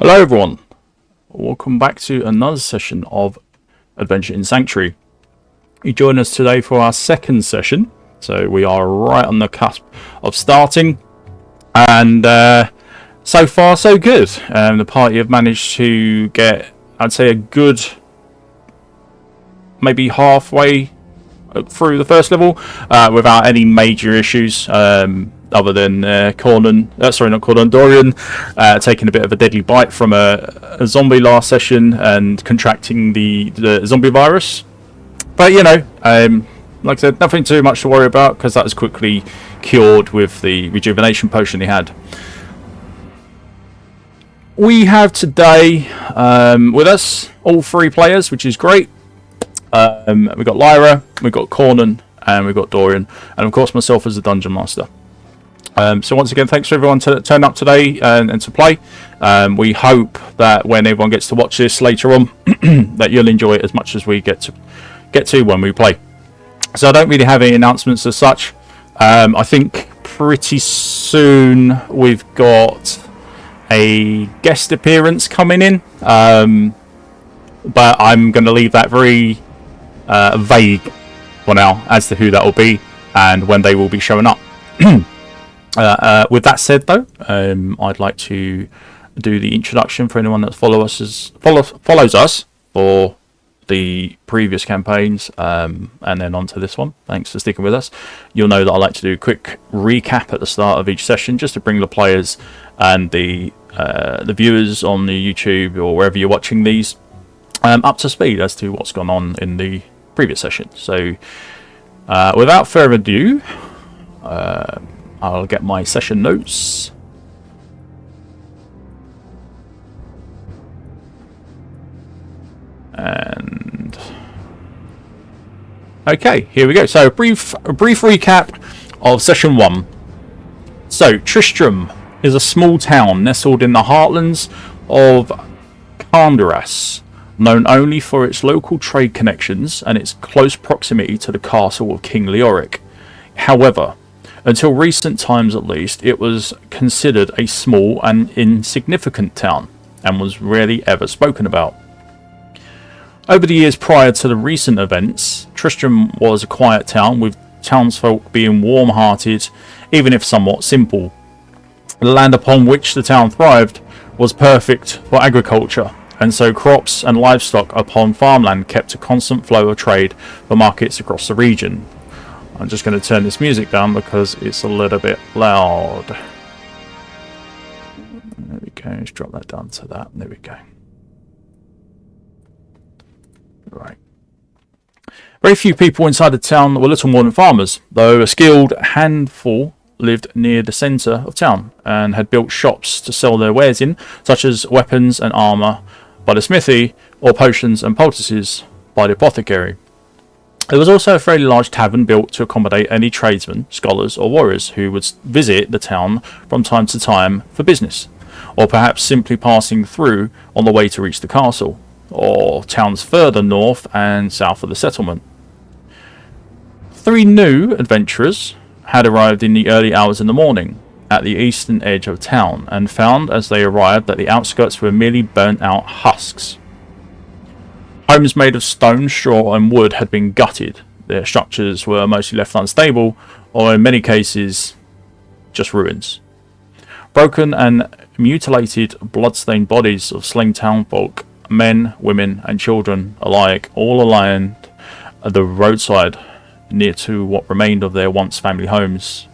Hello everyone, welcome back to another session of Adventure in Sanctuary. You join us today for our second session, so we are right on the cusp of starting, and so far so good. The party have managed to get, I'd say, a good maybe halfway through the first level without any major issues. Other than Dorian taking a bit of a deadly bite from a zombie last session and contracting the zombie virus. But you know, like I said, nothing too much to worry about because that was quickly cured with the rejuvenation potion he had. We have today with us all three players, which is great. We've got Lyra, we've got Cornan, and we've got Dorian, and of course myself as the Dungeon Master. So once again, thanks for everyone to turn up today and to play. We hope that when everyone gets to watch this later on, that you'll enjoy it as much as we get to when we play. So I don't really have any announcements as such. I think pretty soon we've got a guest appearance coming in, but I'm going to leave that very vague for now as to who that will be and when they will be showing up. With that said, though, I'd like to do the introduction for anyone that follows us for the previous campaigns, and then on to this one. Thanks for sticking with us. You'll know that I like to do a quick recap at the start of each session, just to bring the players and the viewers on the YouTube or wherever you're watching these up to speed as to what's gone on in the previous session. So, without further ado, I'll get my session notes. And okay, here we go. So a brief recap of session 1. So Tristram is a small town nestled in the heartlands of Candaras, known only for its local trade connections and its close proximity to the castle of King Leoric. However, until recent times at least, it was considered a small and insignificant town, and was rarely ever spoken about. Over the years prior to the recent events, Tristram was a quiet town, with townsfolk being warm-hearted, even if somewhat simple. The land upon which the town thrived was perfect for agriculture, and so crops and livestock upon farmland kept a constant flow of trade for markets across the region. I'm just going to turn this music down because it's a little bit loud. There we go. Let's drop that down to that. There we go. Right. Very few people inside the town were little more than farmers, though a skilled handful lived near the centre of town and had built shops to sell their wares in, such as weapons and armour by the smithy, or potions and poultices by the apothecary. There was also a fairly large tavern built to accommodate any tradesmen, scholars or warriors who would visit the town from time to time for business, or perhaps simply passing through on the way to reach the castle, or towns further north and south of the settlement. 3 new adventurers had arrived in the early hours in the morning at the eastern edge of town, and found as they arrived that the outskirts were merely burnt out husks. Homes made of stone, straw and wood had been gutted. Their structures were mostly left unstable, or in many cases just ruins. Broken and mutilated, blood-stained bodies of slain townfolk, men, women and children alike, all lying at the roadside near to what remained of their once family homes.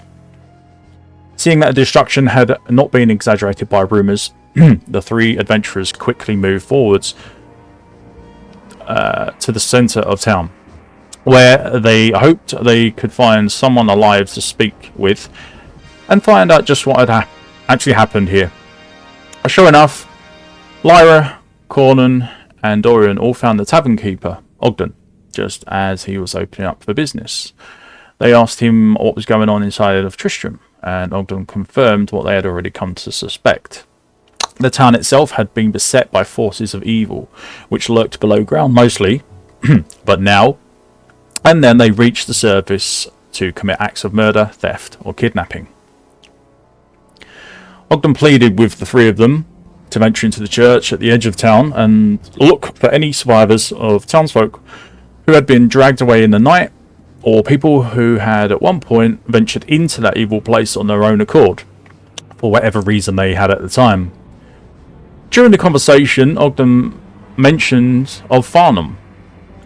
Seeing that the destruction had not been exaggerated by rumours, the 3 adventurers quickly moved forwards to the centre of town, where they hoped they could find someone alive to speak with and find out just what had actually happened here. Sure enough, Lyra, Cornan and Dorian all found the tavern keeper, Ogden, just as he was opening up for business. They asked him what was going on inside of Tristram, and Ogden confirmed what they had already come to suspect. The town itself had been beset by forces of evil, which lurked below ground mostly, but now and then they reached the surface to commit acts of murder, theft or kidnapping. Ogden pleaded with the 3 of them to venture into the church at the edge of town and look for any survivors of townsfolk who had been dragged away in the night, or people who had at one point ventured into that evil place on their own accord, for whatever reason they had at the time. During the conversation, Ogden mentioned of Farnham,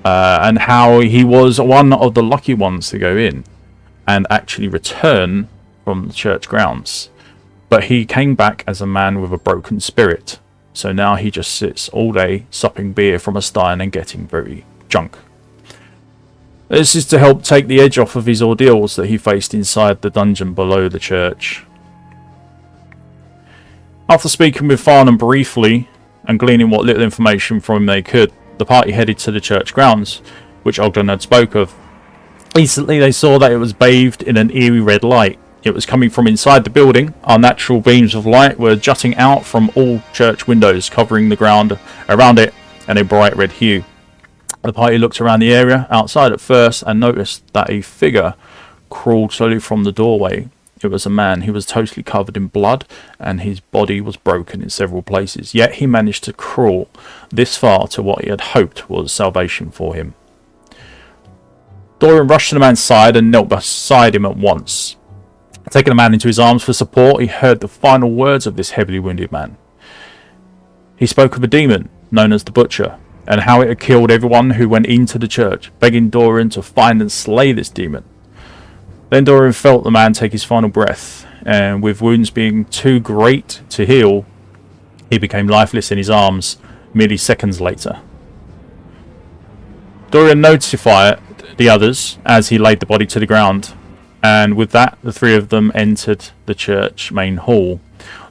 and how he was one of the lucky ones to go in and actually return from the church grounds. But he came back as a man with a broken spirit, so now he just sits all day supping beer from a stein and getting very drunk. This is to help take the edge off of his ordeals that he faced inside the dungeon below the church. After speaking with Farnham briefly and gleaning what little information from him they could, the party headed to the church grounds, which Ogden had spoke of. Instantly they saw that it was bathed in an eerie red light. It was coming from inside the building. Unnatural beams of light were jutting out from all church windows, covering the ground around it in a bright red hue. The party looked around the area outside at first and noticed that a figure crawled slowly from the doorway. It was a man. He was totally covered in blood and his body was broken in several places. Yet he managed to crawl this far to what he had hoped was salvation for him. Dorian rushed to the man's side and knelt beside him at once. Taking the man into his arms for support, he heard the final words of this heavily wounded man. He spoke of a demon known as the Butcher, and how it had killed everyone who went into the church, begging Dorian to find and slay this demon. Then Dorian felt the man take his final breath, and with wounds being too great to heal, he became lifeless in his arms merely seconds later. Dorian notified the others as he laid the body to the ground, and with that the three of them entered the church main hall.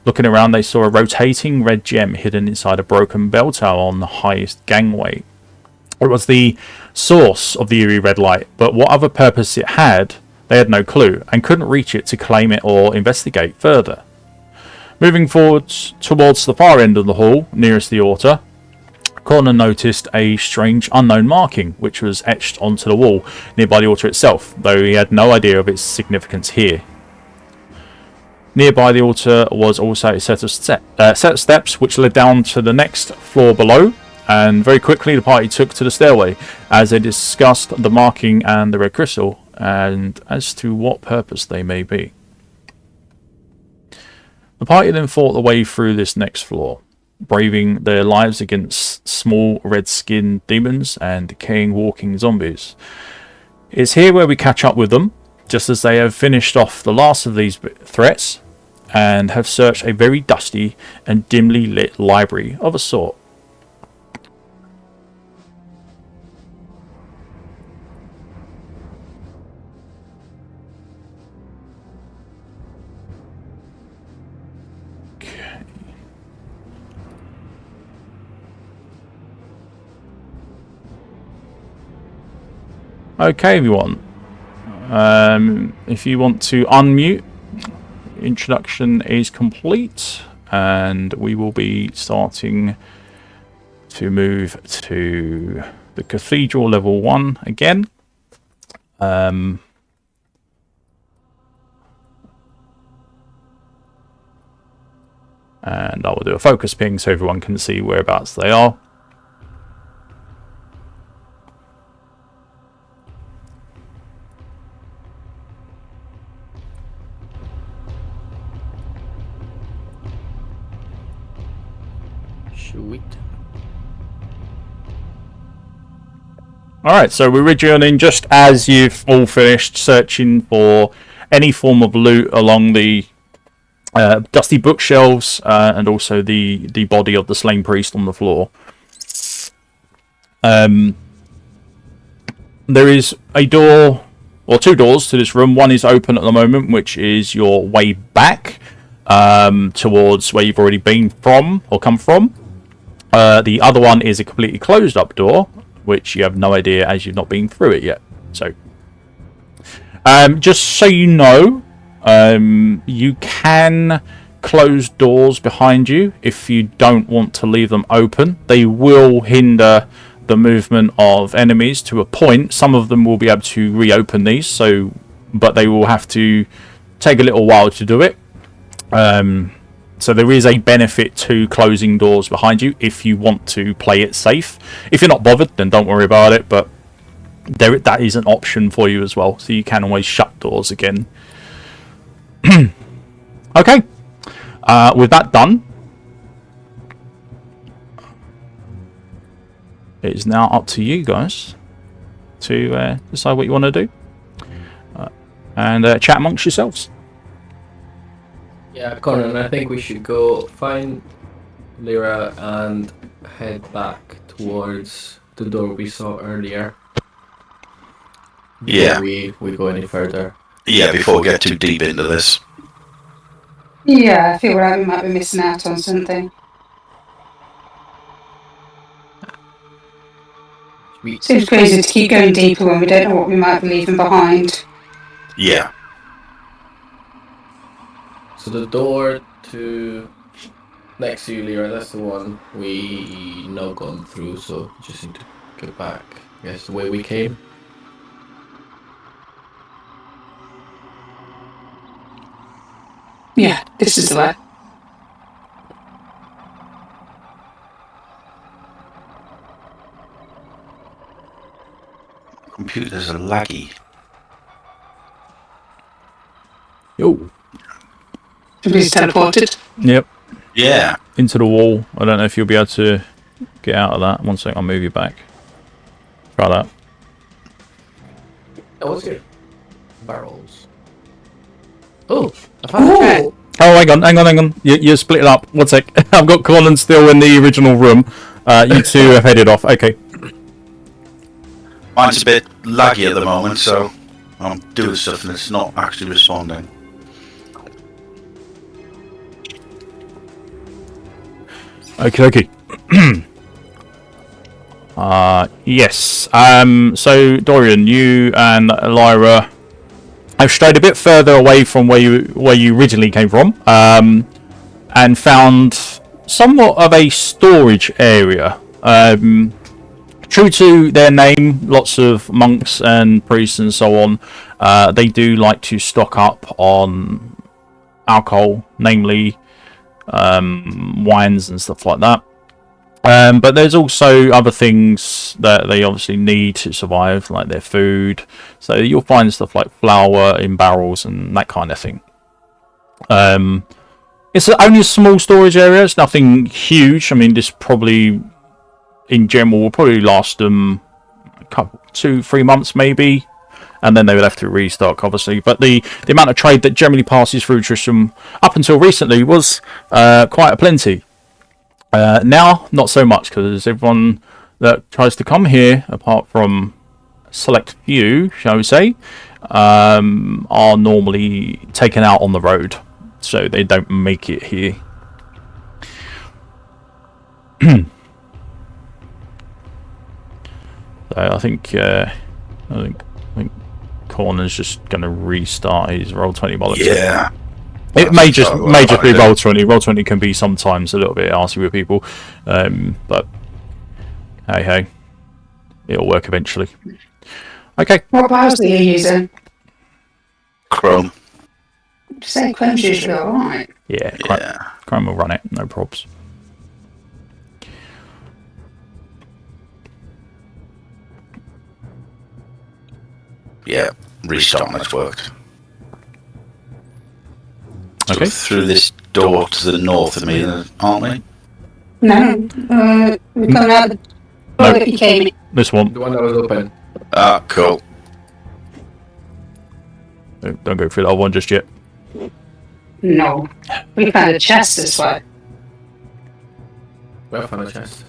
Looking around, they saw a rotating red gem hidden inside a broken bell tower on the highest gangway. It was the source of the eerie red light, but what other purpose it had, they had no clue, and couldn't reach it to claim it or investigate further. Moving forward towards the far end of the hall, nearest the altar, Cornan noticed a strange unknown marking which was etched onto the wall nearby the altar itself, though he had no idea of its significance here. Nearby the altar was also a set of steps which led down to the next floor below, and very quickly the party took to the stairway as they discussed the marking and the red crystal and as to what purpose they may be. The party then fought their way through this next floor, braving their lives against small red-skinned demons and decaying walking zombies. It's here where we catch up with them, just as they have finished off the last of these threats and have searched a very dusty and dimly lit library of a sort. Okay, everyone. If you want to unmute, introduction is complete, and we will be starting to move to the Cathedral Level 1 again. And I will do a focus ping so everyone can see whereabouts they are. Alright, so we're rejoining just as you've all finished searching for any form of loot along the dusty bookshelves and also the body of the slain priest on the floor. There is a door, or two doors to this room. One is open at the moment, which is your way back towards where you've already been from, or come from. The other one is a completely closed up door, which you have no idea as you've not been through it yet. So, just so you know, you can close doors behind you if you don't want to leave them open. They will hinder the movement of enemies to a point. Some of them will be able to reopen these, but they will have to take a little while to do it. So there is a benefit to closing doors behind you if you want to play it safe. If you're not bothered, then don't worry about it, but that is an option for you as well, so you can always shut doors again. Okay, with that done, it is now up to you guys to decide what you want to do, and chat amongst yourselves. Yeah, Cornan, I think we should go find Lyra and head back towards the door we saw earlier. Yeah. Before we go any further. Yeah, before we get too deep into this. Yeah, I feel like we might be missing out on something. Seems crazy to keep going deeper when we don't know what we might be leaving behind. Yeah. So the door to next to you, Lyra, that's the one we not gone through, so just need to get back. I guess the way we came. Yeah, this is the way. Computers are laggy. Yo. Somebody's teleported. Yep. Yeah. Into the wall. I don't know if you'll be able to get out of that. One second, I'll move you back. Try that. Oh, what's here? Barrels. Oh, I found a chest. Oh, hang on. You're split it up. One sec. I've got Cornan still in the original room. You two have headed off. Okay. Mine's a bit laggy at the moment, so I'm doing stuff and it's not actually responding. Okay. Yes. So Dorian, you and Lyra have strayed a bit further away from where you originally came from, and found somewhat of a storage area. True to their name, lots of monks and priests and so on, they do like to stock up on alcohol, namely wines and stuff like that. But there's also other things that they obviously need to survive, like their food. So you'll find stuff like flour in barrels and that kind of thing. It's only a small storage area. It's nothing huge. I mean, this probably, in general, will probably last them a couple, 2-3 months maybe. And then they would have to restock, obviously. But the amount of trade that generally passes through Tristram up until recently was quite a plenty. Now, not so much, because everyone that tries to come here, apart from a select few, shall we say, are normally taken out on the road. So they don't make it here. So I think Cornan's just going to restart his Roll20 bollocks. Yeah. It may just be Roll20. Roll20 can be sometimes a little bit arsey with people, but hey, it'll work eventually. Okay. What browser are you using? Chrome. Just say Chrome's usually alright. Yeah, Yeah. Chrome will run it, no probs. Yeah. Restarting has worked. Okay. So through this door to the north of me, aren't we? No, we're coming out the door that you came in. This one. The one that was open. Ah, cool. Don't go through that one just yet. No, we found a chest this way. We found a chest.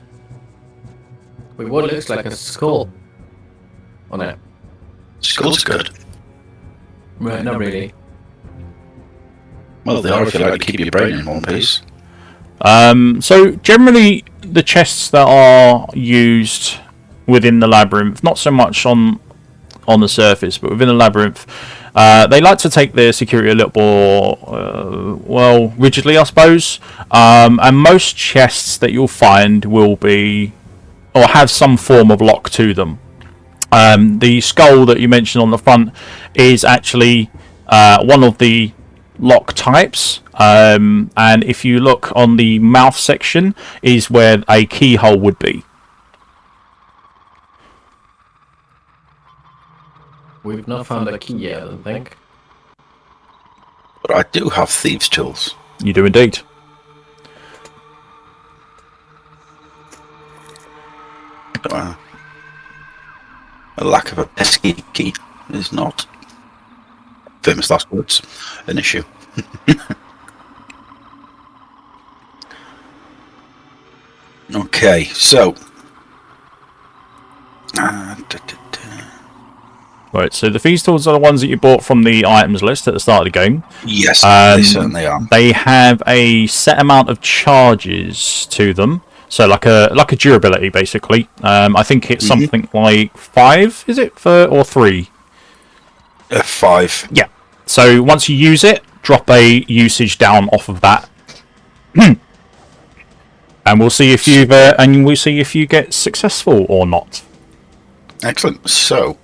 Wait, what looks like a skull on it? Skull's good. Right, not really. Well, they are if you like to keep your brain in one piece. So generally, the chests that are used within the labyrinth, not so much on the surface, but within the labyrinth, they like to take their security a little more, rigidly, I suppose. And most chests that you'll find will be, or have some form of lock to them. The skull that you mentioned on the front is actually one of the lock types, and if you look on the mouth section is where a keyhole would be. We've not found a key yet, I don't think. But I do have thieves' tools. You do indeed. A lack of a pesky key is not, famous last words, an issue. Okay, so Right, so the thieves tools are the ones that you bought from the items list at the start of the game. yes, they certainly are. They have a set amount of charges to them, so like a durability basically. I think it's something like 5, is it, or 3? 5. Yeah. So once you use it, drop a usage down off of that, and we'll see if you get successful or not. Excellent. So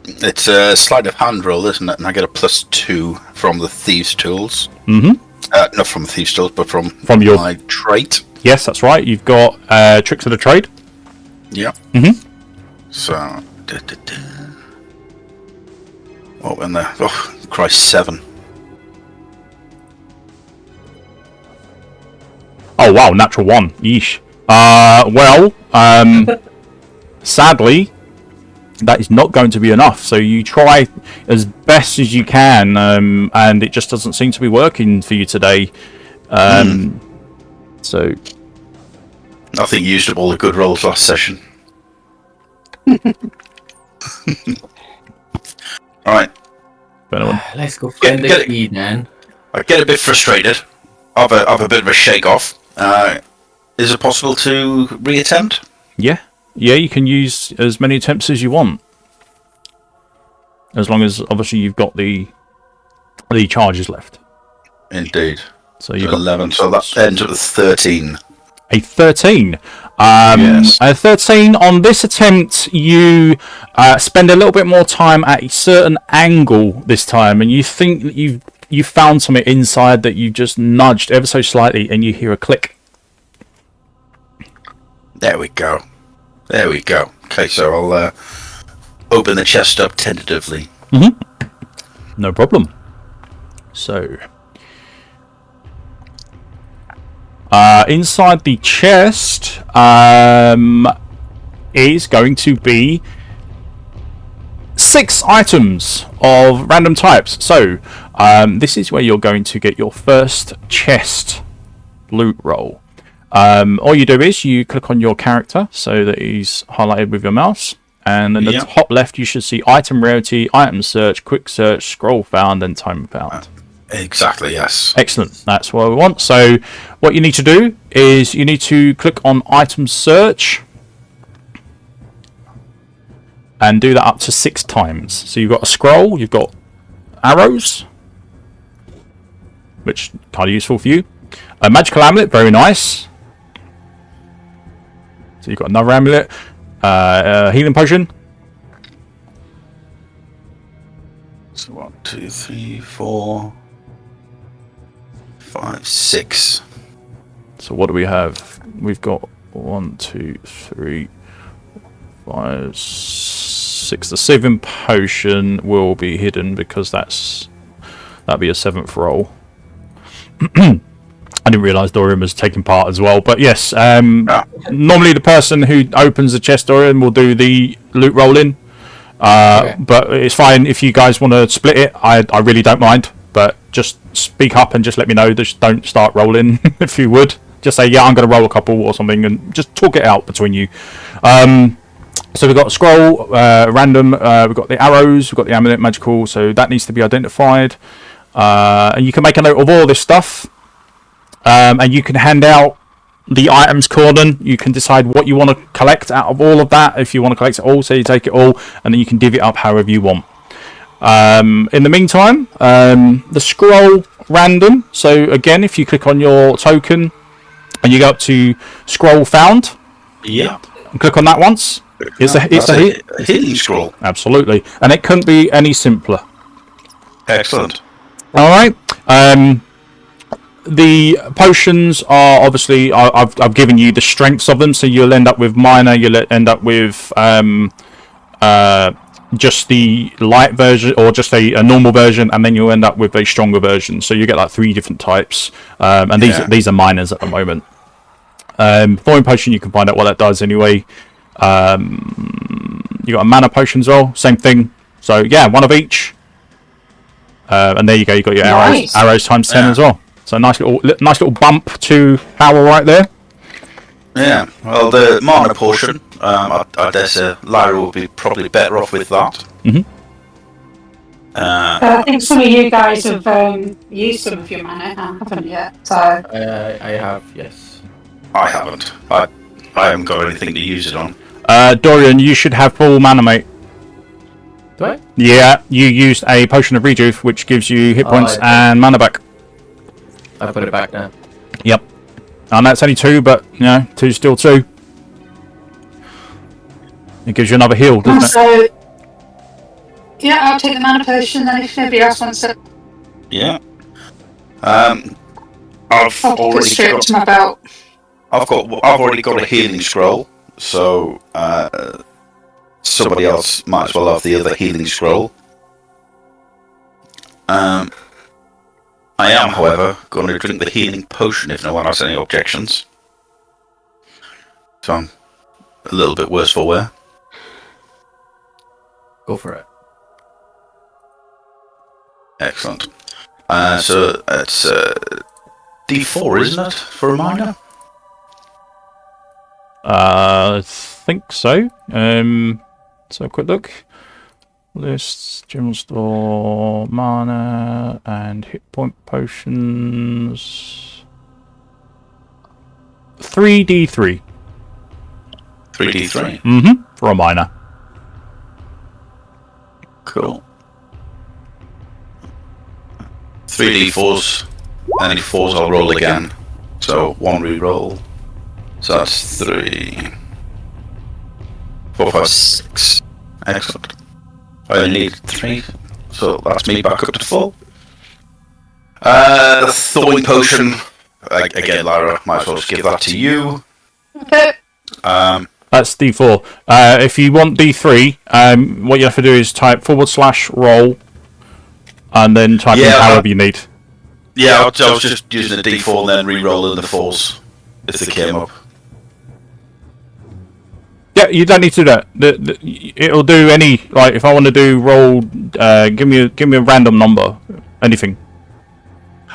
it's a sleight of hand roll, isn't it? And I get a +2 from the thieves' tools. Not from the thieves' tools, but from your my trait. Yes, that's right. You've got tricks of the trade. Yeah. So, oh, and there. Oh, Christ, 7. Oh wow, natural 1. Yeesh. Sadly, that is not going to be enough. So you try as best as you can, and it just doesn't seem to be working for you today. So I think you used up all the good rolls last session. Alright. Let's go find the key, then. I get a bit frustrated. I've a bit of a shake-off. Is it possible to reattempt? Yeah, you can use as many attempts as you want, as long as obviously you've got the charges left. Indeed. So you've 11. got So that ends up with 13. a 13. Yes. A 13 on this attempt. You spend a little bit more time at a certain angle this time, and you think that you found something inside that you just nudged ever so slightly, and you hear a click. There we go. Okay, so I'll open the chest up tentatively. No problem. So, inside the chest is going to be 6 items of random types. So, this is where you're going to get your first chest loot roll. All you do is you click on your character so that he's highlighted with your mouse, and in the top left you should see item rarity, item search, quick search, scroll found, and time found. Exactly, yes. Excellent, that's what we want. So what you need to do is you need to click on item search and do that up to 6 times. So you've got a scroll, you've got arrows, which is kind of useful for you. A magical amulet, very nice. So you've got another amulet, healing potion. So 1, 2, 3, 4, 5, 6. So what do we have? We've got 1, 2, 3, 5, 6. The 7th potion will be hidden because that'll be a 7th roll. I didn't realise Dorian was taking part as well, but yes, normally the person who opens the chest, Dorian, will do the loot rolling. Okay. But it's fine if you guys want to split it. I really don't mind, but just speak up and just let me know. Just don't start rolling if you would. Just say, yeah, I'm going to roll a couple or something, and just talk it out between you. So we've got scroll, random, we've got the arrows, we've got the amulet, magical, so that needs to be identified. And you can make a note of all this stuff. And you can hand out the items, Cornan. You can decide what you want to collect out of all of that. If you want to collect it all, so you take it all, and then you can divvy it up however you want. In the meantime, the scroll random. So again, if you click on your token and you go up to scroll found, and click on that once, it's a healing scroll. Absolutely, and it couldn't be any simpler. Excellent. All right. The potions are obviously I've given you the strengths of them, so you'll end up with minor. You'll end up with just the light version, or just a normal version, and then you'll end up with a stronger version. So you get like 3 different types, and these are minors at the moment. Thawing potion, you can find out what that does anyway. You got a mana potion as well, same thing. So yeah, 1 of each, and there you go. You got your arrows times 10 as well. So nice little bump to power right there. Yeah, well, the mana portion, I dare say Lyra will be probably better off with that. I think some of you guys have used some of your mana, haven't you? So I have, yes. I haven't. I haven't got anything to use it on. Dorian, you should have full mana, mate. Do I? Yeah, you used a potion of rejuve, which gives you hit points and mana back. I put it back now. Yep. And that's only 2, but, 2's still 2. It gives you another heal, doesn't it? So, yeah, I'll take the mana potion then if nobody else wants it. Yeah. I've I'll put it already straight got. to my belt. I've already got a healing scroll, so somebody else might as well have the other healing scroll. I am, however, going to drink the healing potion if no one has any objections. So I'm a little bit worse for wear. Go for it. Excellent. So it's D4, isn't it, for a minor? I think so. So a quick look. Lists, general store, mana, and hit point potions. 3d3. 3d3? For a minor. Cool. 3d4s. Any 4s I'll roll again. So 1 re-roll. So that's 3. 4, 5, 6. Excellent. I only need 3, so that's me back up to full. The thawing potion. Again, Lyra, might as well just give that to you. Okay. That's D4. If you want D3, what you have to do is type /roll, and then type in however you need. Yeah, I was just using a D4 and then re-rolling the 4s if they came up. Yeah, you don't need to do that. It'll do any, like, if I want to do roll, give me a random number, anything.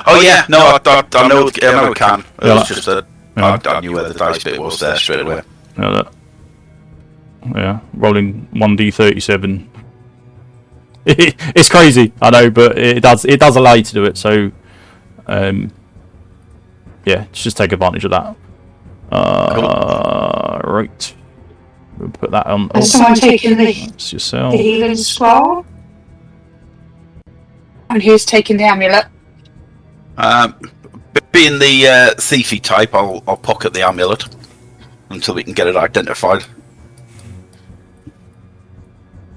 Oh yeah, no, I know it can. It was just that I knew where the dice bit was there straight away. Yeah, rolling 1d37. It's crazy, I know, but it does allow you to do it. So, yeah, just take advantage of that. Right. We'll put that on. Has someone taken the yourself. healing scroll? And who's taking the amulet? Being the thiefy type, I'll pocket the amulet until we can get it identified.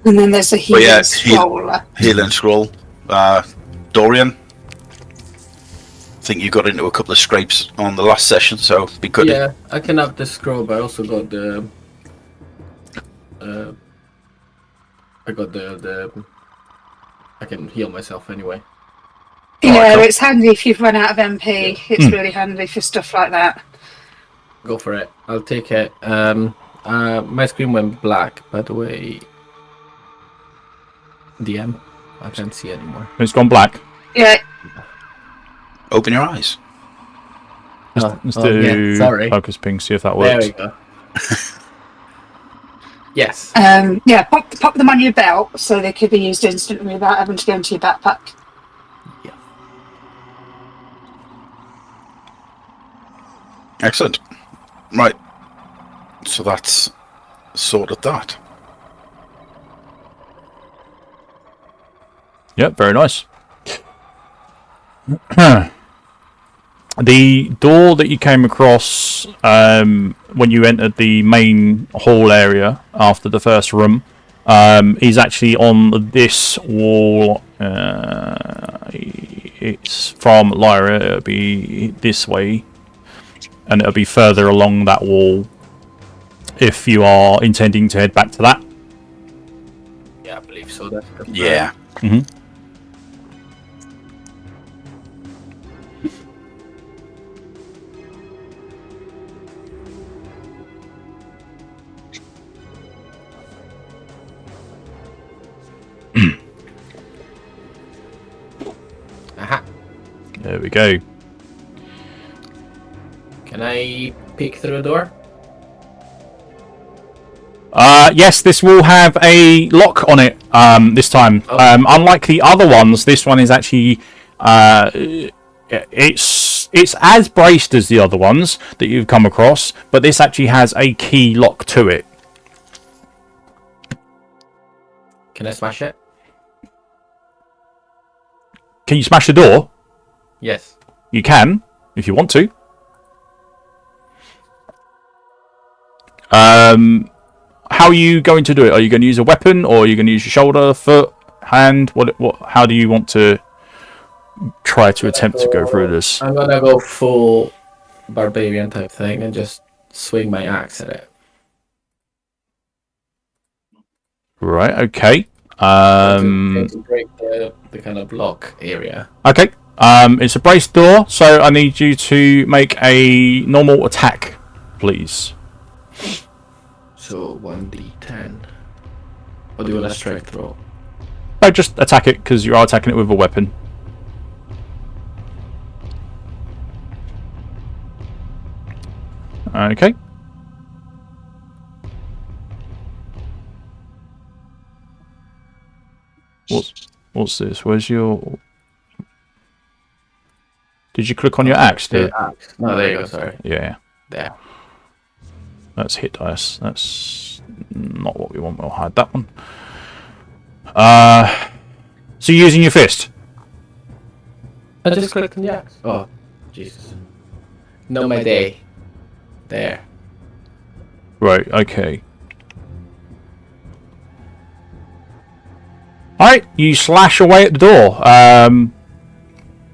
And then there's a healing scroll. Healing scroll. Dorian, I think you got into a couple of scrapes on the last session, so be good. Yeah, I can have the scroll, but I also got the. I can heal myself anyway. Yeah, it's handy if you've run out of MP. It's really handy for stuff like that. Go for it. I'll take it. My screen went black, by the way. DM, I can't see anymore. It's gone black. Yeah. Open your eyes. Let's do focus ping, see if that works. There we go. Yes. Yeah, pop them on your belt so they could be used instantly without having to go into your backpack. Yeah. Excellent. Right. So that's sorted that. Yep, very nice. The door that you came across when you entered the main hall area after the first room is actually on this wall It's from Lyra. It'll be this way, and it'll be further along that wall. If you are intending to head back to that. Yeah, I believe so. That's the plan. Yeah. Mm-hmm. Aha. There we go. Can I peek through a door? Yes, this will have a lock on it this time. Oh. Unlike the other ones, this one is actually it's as braced as the other ones that you've come across, but this actually has a key lock to it. Can I smash it? Can you smash the door? Yes. You can, if you want to. How are you going to do it? Are you going to use a weapon, or are you going to use your shoulder, foot, hand? What? How do you want to try to attempt to go through this? I'm gonna go full barbarian type thing and just swing my axe at it. Right. Okay. To break the kind of block area. Okay. It's a braced door, so I need you to make a normal attack, please. So 1d10. Or do you want a strength roll? No, just attack it because you are attacking it with a weapon. Okay. What's this? Where's your... Did you click on your axe? Axe. No, there you go, sorry. Yeah. There. That's hit dice. That's not what we want. We'll hide that one. So you're using your fist? I just clicked on the axe. Oh, Jesus. No, my day. There. Right, okay. Alright, you slash away at the door.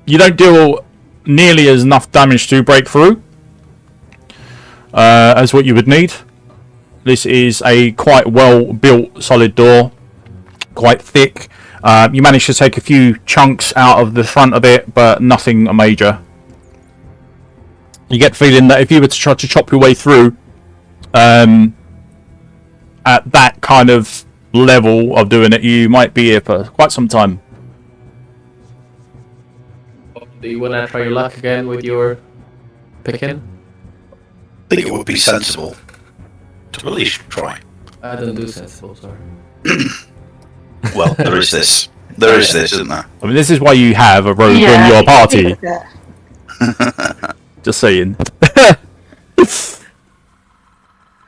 You don't deal nearly as enough damage to break through as what you would need. This is a quite well built solid door, quite thick. You manage to take a few chunks out of the front of it, but nothing major. You get the feeling that if you were to try to chop your way through at that kind of level of doing it, you might be here for quite some time. Do you want to try your luck again with your picking? I think it would be sensible to at least try. I don't do sensible, sorry. Well, there is this. There is this, isn't there? I mean, this is why you have a rogue in your party. Just saying.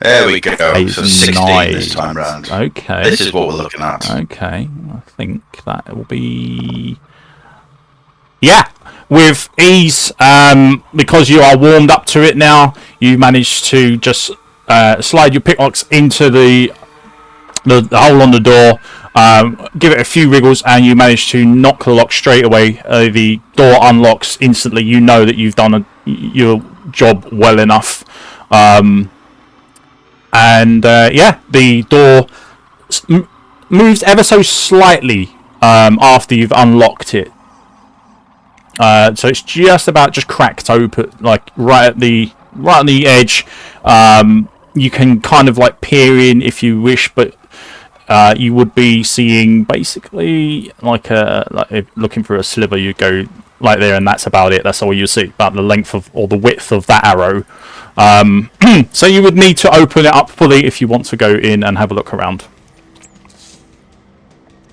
There we go. So 16 9. this time round. Okay. This is what we're looking at. Okay. I think that will be... Yeah. With ease, because you are warmed up to it now, you manage to just slide your pickaxe into the hole on the door, give it a few wriggles, and you manage to knock the lock straight away. The door unlocks instantly. You know that you've done your job well enough. The door moves ever so slightly after you've unlocked it. So it's just about cracked open, like right on the edge. You can kind of like peer in if you wish, but you would be seeing basically like looking for a sliver. You go like there, and that's about it. That's all you see, about the length of or the width of that arrow. So you would need to open it up fully if you want to go in and have a look around.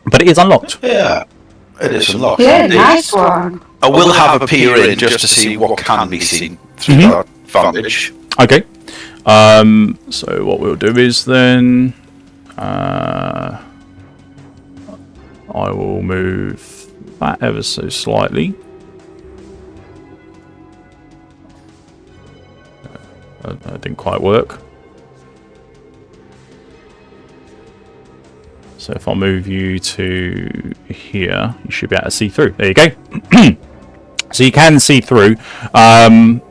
But it is unlocked. Yeah, it is unlocked. Yeah, indeed. nice one. I will have a peer in just to see what can be seen through that vantage. Okay. So what we'll do is then I will move that ever so slightly. That didn't quite work. So if I move you to here, you should be able to see through. There you go. So you can see through. But,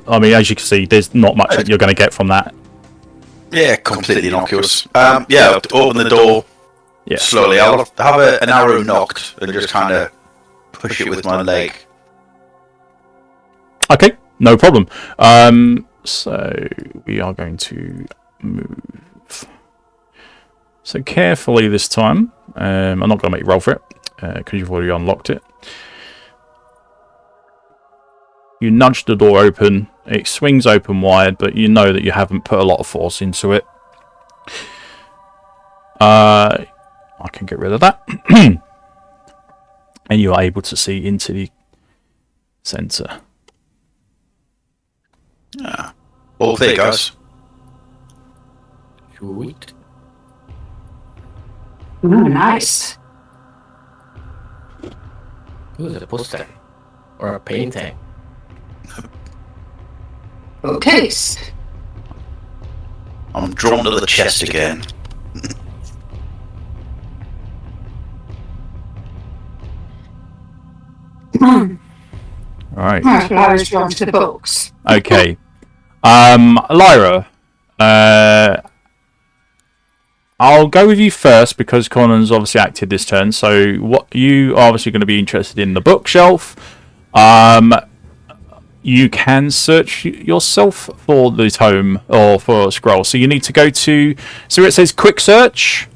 I mean, as you can see, there's not much that you're going to get from that. Yeah, completely innocuous. Yeah, open the door slowly. I'll have an arrow knocked and just kind of push it with my leg. Okay, no problem. So we are going to move. So carefully this time. I'm not going to make you roll for it because you've already unlocked it. You nudge the door open. It swings open wide, but you know that you haven't put a lot of force into it. I can get rid of that. And you are able to see into the centre. Yeah. Well, there you guys. Sweet. Ooh, nice. Ooh, a poster. Or a painting. Okay. I'm drawn to the chest again. Alright. I was drawn to the books. Okay. Lyra. I'll go with you first because Cornan's obviously acted this turn. So what you are obviously going to be interested in the bookshelf. You can search yourself for the tome or for a scroll. So you need to go to. So it says quick search.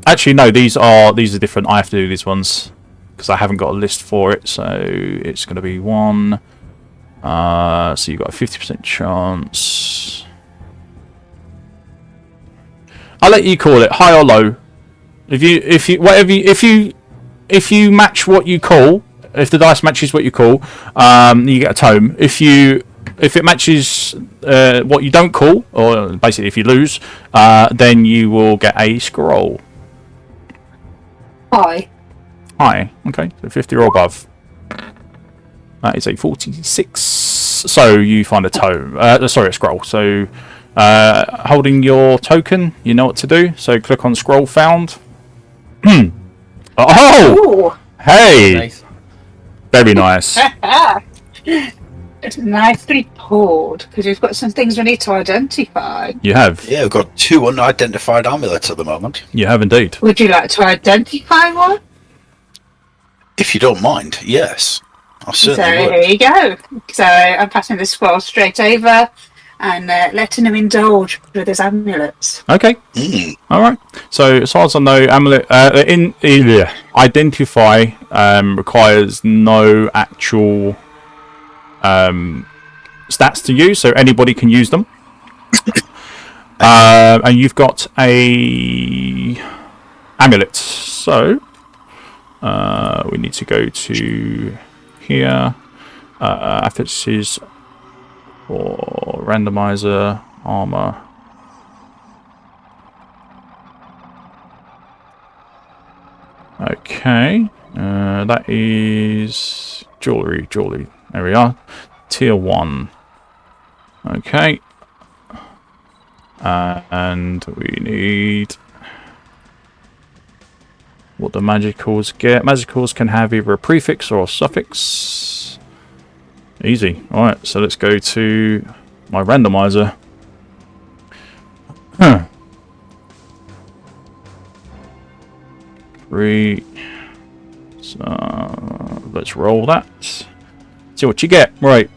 Actually, no. These are different. I have to do these ones because I haven't got a list for it. So it's going to be one. So you've got a 50% chance. I'll let you call it high or low. If you match what you call. If the dice matches what you call, you get a tome. If it matches what you don't call, or basically if you lose, then you will get a scroll. High. High. Okay, so 50 or above. That is a 46. So you find a tome. A scroll. So holding your token, you know what to do. So click on scroll found. Oh! Ooh. Hey! Nice. Very nice. It's nicely poured because you've got some things we need to identify. You have. Yeah, we've got 2 unidentified amulets at the moment. You have indeed. Would you like to identify one? If you don't mind, yes. I So certainly here would. you go. So I'm passing the scroll straight over and letting him indulge with his amulets. Okay. All right. So as far as I know, amulet identify requires no actual stats to use, so anybody can use them. And you've got a amulet. So we need to go to here. Affixes or randomizer armor. Okay, that is jewelry. There we are. Tier 1. Okay. And we need what the magicals get. Magicals can have either a prefix or a suffix. Easy. Alright, so let's go to my randomizer. Three. So let's roll that. See what you get. Right.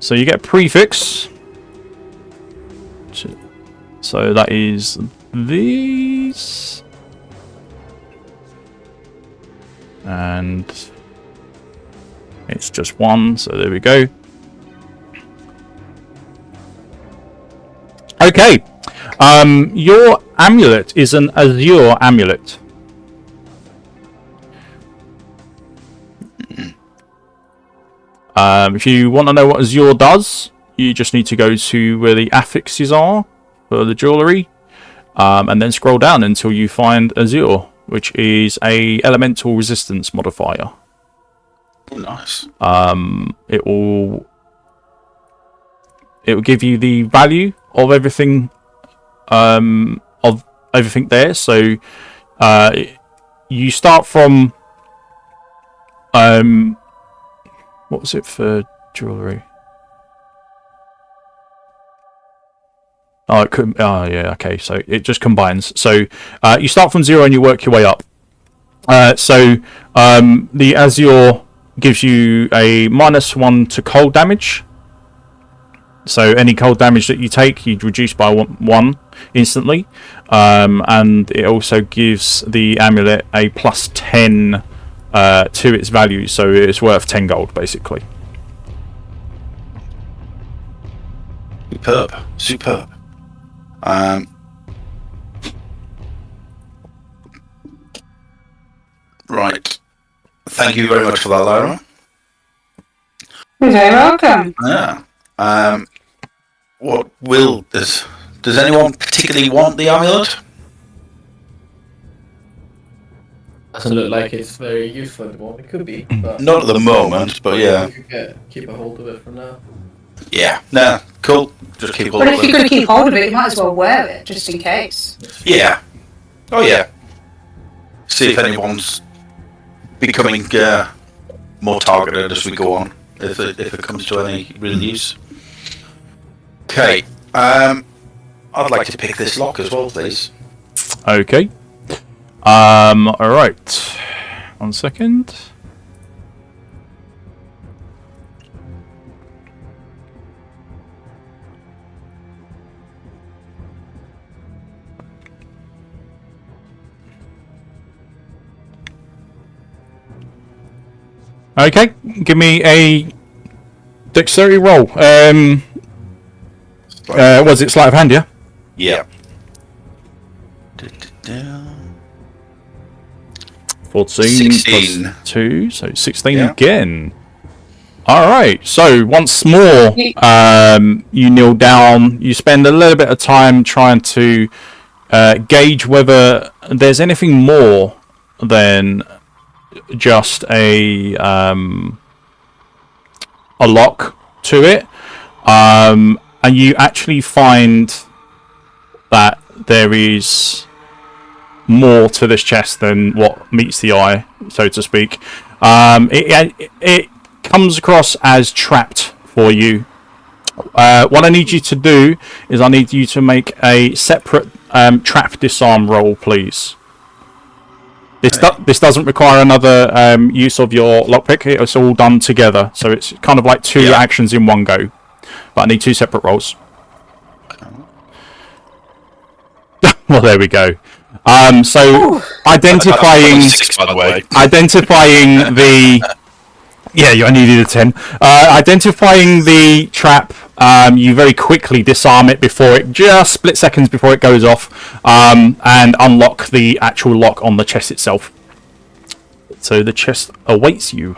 So you get a prefix. So that is these. And it's just one, so there we go. Okay. Your amulet is an azure amulet. If you want to know what azure does, you just need to go to where the affixes are for the jewellery, and then scroll down until you find azure, which is a elemental resistance modifier. Nice. it will give you the value of everything there. So you start from what was it for jewelry? Oh, it could. Oh, yeah. Okay, so it just combines. So you start from 0 and you work your way up. So the Azure gives you a -1 to cold damage. So any cold damage that you take, you'd reduce by one instantly. And it also gives the amulet a +10 to its value, so it's worth 10 gold basically. Superb. Right. Thank you very much for that, Lyra. You're very welcome. Yeah. What will this? Does anyone particularly want the amulet? Doesn't look like it's very useful anymore. It could be, but Not at the moment, but yeah. you could keep a hold of it for now. Yeah. Nah. Cool. Just keep hold But of if you're it. going to keep hold of it, you might as well wear it, just in case. Yeah. Oh yeah. See if anyone's becoming more targeted as we go on, if it comes to any real use. Okay. I'd like to pick this lock as well, please. Okay. Alright. 1 second. Okay, give me a dexterity roll. Was it sleight of hand, yeah? Yeah. 14 16. plus 2, so 16 Yeah. again. Alright, so once more, you kneel down. You spend a little bit of time trying to gauge whether there's anything more than just a lock to it. And you actually find that there is more to this chest than what meets the eye, so to speak. It comes across as trapped for you. What I need you to do is I need you to make a separate trap disarm roll, please. This doesn't require another use of your lockpick. It's all done together, so it's kind of like two actions in one go. But I need 2 separate rolls. Well, there we go. So identifying, By the way. identifying the. Yeah, you only needed a 10. Identifying the trap, you very quickly disarm it before it, just split seconds before it goes off, and unlock the actual lock on the chest itself. So the chest awaits you.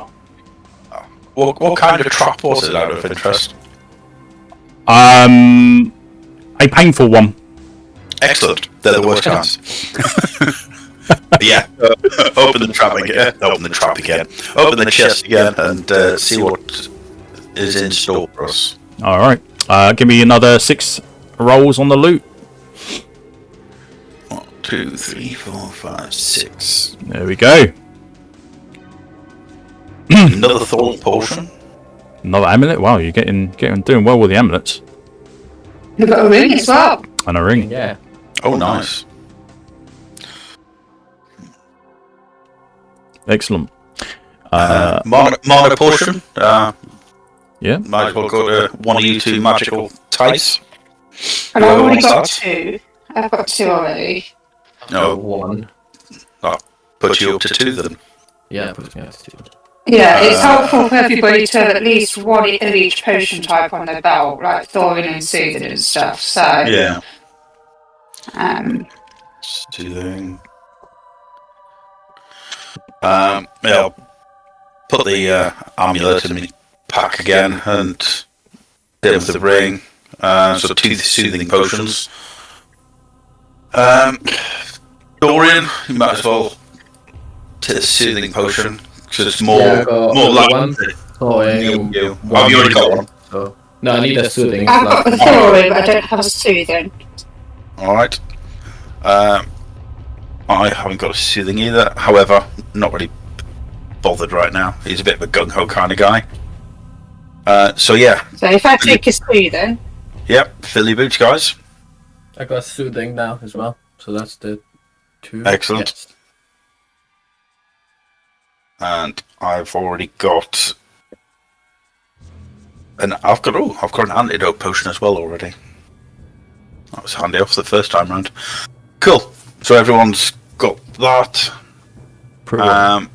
What kind of trap was it, out of interest? A painful one. Excellent. They're the worst kinds. Yeah. Open the trap again. Open the trap again. Open the chest again, and see what is in store for us. All right. Give me another 6 rolls on the loot. 1, 2, 3, 4, 5, 6. There we go. Another thought potion. Another amulet. Wow, you're doing well with the amulets. You've got a ring as well. And a ring. Yeah. Oh, nice. Excellent. Mana potion. Yeah. Might as well go to one of you 2 magical ties. And I've already What's got that? 2. I've got 2 already. No. 1. That put you up to 2 then. Yeah, puts me up to 2. Yeah, it's helpful for everybody to have at least one of each potion type on their belt, like Thorin and Soothing and stuff. So, Yeah. Soothing. Yeah, I'll put the amulet in my pack again and hit with the ring. So 2 soothing potions. Dorian, you might as well take a soothing potion because it's more Yeah, I got more one. likely. Oh, yeah, You. Oh, you already got one. So No, I need a soothing. I've got the thawing, but I don't have a soothing. Alright. I haven't got a soothing either. However, not really bothered right now. He's a bit of a gung-ho kind of guy. So yeah. So if I take a soothing, Yep, fill your boots, guys. I got soothing now as well. So that's the 2. Excellent. Yes. And I've already got I've got an antidote potion as well already. That was handy off the first time round. Cool. So everyone's got that. Pretty well.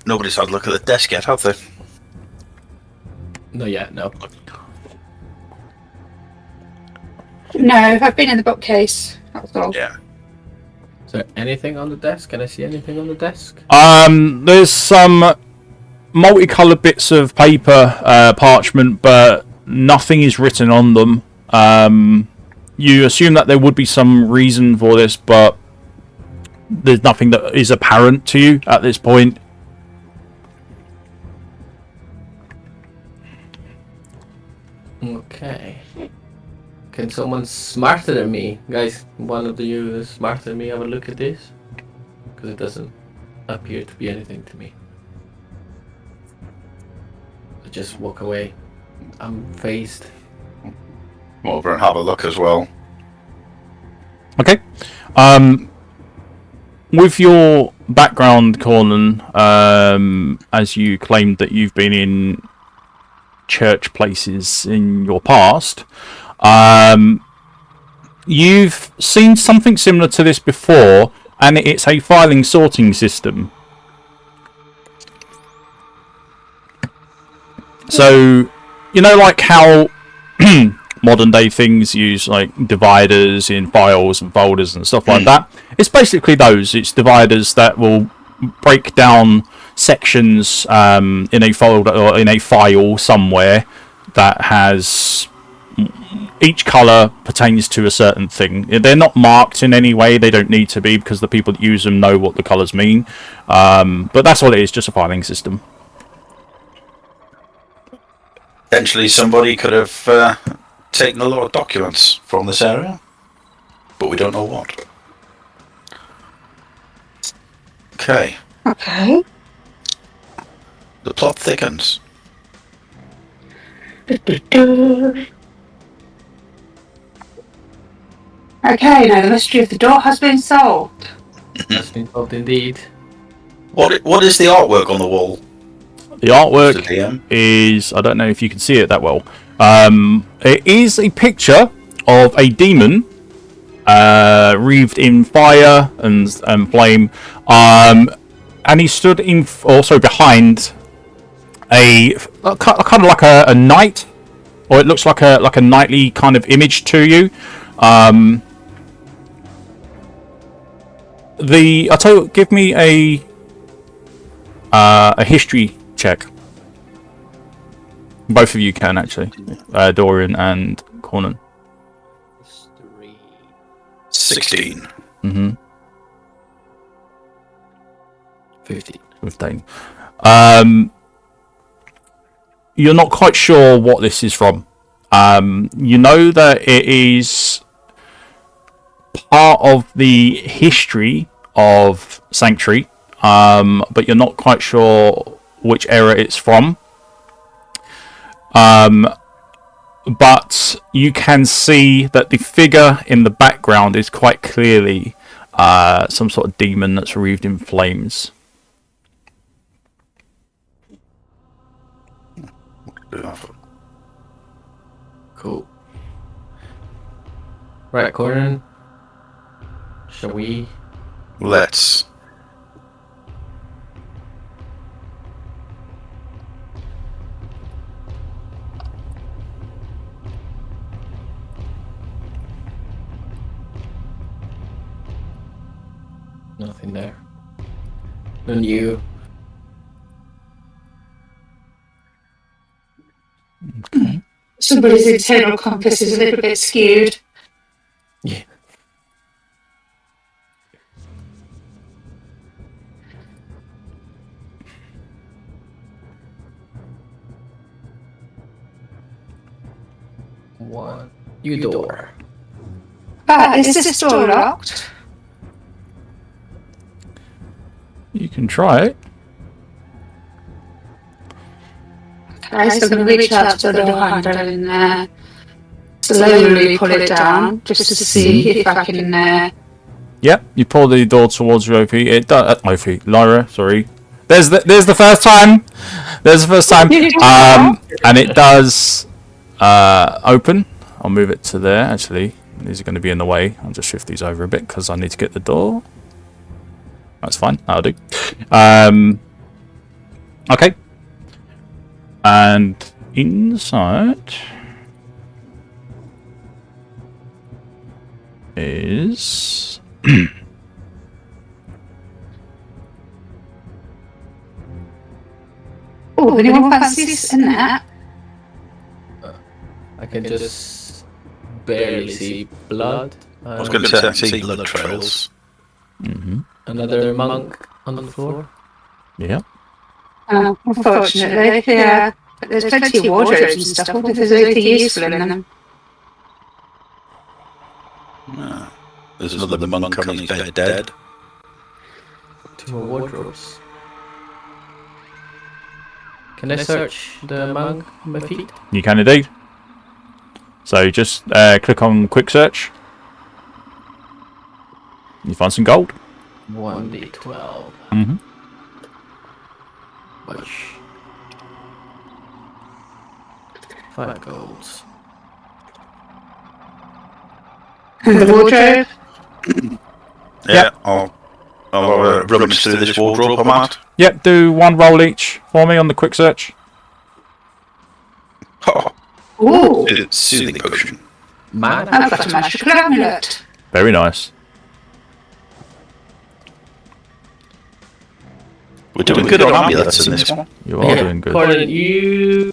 Nobody's had a look at the desk yet, have they? No, yeah, no. no, I've been in the bookcase. That's all. Yeah. Is there anything on the desk? Can I see anything on the desk? There's some multicolored bits of paper, parchment, but nothing is written on them. You assume that there would be some reason for this, but there's nothing that is apparent to you at this point. Okay. Can someone smarter than me? Guys, one of you is smarter than me, have a look at this? Because it doesn't appear to be anything to me. I just walk away. I'm phased. Come over and have a look as well. Okay. With your background, Cornan, as you claimed that you've been in church places in your past, you've seen something similar to this before, and it's a filing sorting system. So, you know, like how modern day things use like dividers in files and folders and stuff like that. It's basically those. It's dividers that will break down sections in a folder or in a file somewhere that has each color pertains to a certain thing. They're not marked in any way. They don't need to be because the people that use them know what the colors mean. But that's all it is, just a filing system. Potentially somebody could have taken a lot of documents from this area, but we don't know what. Okay. Okay. The plot thickens. Okay, now the mystery of the door has been solved. That's been solved indeed. What is the artwork on the wall? The artwork Mr. DM? is, I don't know if you can see it that well. It is a picture of a demon wreathed in fire and flame, and he stood in also behind a kind of like a knight, or it looks like a knightly kind of image to you. I tell you, give me a history check. Both of you can actually, Dorian and Cornan. 16. 15. You're not quite sure what this is from. You know that it is part of the history of Sanctuary, but you're not quite sure which era it's from. But you can see that the figure in the background is quite clearly some sort of demon that's wreathed in flames. Cool. Right, Cornan. Shall we? Let's. Nothing there. And you. Somebody's internal compass is a little bit skewed. Yeah. one. You door. Is this door locked? You can try it. Okay, so I'm going to reach out to the door handle and slowly pull it down just to see if I can. Yep, you pull the door towards you, Opie. It does. Opie, Lyra, sorry. There's the first time. There's the first time. And it does open. I'll move it to there. Actually, these are going to be in the way. I'll just shift these over a bit because I need to get the door. That's fine. That'll do. Okay. And inside is Oh, anyone fancy this in there? I can just barely see blood. I was going to say I see blood trails. Another monk on the floor. yeah. Unfortunately, yeah. But there's plenty of wardrobes and stuff. What if there's anything useful in them? There's another monk on his bed dead. 2 more wardrobes. Can I search the monk on my feet? You can indeed. So just click on quick search. You find some gold. 1d12. Mm-hmm. Which 5 golds. And the wardrobe? Yeah, I'll rummage through this wardrobe I'm at. Yep, do 1 roll each for me on the quick search. Oh, Ooh! it's soothing potion. Man, I've got a magical amulet. Very nice. We're doing good on amulets in this one. You are doing good. Cornan, do you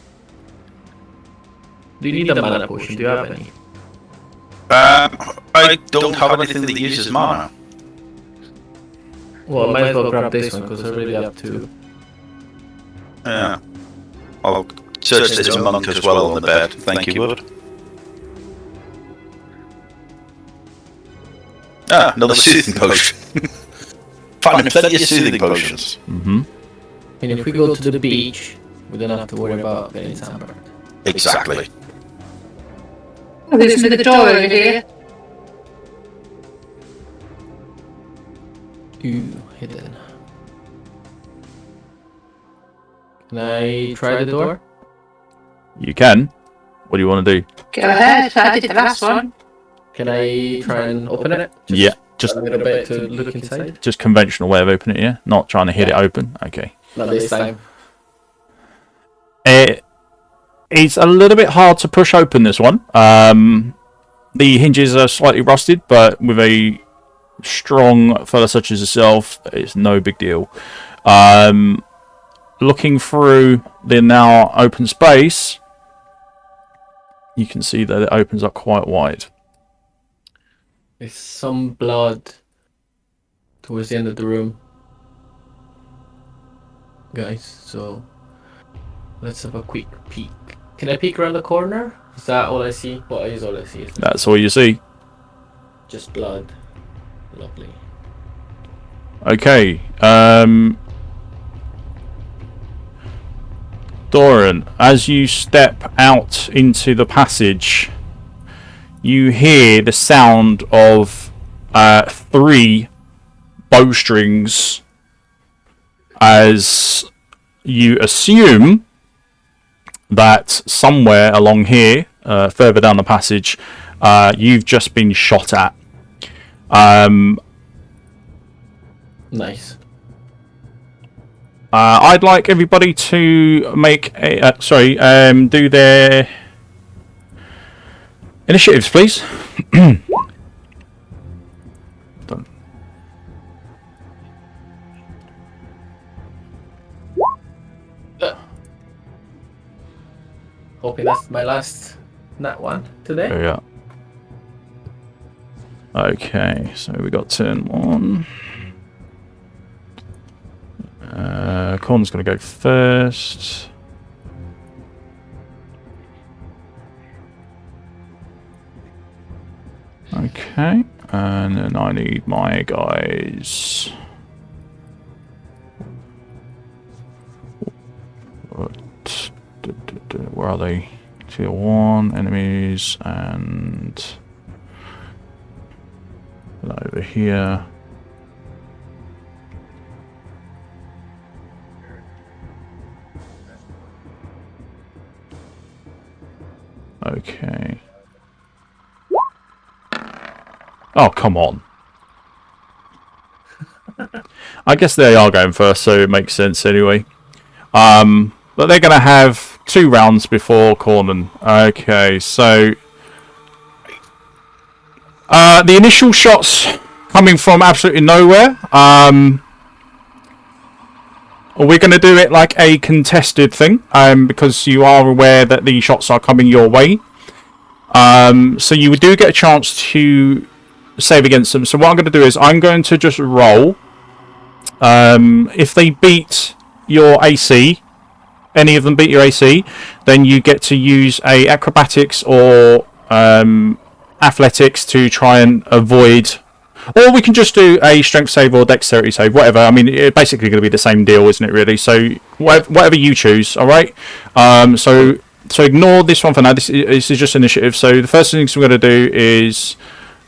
need a mana potion? Do you have any? I don't have anything that uses mana. Well, I might as well grab this one because I really have to. Yeah. I'll search this monk as well on the bed. Thank you, Wood. Another soothing potion. Finding plenty of soothing potions. Mm-hmm. And if we go to the beach, we don't have to worry about getting sunburned. Exactly. Oh, there's another door over here. Ooh, hidden. Can I try the door? You can. What do you want to do? Go ahead, I did the last one. Can I try and open it? Yeah, just a little bit to look inside. just conventional way of opening it, yeah? Not trying to hit it open. Okay. Not this time. It's a little bit hard to push open this one. The hinges are slightly rusted, but with a strong fella such as yourself, it's no big deal. Looking through the now open space, you can see that it opens up quite wide. There's some blood towards the end of the room, guys, so let's have a quick peek. Can I peek around the corner? Is that all I see? What is all I see? That's all you see. Just blood. Lovely. Okay. Dorian, as you step out into the passage, you hear the sound of 3 bowstrings as you assume that somewhere along here, further down the passage, you've just been shot at. Nice. I'd like everybody to make a do their initiatives, please. Done. Hoping that's my last nat one today. Yeah. Okay, so we got turn 1. Corn's going to go first. Okay, and then I need my guys. Where are they? Tier 1 enemies and over here. Okay. Oh, come on. I guess they are going first, so it makes sense anyway. But they're going to have 2 rounds before Cornan. Okay, so the initial shots coming from absolutely nowhere. We're going to do it like a contested thing, because you are aware that the shots are coming your way. So you do get a chance to save against them. So what I'm going to do is I'm going to just roll. If they beat your AC, any of them beat your AC, then you get to use a acrobatics or athletics to try and avoid. Or we can just do a strength save or dexterity save, whatever. I mean, it's basically going to be the same deal, isn't it, really? So whatever you choose, all right? So ignore this one for now. This is just initiative. So the first thing we're going to do is...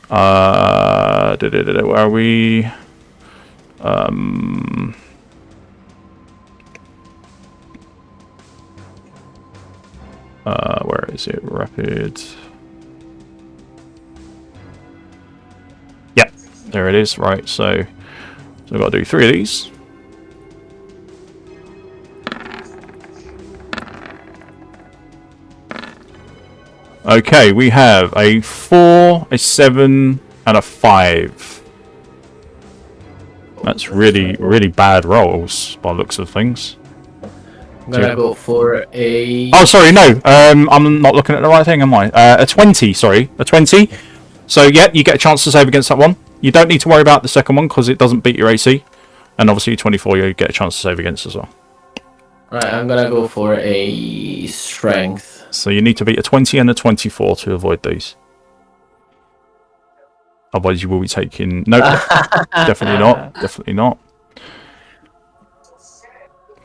where are we? Where is it? Rapid. Yep, there it is. Right, so I've got to do 3 of these. Okay, we have a 4, a 7, and a 5. That's really bad rolls by the looks of things. I'm gonna go for a... Oh, sorry, no. I'm not looking at the right thing, am I? A 20, sorry. A 20. So, yeah, you get a chance to save against that one. You don't need to worry about the second one, because it doesn't beat your AC. And obviously, 24, you get a chance to save against as well. Right, I'm gonna go for a strength. So, you need to beat a 20 and a 24 to avoid these. Otherwise, you will be taking... No, definitely not. Definitely not.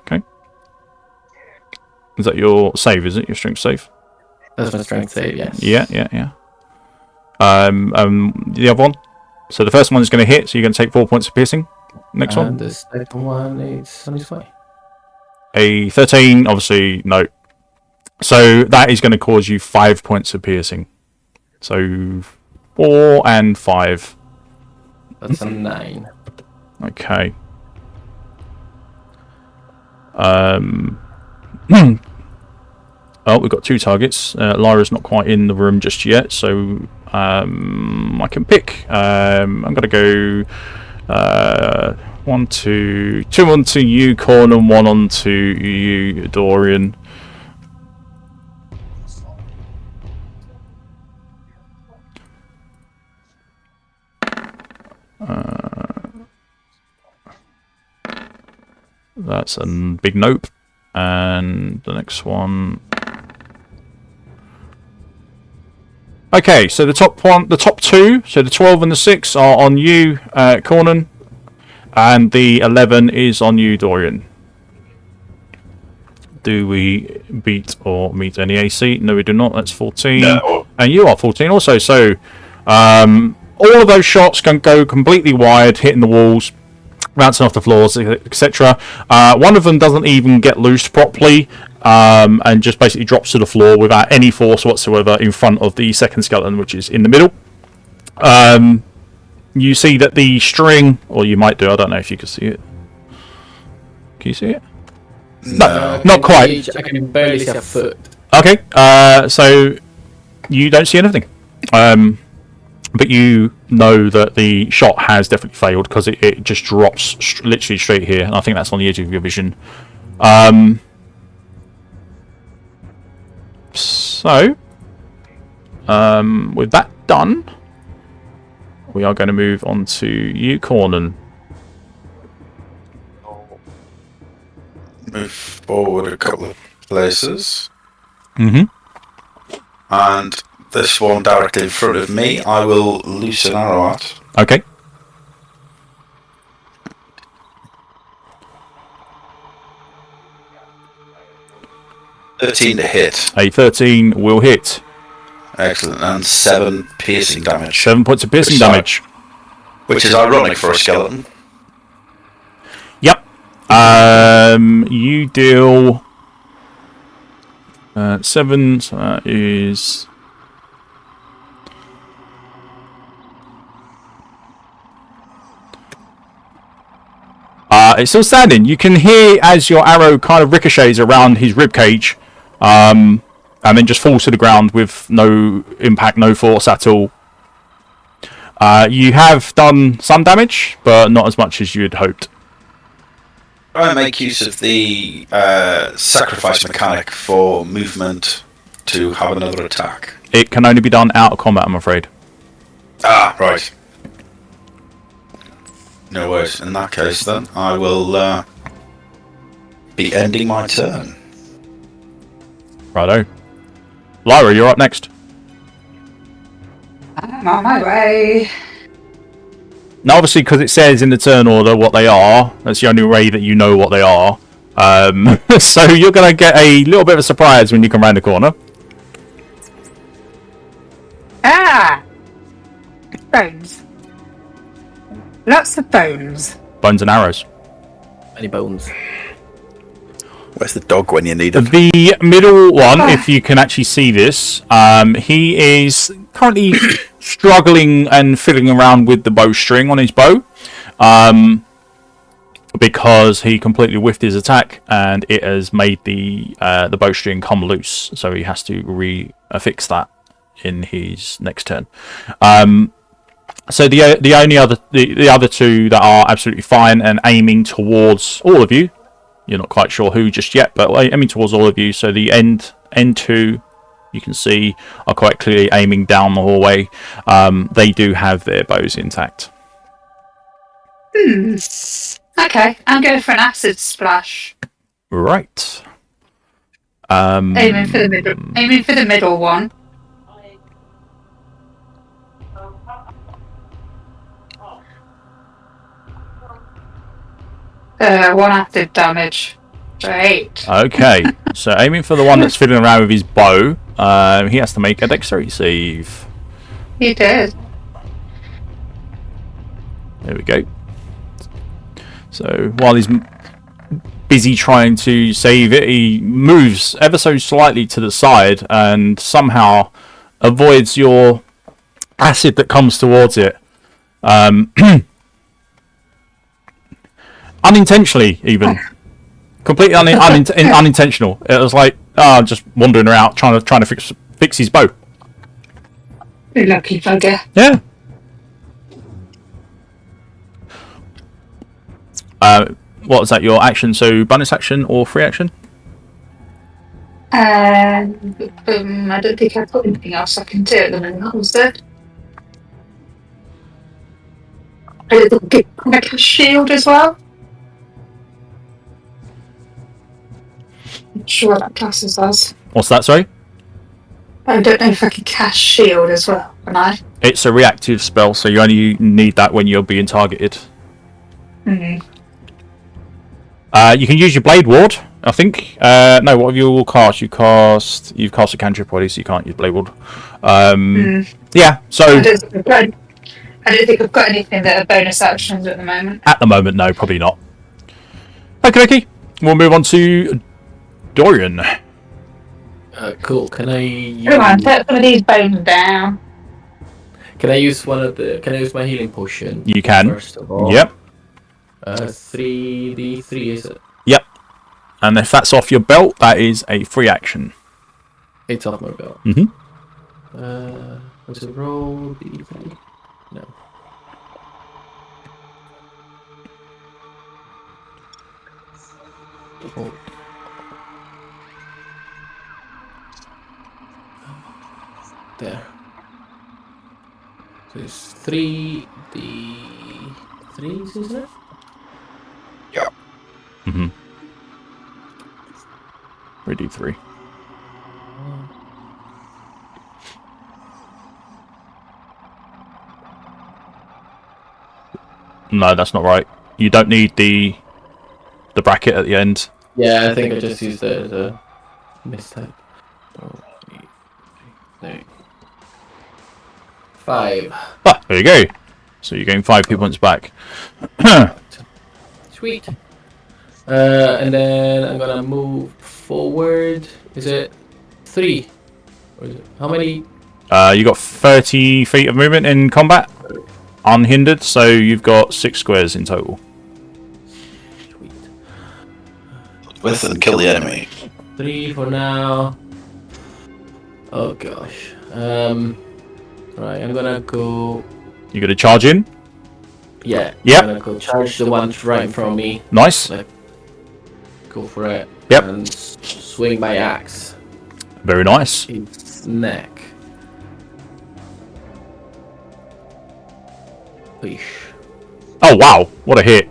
Okay. Is that your save, is it? Your strength save? That's my strength save, yes. Yeah. The other one? So the first one is going to hit, so you're going to take 4 points of piercing. Next one? And the second one is 25. A 13, obviously, no. So that is going to cause you 5 points of piercing. So 4 and 5. That's a 9. Okay. Oh, we've got 2 targets. Lyra's not quite in the room just yet, so I can pick. I'm going to go 1, 2 onto you, Cornan, and 1 onto you, Dorian. That's a big nope. And the next one. Okay, so the top 2, so the 12 and the 6 are on you, Cornan, and the 11 is on you, Dorian. Do we beat or meet any AC? No, we do not. That's 14. No. And you are 14 also. So all of those shots can go completely wide, hitting the walls, bouncing off the floors, etc. One of them doesn't even get loosed properly, and just basically drops to the floor without any force whatsoever in front of the second skeleton, which is in the middle. You see that the string, or you might do, I don't know if you can see it. Can you see it? No. Not quite. I can barely see a foot. Okay, so you don't see anything. But you know that the shot has definitely failed because it just drops literally straight here. And I think that's on the edge of your vision. So, with that done, we are going to move on to you, Cornan. Move forward a couple of places. Mm-hmm. And this one directly in front of me, I will loose an arrow at. Okay. $13 to hit. A 13 will hit. Excellent. And 7 piercing damage. 7 points of piercing damage. Which is ironic for a skeleton. Yep. You deal 7, so that is... it's still standing. You can hear as your arrow kind of ricochets around his ribcage, and then just falls to the ground with no impact, no force at all. You have done some damage, but not as much as you had hoped. I make use of the sacrifice mechanic for movement to have another attack. It can only be done out of combat, I'm afraid. Ah, right. No worries. In that case, then, I will be ending my turn. Righto. Lyra, you're up next. I'm on my way. Now, obviously, because it says in the turn order what they are, that's the only way that you know what they are. So you're going to get a little bit of a surprise when you come round the corner. Ah! Bones. Lots of bones. Bones and arrows. Any bones? Where's the dog when you need him? The middle one, if you can actually see this, he is currently struggling and fiddling around with the bowstring on his bow, because he completely whiffed his attack and it has made the bowstring come loose. So he has to re-affix that in his next turn. So the only other two that are absolutely fine and aiming towards all of you. You're not quite sure who just yet, but aiming towards all of you. So the end two, you can see, are quite clearly aiming down the hallway. They do have their bows intact. Okay, I'm going for an acid splash. Right. Aiming for the middle. Aiming for the middle one. One acid damage. Great. Okay, so aiming for the one that's fiddling around with his bow, he has to make a dexterity save. He did. There we go. So while he's busy trying to save it, he moves ever so slightly to the side and somehow avoids your acid that comes towards it. Unintentionally, even. Completely unintentional. It was like, just wandering around trying to fix his bow. You lucky bugger. Yeah. What was that? Your action? So bonus action or free action? I don't think I've got anything else I can do at the moment. Was there? Can I cast shield as well? Not sure what that classes as. What's that? Sorry. I don't know if I can cast shield as well. Can I? It's a reactive spell, so you only need that when you're being targeted. Hmm. You can use your Blade Ward, I think. No, what have you all cast? You've cast a cantrip already, so you can't use Blade Ward. Yeah, so... I don't think I've got anything that are bonus actions at the moment. At the moment, no, probably not. Okay. We'll move on to Dorian. Cool. Can I Come on, put some of these bones down. Can I use Can I use my healing potion? You can. First of all. Yep. 3d3 is it? Yep. And if that's off your belt, that is a free action. It's off my belt. What's it? Roll d3. No. Oh. There. So it's 3d3, isn't it? Yeah. 3d3. No, that's not right. You don't need the bracket at the end. Yeah, I think I just used it as a mistype. 5. Ah, there you go. So you gain 5 hit points back. Sweet. And then I'm gonna move forward. Is it 3? Or is it, how many? You got 30 feet of movement in combat, unhindered. So you've got 6 squares in total. Sweet. With and kill the enemy. 3 for now. Oh gosh. Right, I'm gonna go. You got to charge in. Yeah. Yep. I'm gonna go charge the one right in front of me. Nice. Go for it. Yep. And swing my axe. Very nice. Its neck. Eesh. Oh wow, what a hit.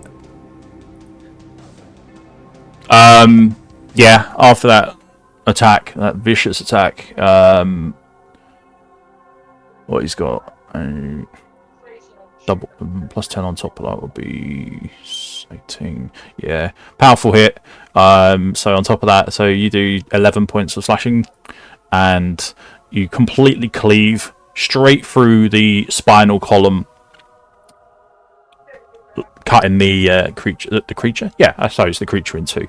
Yeah, after that attack, that vicious attack, what he's got, a double plus 10 on top of that would be 18. Yeah, powerful hit. So on top of that, so you do 11 points of slashing, and you completely cleave straight through the spinal column, cutting the creature. Yeah, I suppose the creature in 2.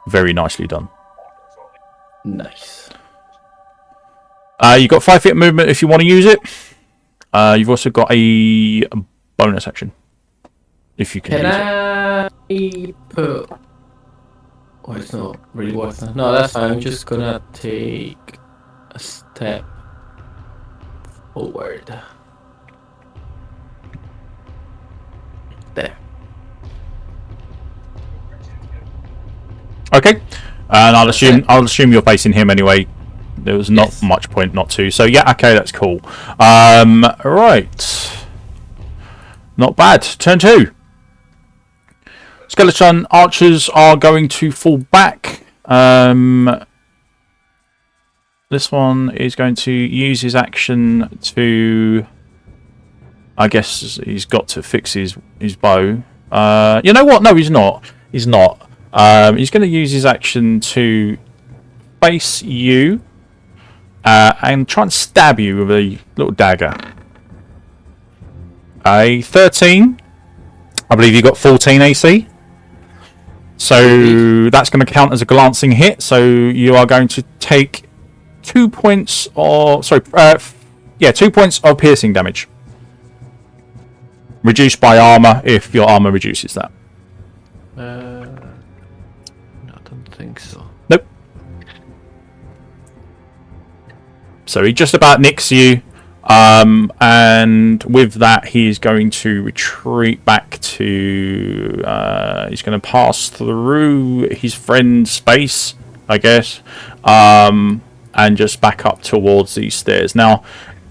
Very nicely done. Nice. You've got 5 feet of movement if you want to use it. You've also got a bonus action if you can use I put? Oh, it's not really worth it. No, that's fine. I'm just gonna take a step forward. There. Okay, and I'll assume you're facing him anyway. There was not Yes. much point not to. So yeah, okay, that's cool. Right, not bad. Turn 2. Skeleton archers are going to fall back. This one is going to use his action to. I guess he's got to fix his bow. You know what? No, he's not. He's not. He's going to use his action to face you and try and stab you with a little dagger. A 13. I believe you got 14 AC. So that's going to count as a glancing hit. So you are going to take 2 points of 2 points of piercing damage. Reduced by armor if your armor reduces that. No, I don't think so. Nope. So he just about nicks you, and with that he's going to retreat back to. He's going to pass through his friend's space, I guess, and just back up towards these stairs. Now,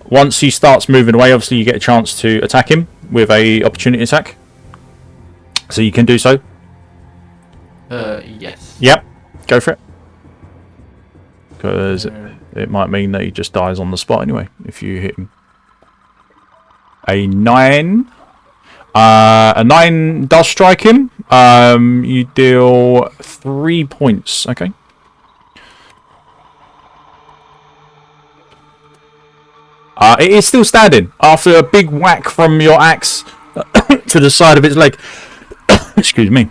once he starts moving away, obviously you get a chance to attack him with a opportunity attack. So you can do so. Yes. Yep, go for it. Because it might mean that he just dies on the spot anyway if you hit him. A 9. A 9 does strike him. You deal 3 points. Okay. It is still standing after a big whack from your axe to the side of its leg. Excuse me.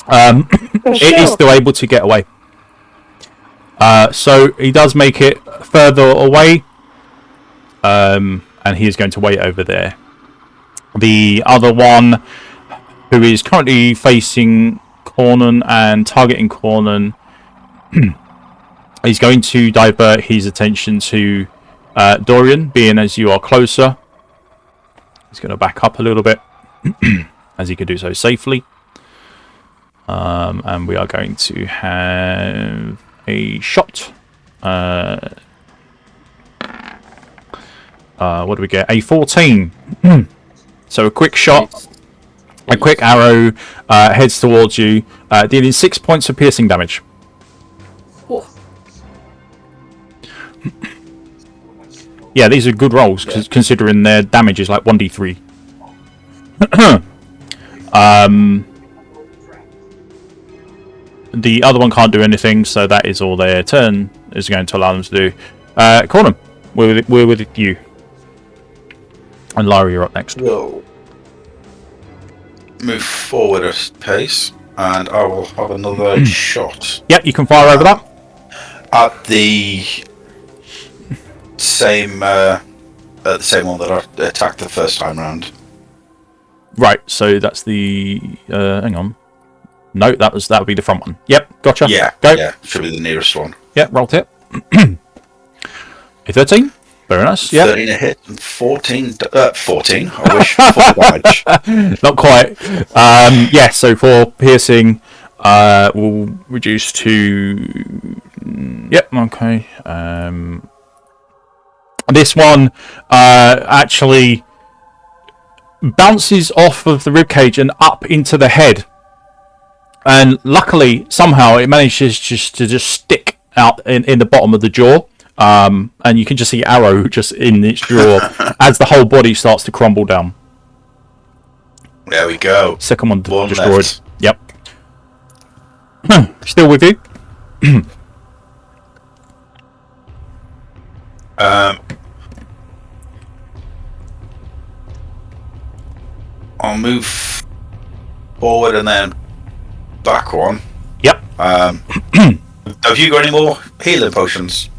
It is still able to get away. So he does make it further away, and he is going to wait over there. The other one, who is currently facing Cornan and targeting Cornan, he's going to divert his attention to Dorian, being as you are closer. He's going to back up a little bit, as he could do so safely. And we are going to have a shot. What do we get? A 14. So a quick shot, a quick arrow heads towards you, dealing 6 points of piercing damage. Yeah, these are good rolls considering their damage is like 1d3. The other one can't do anything, so that is all their turn is going to allow them to do. Cornan, we're with you. And Lara, you're up next. We'll move forward a pace, and I will have another shot. Yep, you can fire over that. At the same one that I attacked the first time round. Right, so that's the... hang on. No, that would be the front one. Yep, gotcha. Yeah, go. Yeah, should be the nearest one. Yep, roll tip. A 13. Very nice. Yeah. 13 a hit and 14. 14. I wish. 4 damage. Not quite. Yeah. So for piercing, we'll reduce to. Yep. Okay. This one actually bounces off of the ribcage and up into the head. And luckily, somehow, it manages to stick out in the bottom of the jaw. And you can just see arrow just in its jaw as the whole body starts to crumble down. There we go. Second one destroyed. Left. Yep. Still with you? I'll move forward and then back one. Yep. Have you got any more healing potions?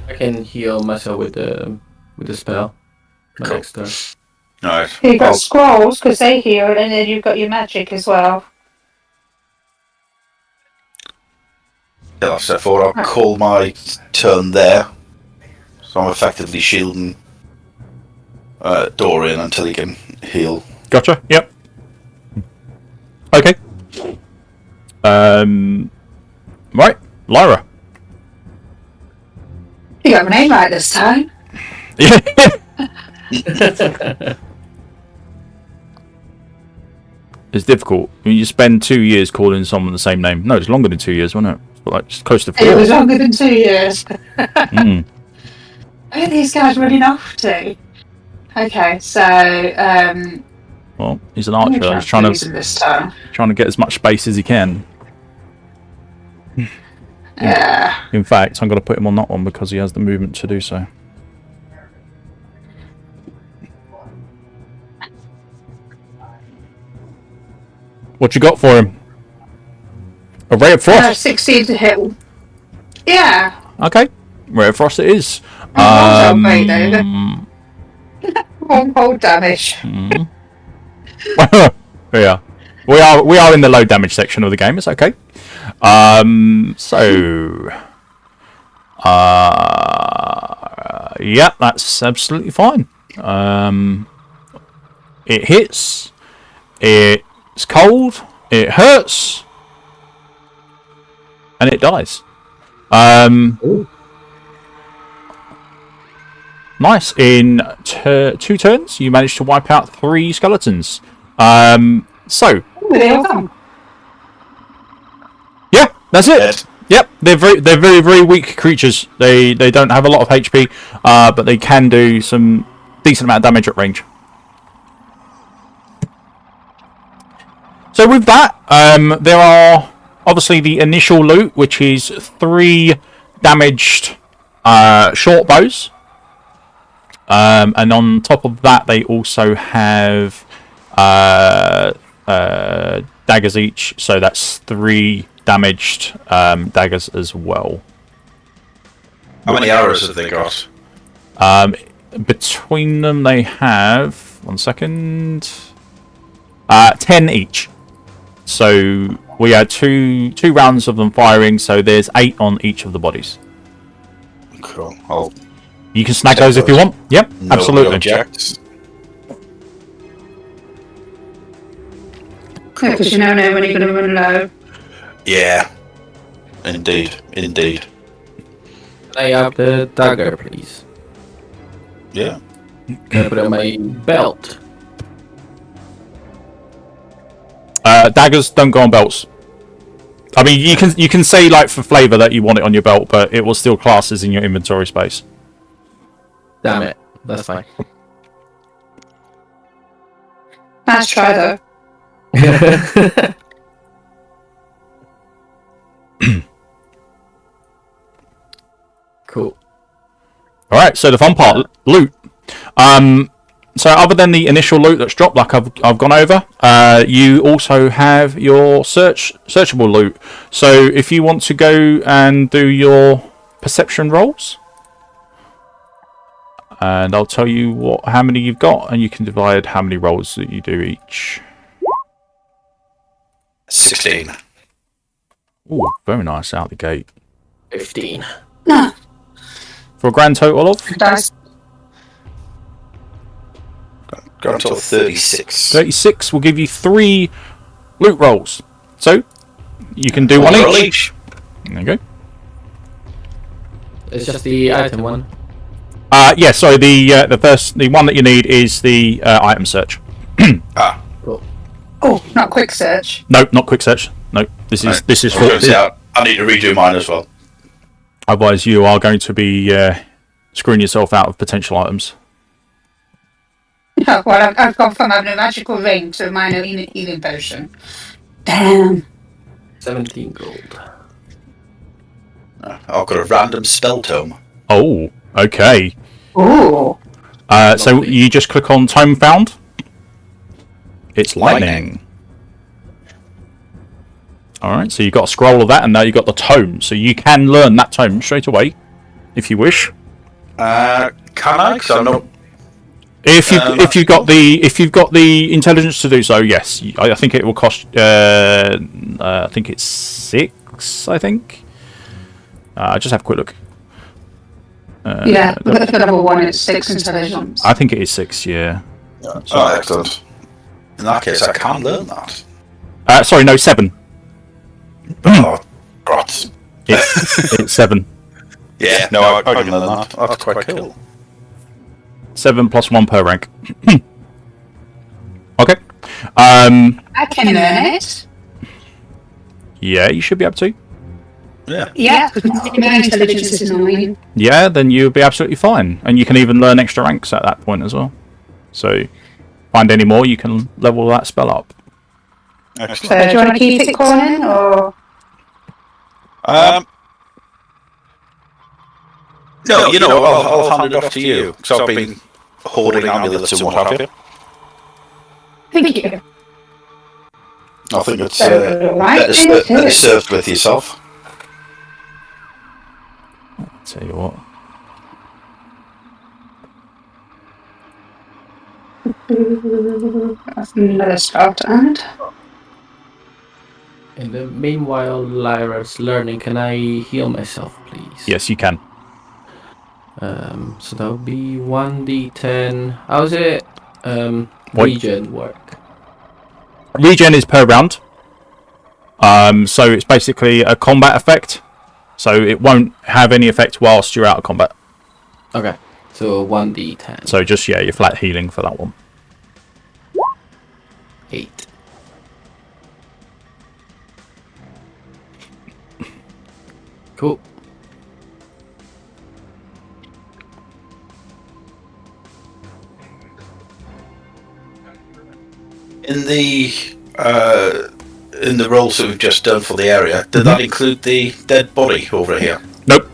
I can heal myself with the spell. My Cool. next turn. Alright. You've got scrolls, because they heal, and then you've got your magic as well. Yeah, that's step forward. I'll call my turn there. So I'm effectively shielding Dorian until he can heal. Gotcha. Yep. Okay. Right, Lyra. You got my name right this time. Yeah. It's difficult. I mean, you spend 2 years calling someone the same name. No, it's longer than 2 years, wasn't it? It's like just close to 4. It was longer than 2 years. Mm. Where are these guys running off to? Okay, so Well, he's an archer. He's trying to get as much space as he can. Yeah. In fact, I'm going to put him on that one because he has the movement to do so. What you got for him? A ray of frost. 16 to hit. Yeah. Okay, ray of frost it is. One cold damage. Yeah, we are in the low damage section of the game. It's okay. Yeah, that's absolutely fine. It hits. It's cold. It hurts, and it dies. Nice. In 2 turns, you managed to wipe out 3 skeletons. So. Yeah, that's it. Dead. Yep, they're very very weak creatures. They don't have a lot of HP, but they can do some decent amount of damage at range. So with that, there are obviously the initial loot, which is 3 damaged short bows. And on top of that, they also have daggers each, so that's 3 damaged daggers as well. How many arrows have they got? Between them, they have 1 second, 10 each. So we had two rounds of them firing, so there's 8 on each of the bodies. Cool. You can snag those if you want. Yep, No absolutely. objects. Because you never know when you're going to run low. Yeah. Indeed. Can I have the dagger, please? Yeah. Can I put it on my belt? Daggers don't go on belts. I mean, you can say like for flavour that you want it on your belt, but it will still class as in your inventory space. Damn it. That's fine. Nice try, though. Cool. All right. So the fun part, loot. So other than the initial loot that's dropped, like I've gone over, you also have your searchable loot. So if you want to go and do your perception rolls, and I'll tell you how many you've got, and you can divide how many rolls that you do each. 16. Ooh, very nice out the gate. 15. No. For a grand total of Dice. Got until 36. 36 will give you 3 loot rolls. So you can do one Roll each. There you go. It's just the item one. Yeah. So the one that you need is the item search. Cool. Oh, not quick search. No, not quick search. No, this is for. I need to redo mine as well. Otherwise, you are going to be screwing yourself out of potential items. Oh, well, I've gone from having a magical ring to a minor healing potion. Damn. 17 gold. I've got a random spell tome. Oh, okay. Ooh. So you just click on Tome Found. It's lightning. Alright, so you've got a scroll of that, and now you've got the tome. So you can learn that tome straight away, if you wish. Can I? Because I'm not... If you've got the intelligence to do so, yes. I think it will cost. I think it's 6. I think. Just have a quick look. Yeah, but for level 1, it's 6 intelligence. I think it is 6. Yeah. Oh, excellent. In that case, I can learn that. Sorry, no, 7. Oh, God. It's 7. Yeah, no, I can learn that. That's quite cool. 7 plus 1 per rank. Okay. I can learn it. Yeah, you should be able to. Yeah. Yeah, because my intelligence is 9. Yeah, then you'll be absolutely fine, and you can even learn extra ranks at that point as well. So, find any more, you can level that spell up. Excellent. So, do you want to keep it, Cornan, or...? No, you know, I'll hand it off to you, because I've been hoarding amulets and what have you. Thank you. I think it's Right, better served with yourself. Tell you what. That's another spell to add. In the meanwhile, Lyra's learning. Can I heal myself, please? Yes, you can. So that would be 1d10. How's it? Regen work. Regen is per round. So it's basically a combat effect. So it won't have any effect whilst you're out of combat. Okay. So 1d10. So just, yeah, you're flat healing for that one. 8. Cool. In the rolls that we've just done for the area, did that include the dead body over here? Nope.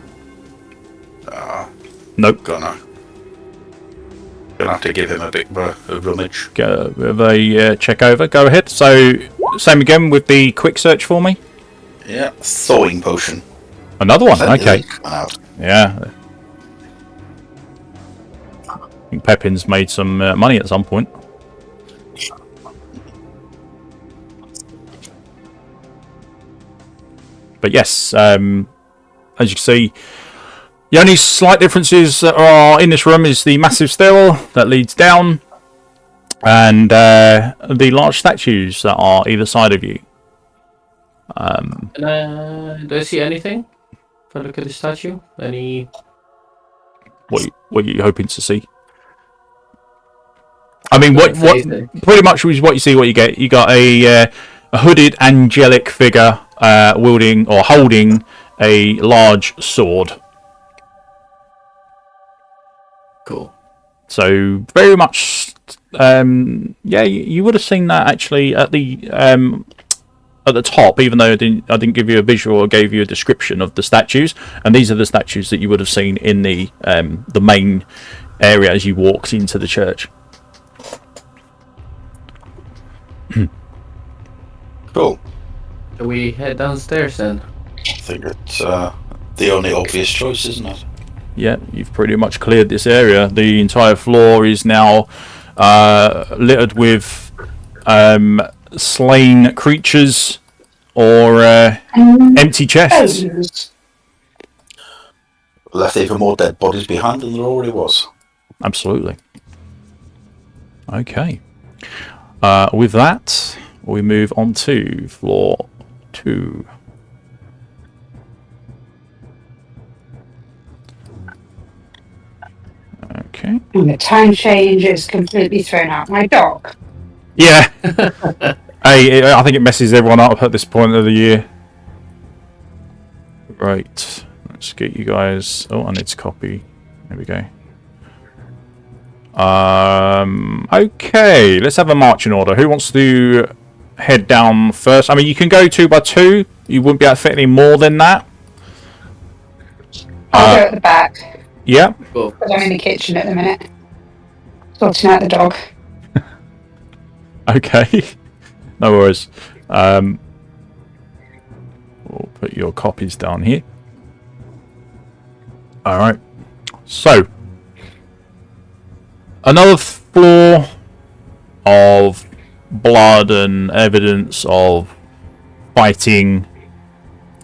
Nope. Gonna have to give him a bit of a rummage. Go with a check over. Go ahead. So, same again with the quick search for me. Yeah, thawing potion. Another one. Okay. Out. Yeah. I think Pepin's made some money at some point. But yes, as you can see, the only slight differences that are in this room is the massive stairwell that leads down, and the large statues that are either side of you. Do I see anything? If I look at the statue, any? What are you hoping to see? I mean, what pretty much is what you see. What you get, you got a hooded angelic figure wielding or holding a large sword. Cool. So very much, yeah, you would have seen that actually at the top, even though I didn't give you a visual or gave you a description of the statues. And these are the statues that you would have seen in the main area as you walked into the church. Cool. Shall we head downstairs then? I think it's the only obvious choice, isn't it? Yeah, you've pretty much cleared this area. The entire floor is now littered with slain creatures or empty chests. Left even more dead bodies behind than there already was. Absolutely. Okay. With that, we move on to floor 2. Okay. And the time change is completely thrown out my dog. Yeah. Hey, I think it messes everyone up at this point of the year. Right. Let's get you guys. Oh, I need to copy. There we go. Okay. Let's have a marching order. Who wants to head down first? I mean, you can go 2 by 2. You wouldn't be able to fit any more than that. I'll go at the back. Yeah. Cool. Because I'm in the kitchen at the minute. Sorting out the dog. Okay. No worries. We'll put your copies down here. Alright. So. Another floor of blood and evidence of fighting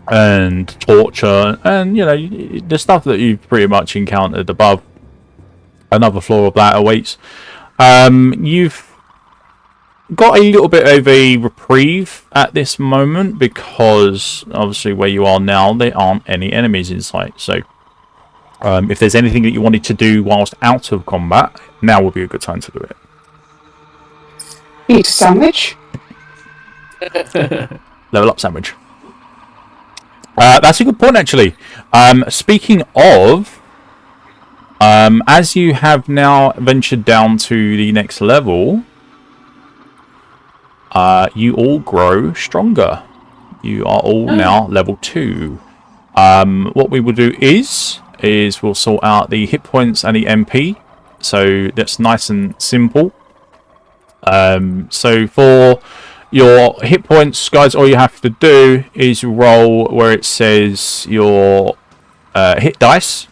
and torture and, you know, the stuff that you've pretty much encountered above. Another floor of that awaits. You've got a little bit of a reprieve at this moment because obviously where you are now there aren't any enemies in sight. So if there's anything that you wanted to do whilst out of combat, now would be a good time to do it. Eat a sandwich. Level up sandwich. That's a good point, actually. Speaking of, as you have now ventured down to the next level, you all grow stronger. You are all now level 2. What we will do is we'll sort out the hit points and the MP. So that's nice and simple. So for your hit points, guys, all you have to do is roll where it says your hit dice.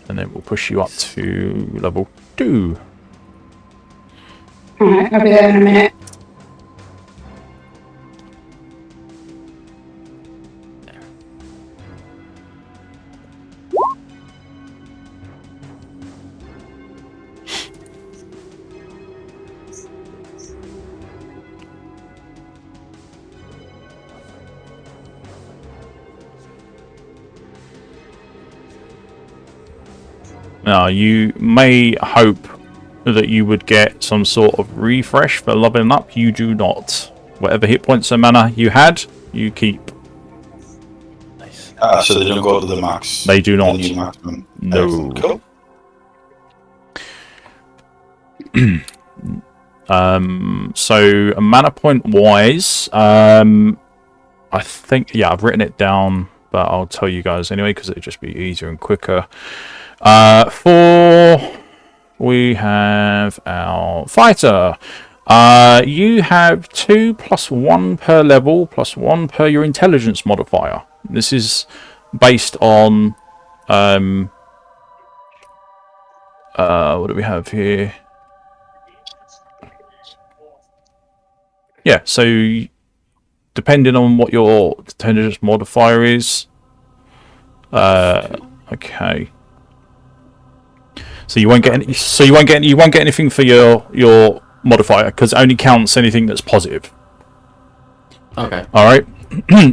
And then we'll push you up to level 2. Alright, I'll be there in a minute. Now, you may hope that you would get some sort of refresh for leveling up. You do not. Whatever hit points and mana you had, you keep. Nice. So they don't go to the max. They do not. The new maximum. No. Cool. So mana point wise, I think, yeah, I've written it down, but I'll tell you guys anyway because it'll just be easier and quicker. We have our fighter. You have 2 + 1 per level, + 1 per your intelligence modifier. This is based on what do we have here? Yeah, so depending on what your intelligence modifier is, okay. So you won't get any. So you won't get anything for your modifier because it only counts anything that's positive. Okay. All right.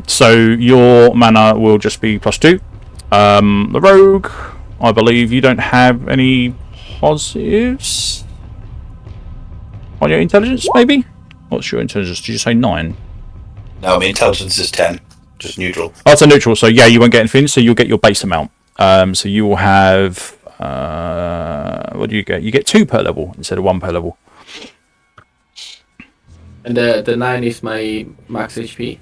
So your mana will just be +2. The rogue, I believe you don't have any positives on your intelligence. Maybe. What's your intelligence? Did you say 9? No, my intelligence is 10. Just neutral. Oh, it's a neutral, so yeah, you won't get anything, so you'll get your base amount. So you will have... what do you get? You get 2 per level instead of 1 per level. And the 9 is my max HP.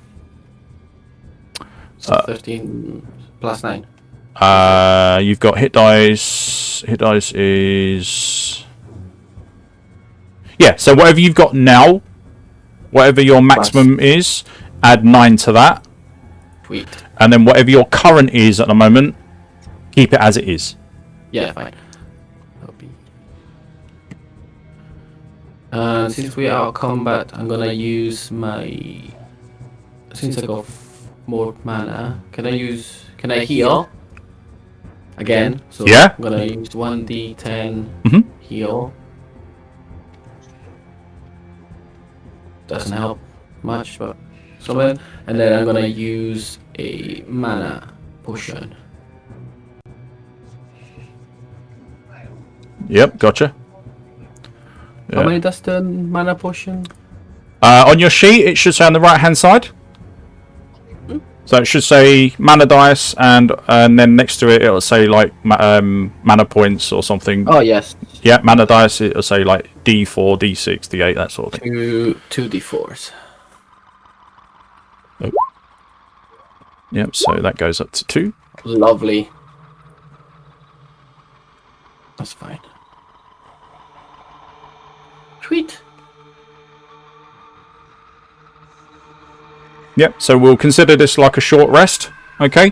So 13 plus 9. You've got hit dice. Hit dice is... Yeah, so whatever you've got now, whatever your maximum is, add 9 to that. Sweet. And then whatever your current is at the moment, keep it as it is. Yeah, fine. Since we are combat, I'm gonna use my... Since I got more mana, can I heal? Again? So Yeah. I'm gonna use 1d10 heal. Doesn't help much, but something. And then I'm gonna use a mana potion. Yep, gotcha. How many does the mana potion? On your sheet, it should say on the right-hand side. So it should say mana dice, and then next to it, it'll say like mana points or something. Oh yes. Yeah, mana dice. It'll say like D4, D6, D8, that sort of thing. Two D4s. Oh. Yep. So that goes up to 2. Lovely. That's fine. Sweet. Yep. So we'll consider this like a short rest. Okay.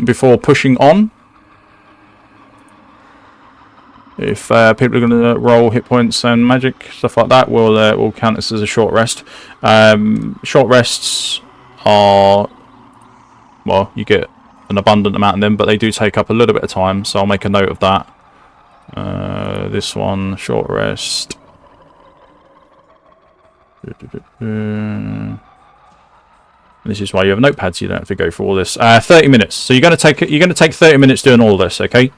Before pushing on. If people are going to roll hit points and magic stuff like that, we'll count this as a short rest. Short rests are, well, you get an abundant amount of them, but they do take up a little bit of time. So I'll make a note of that. This one, short rest. This is why you have a notepad, so you don't have to go through all this. 30 minutes. So you're going to take 30 minutes doing all this, okay?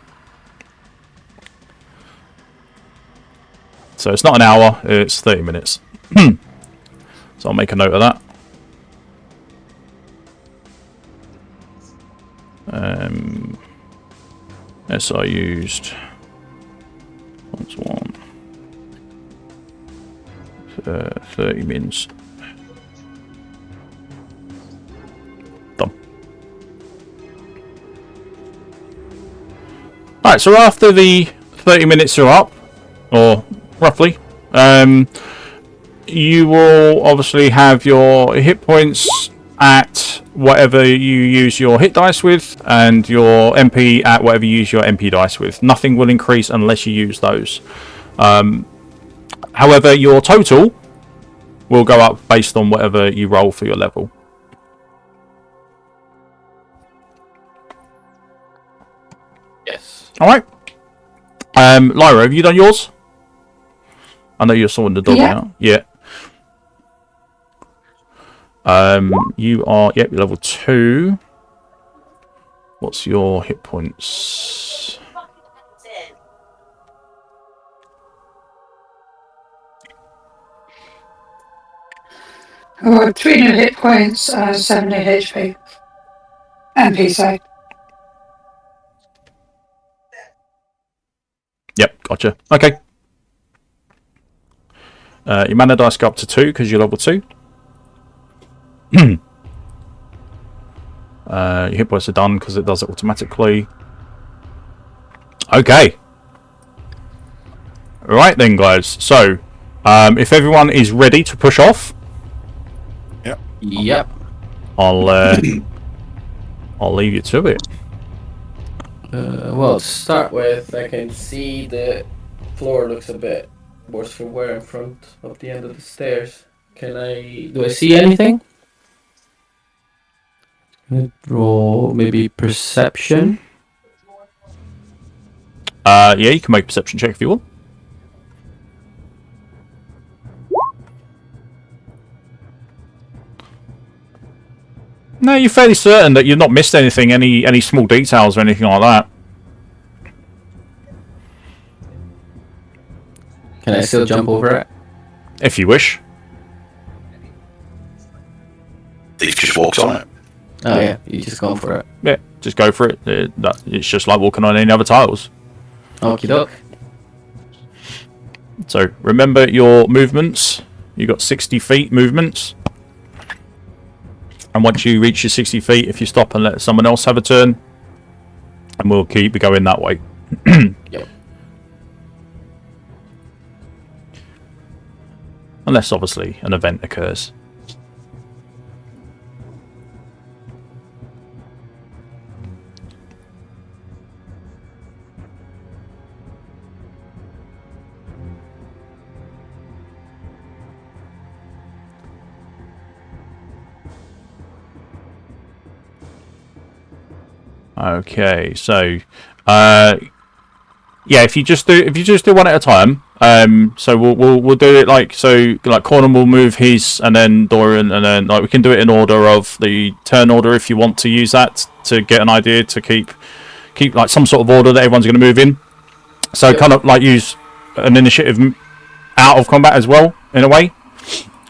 So it's not an hour, it's 30 minutes. So I'll make a note of that. SI used. That's 30 mins. Done. Alright, so after the 30 minutes are up, or roughly, you will obviously have your hit points at whatever you use your hit dice with, and your MP at whatever you use your MP dice with. Nothing will increase unless you use those. However, your total will go up based on whatever you roll for your level. Yes. Alright. Lyra, have you done yours? I know you're sorting the dog out. Yeah. You are, yep, level 2. What's your hit points? Oh, 3 new hit points, 7 new HP. MP, sorry. Yep, gotcha. Okay. Your mana dice go up to 2 because you're level 2. Your hit points are done because it does it automatically. Okay. Right then, guys. So, if everyone is ready to push off, Yep. I'll leave you to it. Well, to start with, I can see the floor looks a bit worse for wear in front of the end of the stairs. Do I see anything? Roll maybe perception. Yeah, you can make a perception check if you want. No, you're fairly certain that you've not missed anything, any small details or anything like that. Can I still jump over it? If you wish. thief just walks on it. Oh yeah, you just go for it. Yeah, just go for it. It's just like walking on any other tiles. Okie doke. So remember your movements. You got 60 feet movements. And once you reach your 60 feet, if you stop and let someone else have a turn, and we'll keep going that way. Yep. Unless, obviously, an event occurs. Okay, so yeah, if you just do one at a time. So we'll do it like Cornan will move his, and then Dorian, and then like we can do it in order of the turn order if you want to use that to get an idea to keep like some sort of order that everyone's going to move in. So kind of like use an initiative out of combat as well in a way.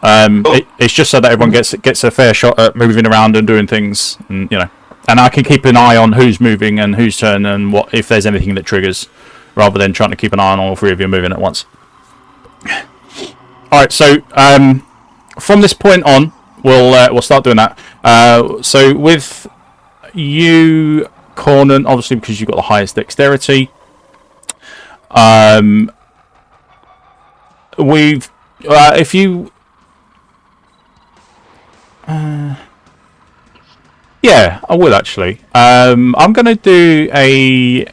It's just so that everyone gets a fair shot at moving around and doing things, and and I can keep an eye on who's moving and whose turn and what if there's anything that triggers, rather than trying to keep an eye on all three of you moving at once. All right, so from this point on, we'll start doing that. So with you, Cornan, obviously because you've got the highest dexterity, we've if you. Yeah, I would actually. I'm going to do a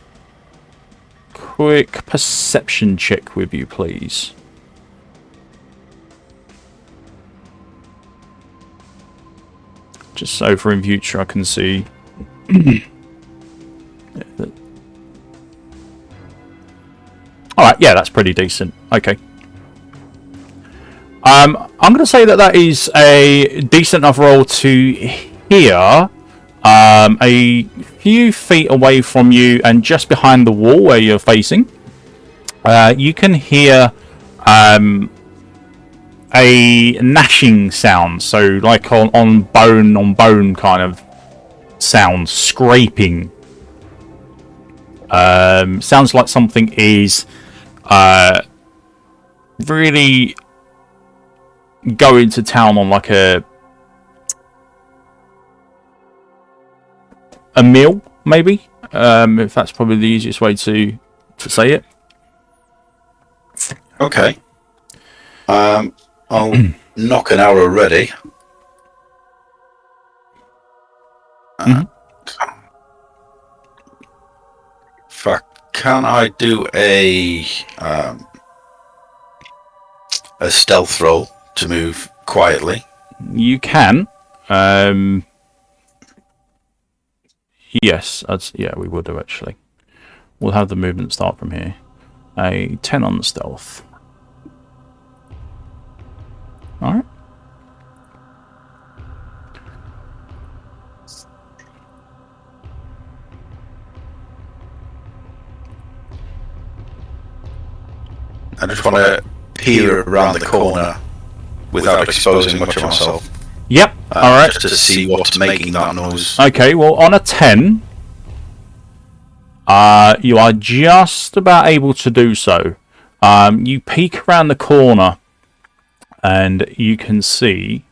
quick perception check with you, please. Just so for in future I can see. Alright, yeah, that's pretty decent. Okay. I'm going to say that is a decent enough roll to hear a few feet away from you and just behind the wall where you're facing. You can hear a gnashing sound, so like on bone kind of sound, scraping. Sounds like something is really going to town on like a meal, maybe, if that's probably the easiest way to say it. Okay. I'll knock an arrow ready. Can I do a stealth roll to move quietly? You can. Yes, we would have actually. We'll have the movement start from here. A 10 on the stealth. Alright. I just want to peer around the corner without exposing much of myself. Yep, alright. Just to see what's making that noise. Okay, well, on a 10, you are just about able to do so. You peek around the corner, and you can see...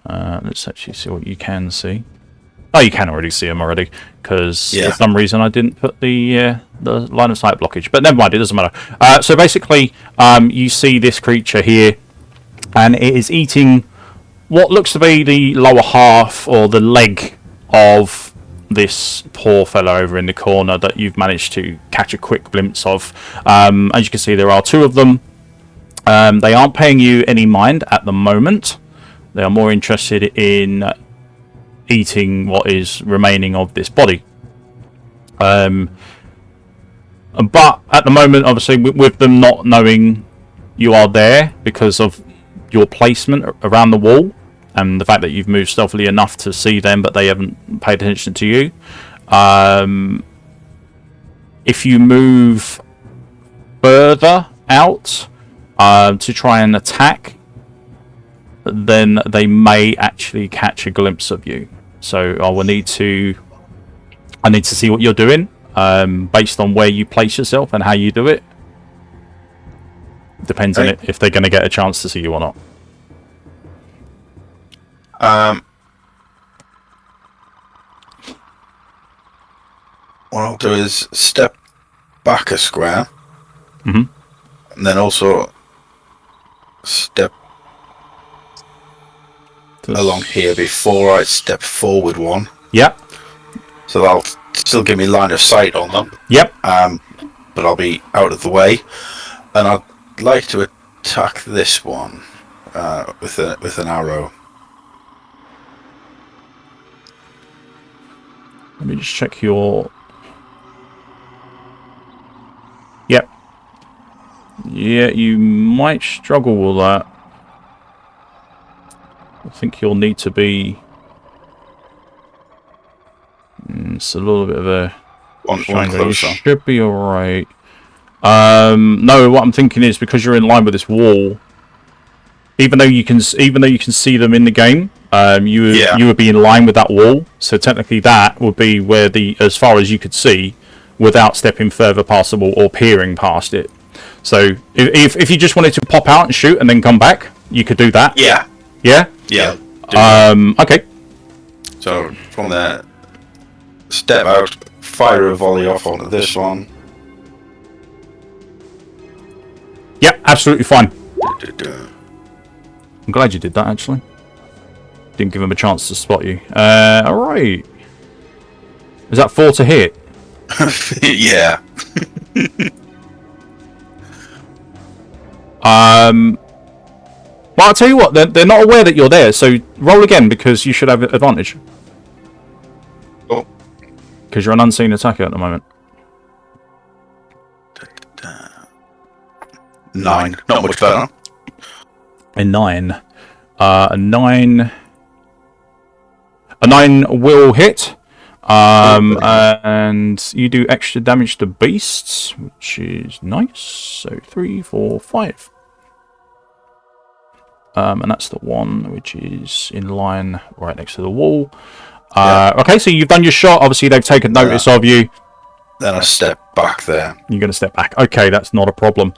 let's actually see what you can see. Oh, you can already see them already, because for some reason I didn't put the line of sight blockage. But never mind, it doesn't matter. So basically, you see this creature here, and it is eating what looks to be the lower half or the leg of this poor fellow over in the corner that you've managed to catch a quick glimpse of. As you can see, there are two of them. They aren't paying you any mind at the moment. They are more interested in eating what is remaining of this body. But at the moment, obviously, with them not knowing you are there because of your placement around the wall and the fact that you've moved stealthily enough to see them, but they haven't paid attention to you. If you move further out to try and attack then they may actually catch a glimpse of you. So I need to see what you're doing, based on where you place yourself and how you do it. Depends on it if they're going to get a chance to see you or not. What I'll do is step back a square, and then also step along here before I step forward one. Yep. So that'll still give me line of sight on them. Yep. But I'll be out of the way, and I'd like to attack this one with an arrow. Let me just check your... Yep. Yeah, you might struggle with that. I think you'll need to be... It's a little bit of a... One closer. You should be alright. No, what I'm thinking is because you're in line with this wall, even though you can see them in the game, you would be in line with that wall. So technically, that would be where as far as you could see, without stepping further past the wall or peering past it. So if you just wanted to pop out and shoot and then come back, you could do that. Yeah. Yeah. Yeah. Okay. So from there, step out, fire a volley off onto this one. Yeah, absolutely fine. I'm glad you did that, actually. Didn't give him a chance to spot you. Alright. Is that 4 to hit? Yeah. Well, I'll tell you what, they're not aware that you're there, so roll again because you should have advantage. Oh. Because you're an unseen attacker at the moment. 9. Not much better. A 9. A 9 will hit. And you do extra damage to beasts, which is nice. So 3, 4, 5. And that's the one which is in line right next to the wall. Okay, so you've done your shot. Obviously, they've taken notice of you. Then I step back there. You're going to step back. Okay, that's not a problem.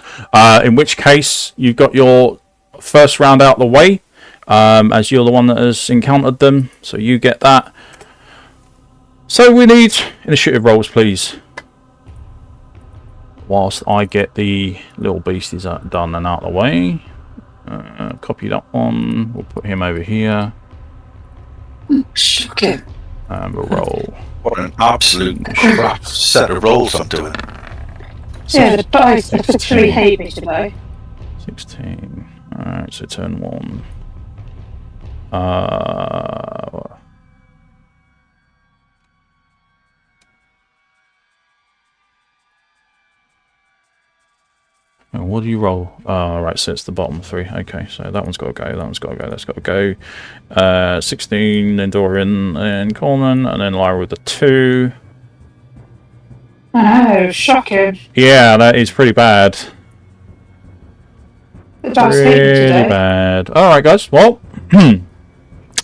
In which case, you've got your first round out the way, as you're the one that has encountered them. So you get that. So we need initiative rolls, please. Whilst I get the little beasties done and out of the way. Copy that one. We'll put him over here. Shocking. And we'll roll. What an absolute crap set of rolls I'm doing. Yeah, the dice for 3 hate me today. 16. Alright, so turn 1. What do you roll? Right, so it's the bottom 3. Okay, so that one's got to go, that one's got to go, that's got to go. 16, then Dorian, and Cornan, and then Lyra with the 2. Oh, shocking. Yeah, that is pretty bad. The dice hate me Really today. bad. Alright, guys, well,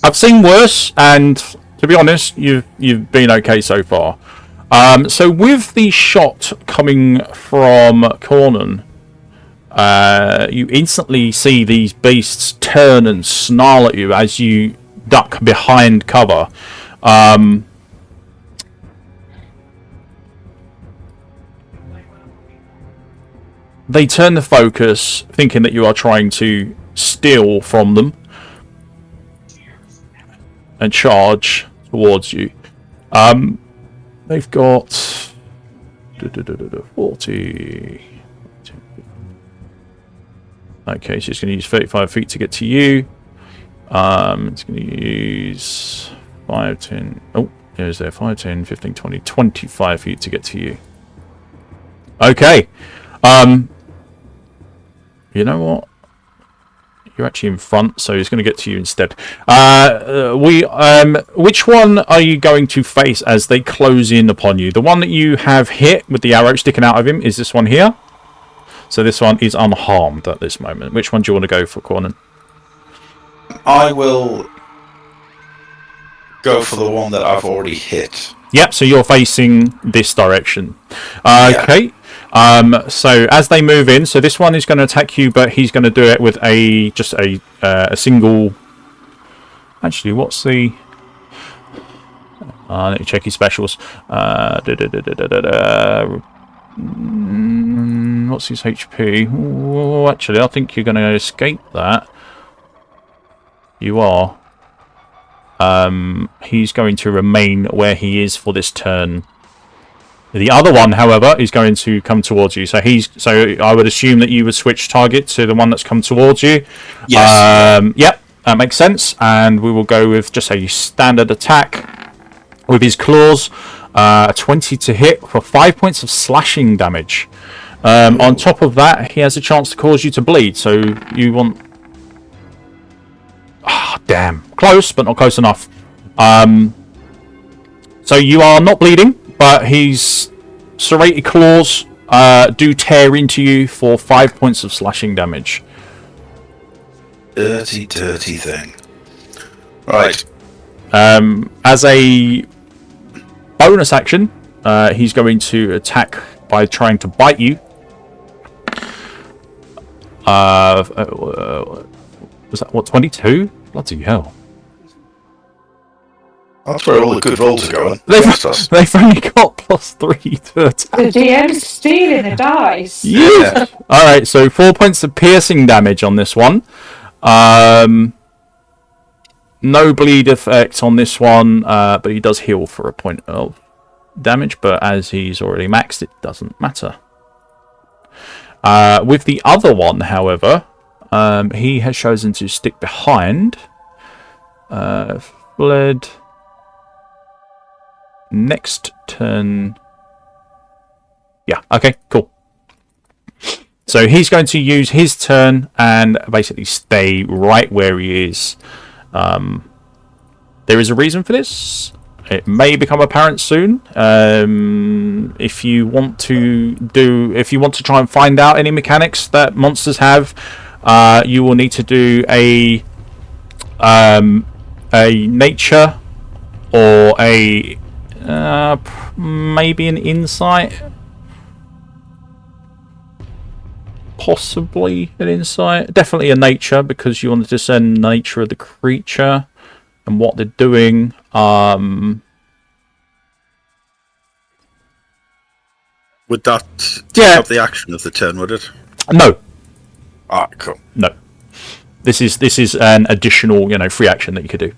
I've seen worse, and to be honest, you've been okay so far. So with the shot coming from Cornan, you instantly see these beasts turn and snarl at you as you duck behind cover. They turn the focus, thinking that you are trying to steal from them, and charge towards you. They've got 40. Okay, so it's going to use 35 feet to get to you. It's going to use 5, 10. Oh, here's there 5, 10, 15, 20, 25 feet to get to you. Okay. You know what? You're actually in front, so he's going to get to you instead. Which one are you going to face as they close in upon you? The one that you have hit with the arrow sticking out of him is this one here. So this one is unharmed at this moment. Which one do you want to go for, Cornan? I will go for the one that I've already hit. Yep, so you're facing this direction. Okay. So as they move in, so this one is going to attack you, but he's going to do it with just a single. Actually, what's the? I need to check his specials. What's his HP? Oh, actually, I think you're going to escape that. You are. He's going to remain where he is for this turn. The other one, however, is going to come towards you. So I would assume that you would switch target to the one that's come towards you. Yes. Yep, that makes sense. And we will go with just a standard attack with his claws. 20 to hit for 5 points of slashing damage. On top of that, he has a chance to cause you to bleed. So you want... damn. Close, but not close enough. So you are not bleeding, but his serrated claws do tear into you for 5 points of slashing damage. Dirty, dirty thing. Right. As a bonus action, he's going to attack by trying to bite you. Was that, what, 22? Bloody hell. That's where all the good rolls are going. They've only got +3 to attack. The DM's stealing the dice. Yeah. Alright, so 4 points of piercing damage on this one. No bleed effect on this one, but he does heal for a point of damage, but as he's already maxed, it doesn't matter. With the other one, however, he has chosen to stick behind. Fled. Next turn. Yeah, okay, cool. So he's going to use his turn and basically stay right where he is. There is a reason for this. It may become apparent soon. If you want to try and find out any mechanics that monsters have, you will need to do a nature or a maybe an insight. Possibly an insight. Definitely a nature, because you want to discern the nature of the creature and what they're doing. Would that stop the action of the turn, would it? No. Alright, cool. No. This is an additional, free action that you could do.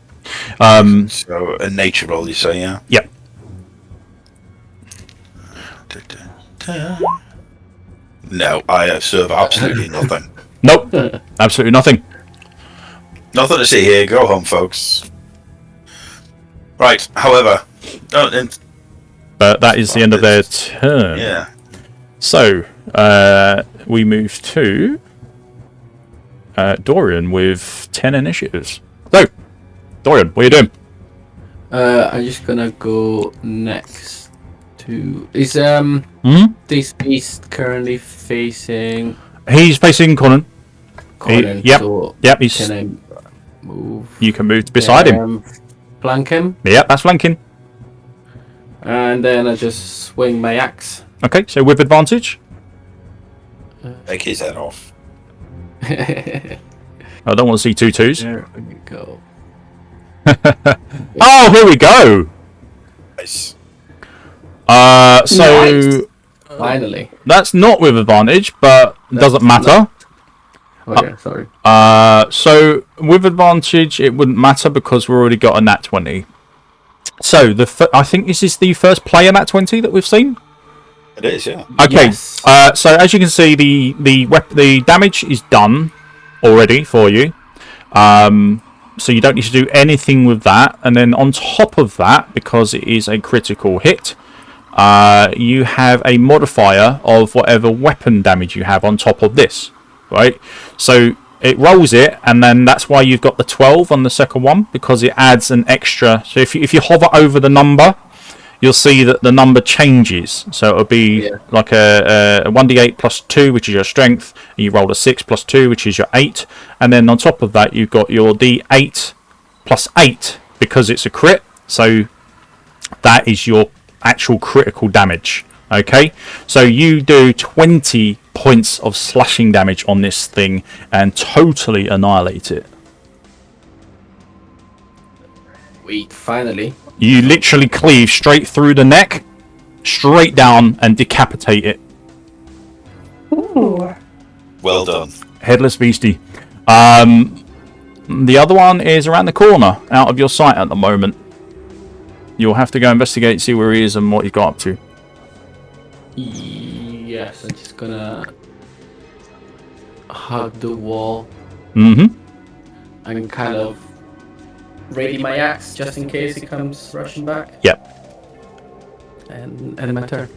So a nature roll, you say, yeah? Yep. No, I observe absolutely nothing. Nope. Absolutely nothing. Nothing to see here. Go home, folks. Right. However, but that is the end of their turn. Yeah. So we move to Dorian with 10 initiatives. So, Dorian, what are you doing? I'm just gonna go next to... Is this beast currently facing... He's facing Cornan. Cornan, Yep. so Yep. can I move? You can move beside him. Flank him, Yep, that's flanking. and then I just swing my axe. Okay, so with advantage. Take his head off. I don't want to see 2 twos. There we go. Oh, here we go. Nice. So Finally. that's not with advantage, but doesn't matter. Okay, sorry. So with advantage, it wouldn't matter because we've already got a nat 20. So I think this is the first player nat 20 that we've seen. It is, yeah. Okay. Yes. So as you can see, the damage is done already for you. So you don't need to do anything with that. And then on top of that, because it is a critical hit, you have a modifier of whatever weapon damage you have on top of this, right? So it rolls it, and then that's why you've got the 12 on the second one, because it adds an extra. So if you hover over the number, you'll see that the number changes. So it'll be like a 1d8 plus 2, which is your strength. And you roll a 6 plus 2, which is your 8. And then on top of that, you've got your d8 plus 8, because it's a crit. So that is your actual critical damage. Okay, so you do 20 points of slashing damage on this thing and totally annihilate it. Finally. You literally cleave straight through the neck, straight down, and decapitate it. Ooh. Well done. Headless beastie. The other one is around the corner, out of your sight at the moment. You'll have to go investigate, see where he is and what he's got up to. Yes, I'm just gonna hug the wall. Mm-hmm. And kind of ready my axe just in case he comes rushing back. Yep. And my turn.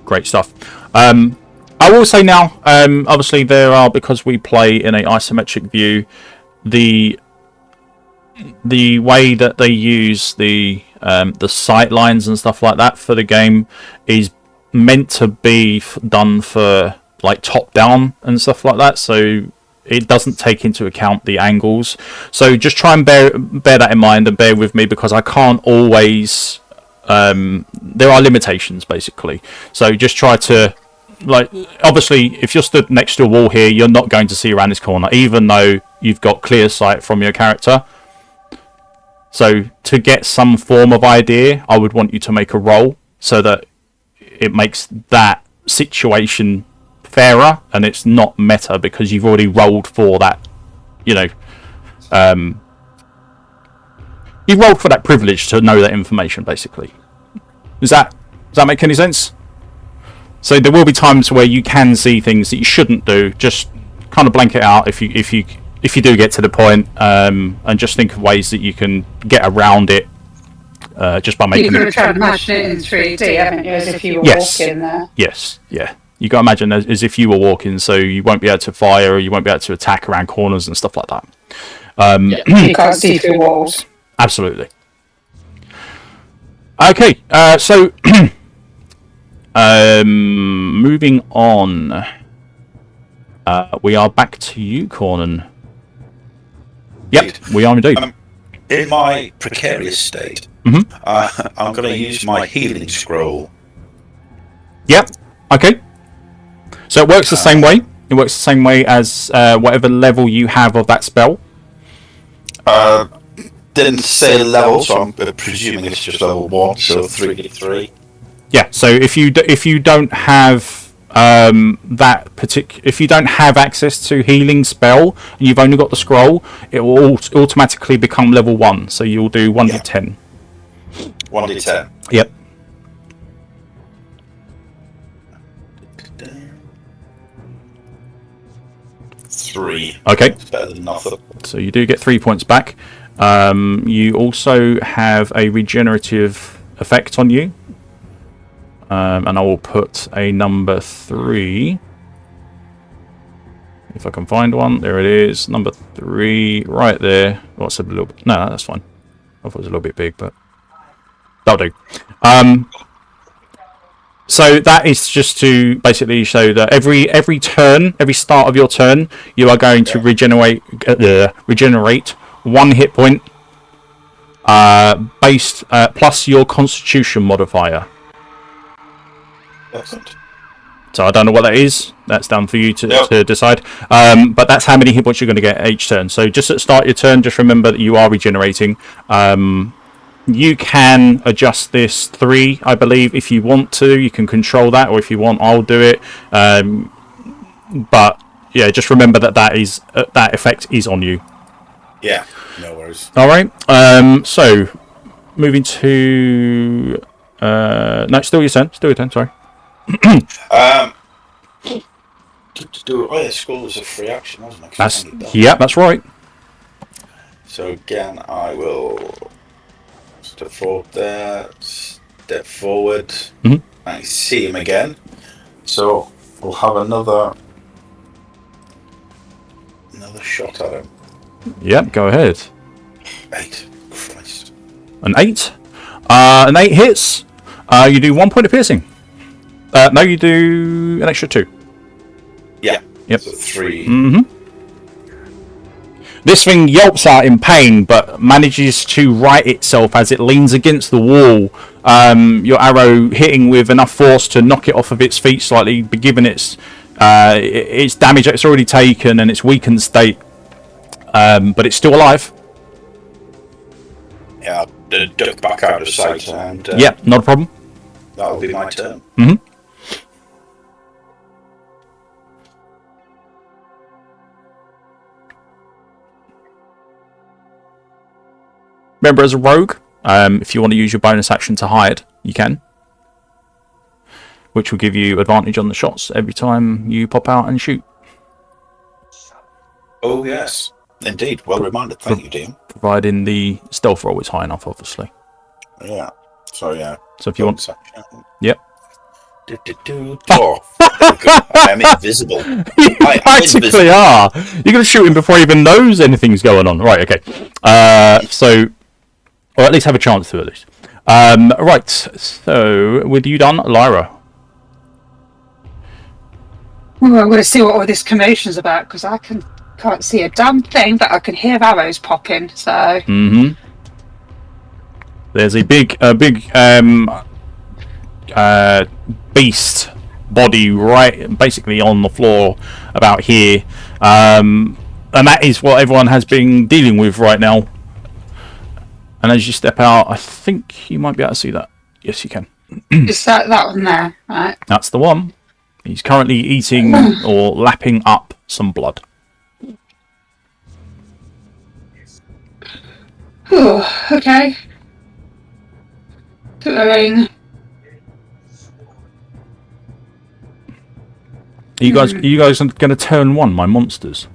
Great stuff. I will say now, obviously there are, because we play in an isometric view, the way that they use the sight lines and stuff like that for the game is meant to be done for like top down and stuff like that, so it doesn't take into account the angles. So just try and bear that in mind and bear with me, because I can't always there are limitations basically. So just try to, like, obviously if you're stood next to a wall here, you're not going to see around this corner even though you've got clear sight from your character. So to get some form of idea, I would want you to make a roll so that it makes that situation fairer and it's not meta, because you've already rolled for that, you know, you rolled for that privilege to know that information basically. Does that make any sense? So there will be times where you can see things that you shouldn't do. Just kind of blank it out if you do get to the point, and just think of ways that you can get around it, just by making. You could have tried to imagine it in 3D, haven't you, as if you were walking there. Yes, yeah. You got to imagine as if you were walking, so you won't be able to fire, or you won't be able to attack around corners and stuff like that. You can't see through walls. Absolutely. Okay, so moving on, we are back to you, Cornan. Yep, we are indeed. In my precarious state, I'm going to use my healing scroll. Yep. Okay. So it works the same way. It works the same way as whatever level you have of that spell. Didn't say level, so I'm presuming it's just level 1, so 3d3. Yeah. So if you don't have if you don't have access to healing spell and you've only got the scroll, it will automatically become level 1. So you'll do 1d10. 1d10. Yep. Three. Okay. It's better than nothing. So you do get 3 points back. You also have a regenerative effect on you. And I will put a number 3. If I can find one. There it is. Number 3 right there. What's a little bit? No, that's fine. I thought it was a little bit big, but that'll do. So that is just to basically show that every turn, every start of your turn, you are going to regenerate 1 hit point, based plus your Constitution modifier. Excellent. So I don't know what that is. That's down for you to decide. But that's how many hit points you're going to get each turn. So just at the start of your turn, just remember that you are regenerating. You can adjust this 3, I believe, if you want to. You can control that, or if you want, I'll do it. But yeah, just remember that effect is on you. Yeah, no worries. All right. So moving to no, still your turn. Still your turn. Sorry. To do it. Oh, yeah, school was a free action, wasn't it? That's right. So again, I will step forward there, step forward, and see him again. So we'll have another shot at him. Yep, go ahead. 8. Christ. An 8. An 8 hits. You do 1 point of piercing. No, you do an extra 2. Yeah. Yep. So 3. Mm-hmm. This thing yelps out in pain, but manages to right itself as it leans against the wall. Your arrow hitting with enough force to knock it off of its feet slightly, but given its damage it's already taken and its weakened state. But it's still alive. Yeah, I'll duck back out of sight and... yeah, not a problem. That'll be my turn. Mm-hmm. Remember, as a rogue, if you want to use your bonus action to hide, you can. Which will give you advantage on the shots every time you pop out and shoot. Oh, yes. Indeed. Well reminded. Thank you, DM. Providing the stealth roll is high enough, obviously. Yeah. So, yeah. So if you want... Yep. Oh, I am invisible. You practically are. You're going to shoot him before he even knows anything's going on. Right, okay. So... Or at least have a chance to, at least. Right, so with you done, Lyra. Well, I'm going to see what all this commotion's about, because I can't see a damn thing, but I can hear arrows popping, so... Mm-hmm. There's a big beast body right basically on the floor about here. And that is what everyone has been dealing with right now. And as you step out, I think you might be able to see that. Yes, you can. Is that one there, right? That's the one. He's currently eating or lapping up some blood. Oh, okay. Going. Are you guys going to turn one, my monsters?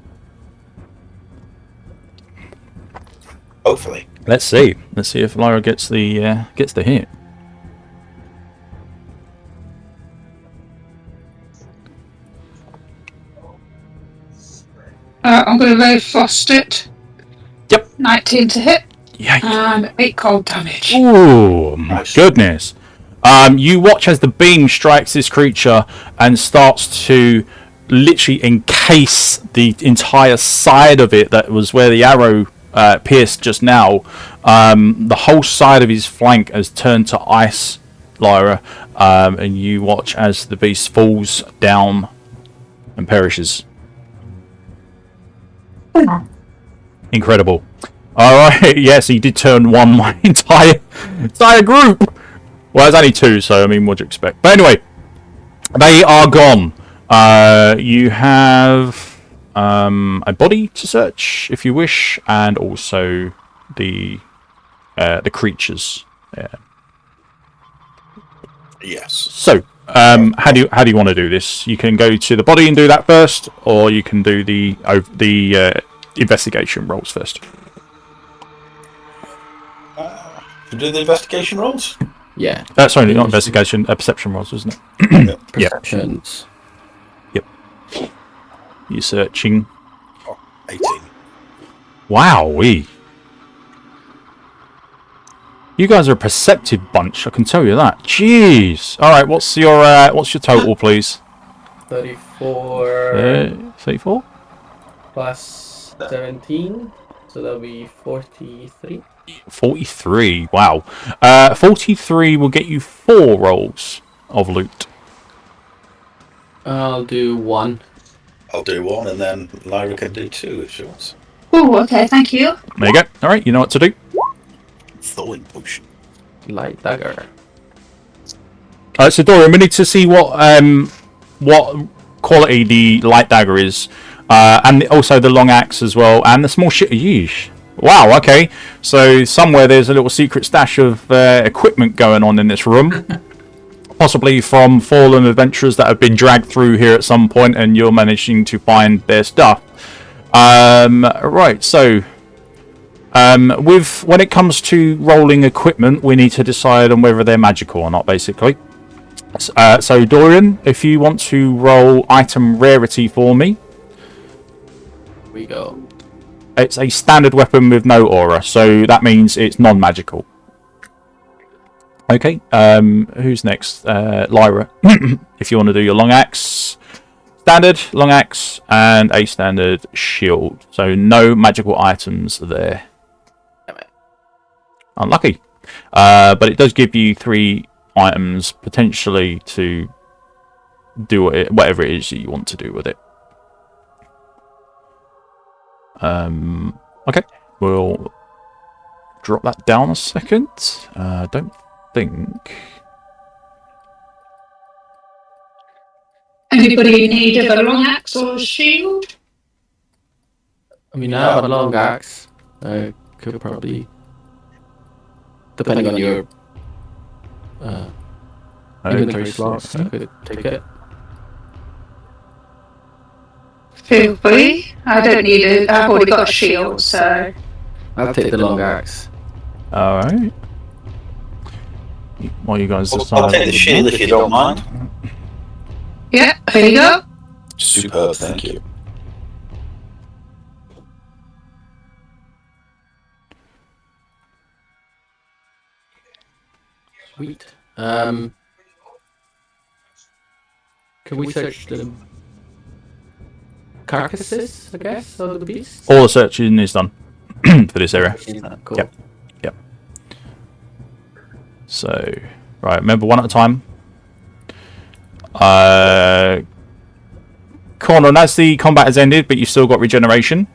Hopefully. Let's see. Let's see if Lyra gets the hit. I'm going to very frost it. Yep. 19 to hit. Yeah. And 8 cold damage. Oh my goodness! You watch as the beam strikes this creature and starts to literally encase the entire side of it. That was where the arrow pierced just now. The whole side of his flank has turned to ice, Lyra, and you watch as the beast falls down and perishes. Incredible. Alright, yes, he did turn one, my entire group! Well, there's only 2, so I mean, what do you expect? But anyway, they are gone. You have a body to search, if you wish, and also the creatures. Yes. So, how do you want to do this? You can go to the body and do that first, or you can do the investigation rolls first. To do the investigation rolls? Yeah. Sorry, not investigation. Perception rolls, wasn't it? Yeah. Perceptions. Yep. You're searching. Oh, 18. Wowee. You guys are a perceptive bunch, I can tell you that. Jeez. All right, what's your total, please? 34 34 plus 17, so that'll be 43. 43. Wow. 43 will get you 4 rolls of loot. I'll do 1. I'll do 1, and then Lyra can do 2 if she wants. Oh, okay, thank you. There you go. All right, you know what to do. Thawing potion. Light dagger. So Dorian, we need to see what quality the light dagger is, and also the long axe as well, and the small shit. Yeesh. Wow. Okay. So somewhere there's a little secret stash of equipment going on in this room, possibly from fallen adventurers that have been dragged through here at some point, and you're managing to find their stuff. Right. So. When it comes to rolling equipment, we need to decide on whether they're magical or not, basically. So Dorian, if you want to roll item rarity for me. Here we go. It's a standard weapon with no aura, so that means it's non-magical. Okay. Who's next? Lyra. If you want to do your long axe, standard long axe, and a standard shield. So no magical items there. Unlucky. But it does give you 3 items potentially to do whatever it is you want to do with it. Okay, we'll drop that down a second. Don't think. Anybody in need of a long axe or a shield? I mean, I have a long axe. I could probably, depending on your inventory slots, I could take it. Feel free. I don't need it. I've already got a shield, so. I'll take the long axe. Alright. While you guys decide. I'll take the shield if you don't mind. Yeah, here you go. Superb, thank you. Sweet. Can we search the carcasses, I guess, of the beasts? All the searching is done for this area. Cool. Yep. Yep. So, right, remember one at a time. Cornan, as the combat has ended, but you've still got regeneration.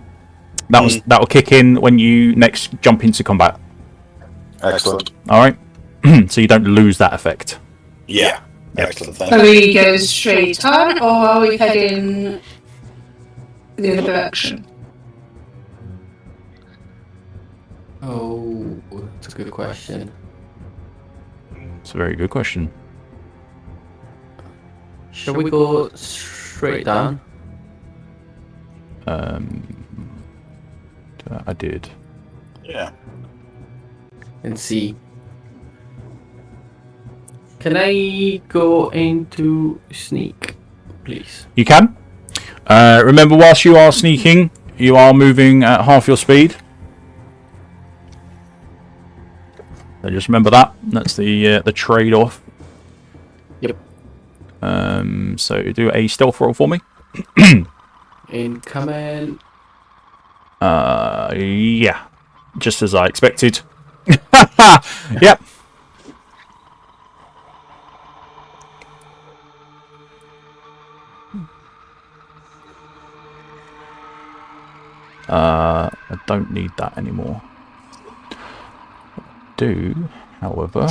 That will kick in when you next jump into combat. Excellent. All right, so you don't lose that effect. Yeah. Yep. Excellent, thank Are you. we going straight on, or are we heading the other direction? Oh, that's a good question. It's a very good question. Shall we go straight down? I did. Yeah. And see. Can I go into sneak, please? You can. Remember, whilst you are sneaking, you are moving at half your speed. So just remember that. That's the trade-off. Yep. So do a stealth roll for me. Incoming. Yeah. Just as I expected. Yep. I don't need that anymore. Do, however,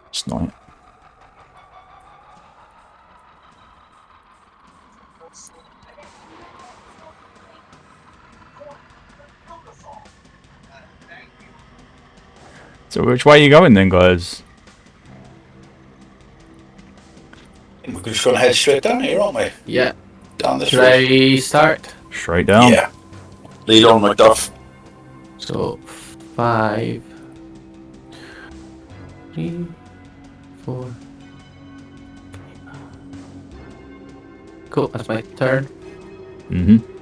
it's not. So which way are you going then, guys? We're just going to head straight down here, aren't we? Yeah. Down this Should road. I start? Straight down. Yeah. Lead on, Macduff. So 5, 3, 4. Cool, that's my turn. Mm-hmm.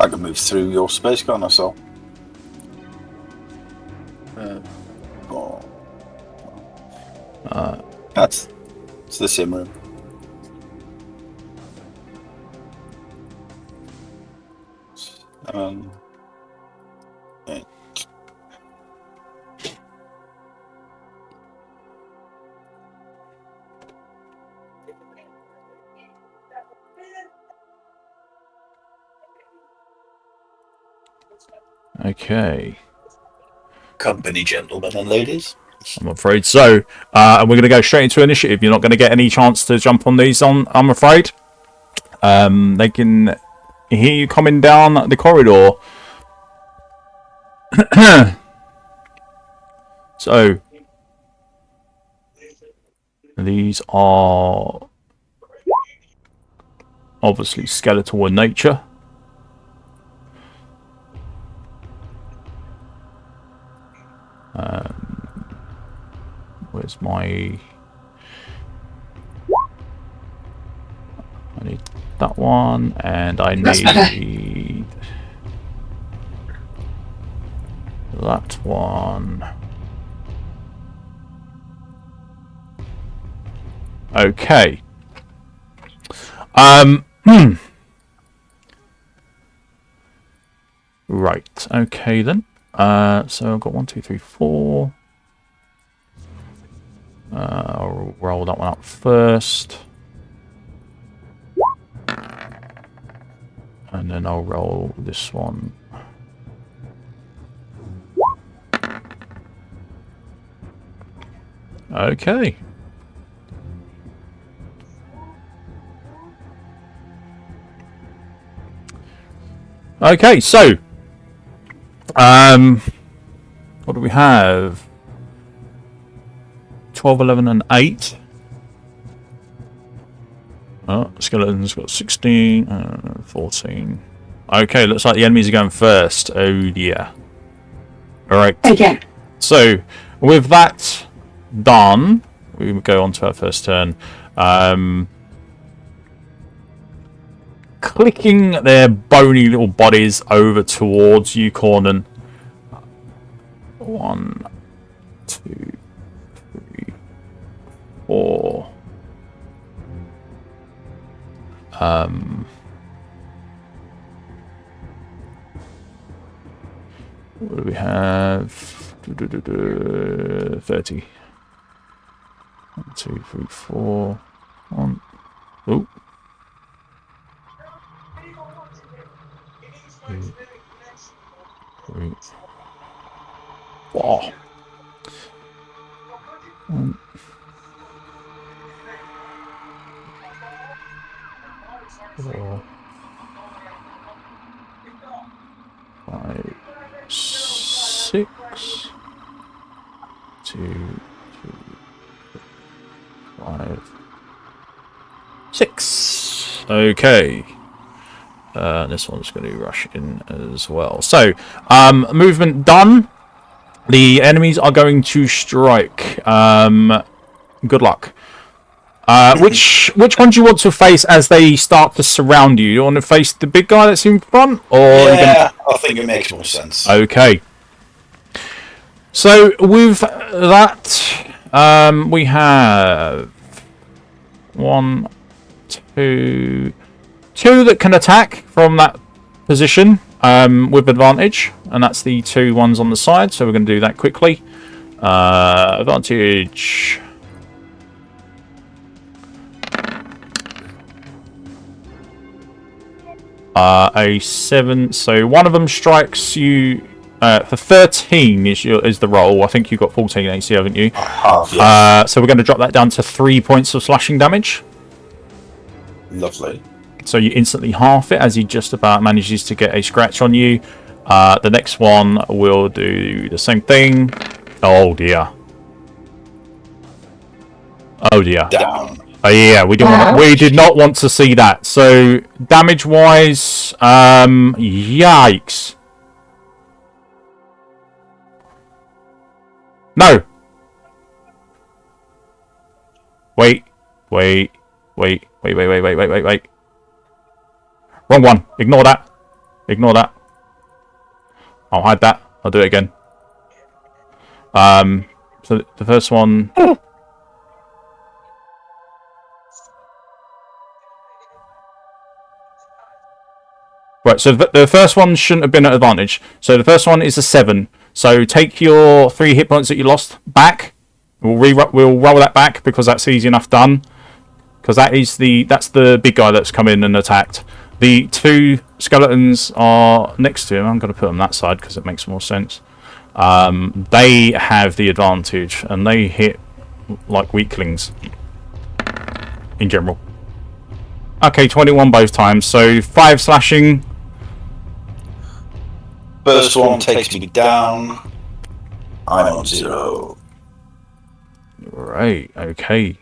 I can move through your space, can't I, so? It's the sim room. Eight. Okay. Company, gentlemen and ladies. I'm afraid so. And we're going to go straight into initiative. You're not going to get any chance to jump on these, I'm afraid. They can hear you coming down the corridor. So, These are obviously skeletal in nature. Where's my... I need that one, and I need that one. Okay. Right. Okay then. So I've got 1, 2, 3, 4. I'll roll that one up first. And then I'll roll this one. Okay. Okay, so what do we have? 12, 11, and 8. Oh, skeleton's got 16, 14. Okay, looks like the enemies are going first. Oh dear. Alright. Again. So, with that done, we will go on to our first turn. Clicking their bony little bodies over towards you, Cornan. 1, 2, 3, 4. What do we have? 30. 1, 2, 3, 4. 1. Oh. 2, 3, 4. 1. 4. 5, 6. 2, 3, 5, 6. Okay. This one's going to rush in as well. So, movement done. The enemies are going to strike. Good luck. Which one do you want to face as they start to surround you? You want to face the big guy that's in front, or yeah, I think it makes more sense. Okay. So with that, we have 1, 2 that can attack from that position with advantage, and that's the 2 ones on the side. So we're going to do that quickly. Advantage. A 7. So one of them strikes you for 13 is the roll. I think you've got 14 AC, haven't you? Yes. So we're going to drop that down to 3 points of slashing damage. Lovely. So you instantly half it as he just about manages to get a scratch on you. The next one will do the same thing. Oh dear. Oh dear. Down. Oh yeah, we did not want to see that. So damage wise, yikes. No. Wait. Wrong one. Ignore that. I'll hide that. I'll do it again. So the first one. Right, so the first one shouldn't have been at advantage. So the first one is a 7. So take your 3 hit points that you lost back. We'll roll that back because that's easy enough done. Because that's the big guy that's come in and attacked. The 2 skeletons are next to him. I'm going to put them that side because it makes more sense. They have the advantage and they hit like weaklings in general. Okay, 21 both times. So 5 slashing. First one takes me down. I'm on 0. Right, okay.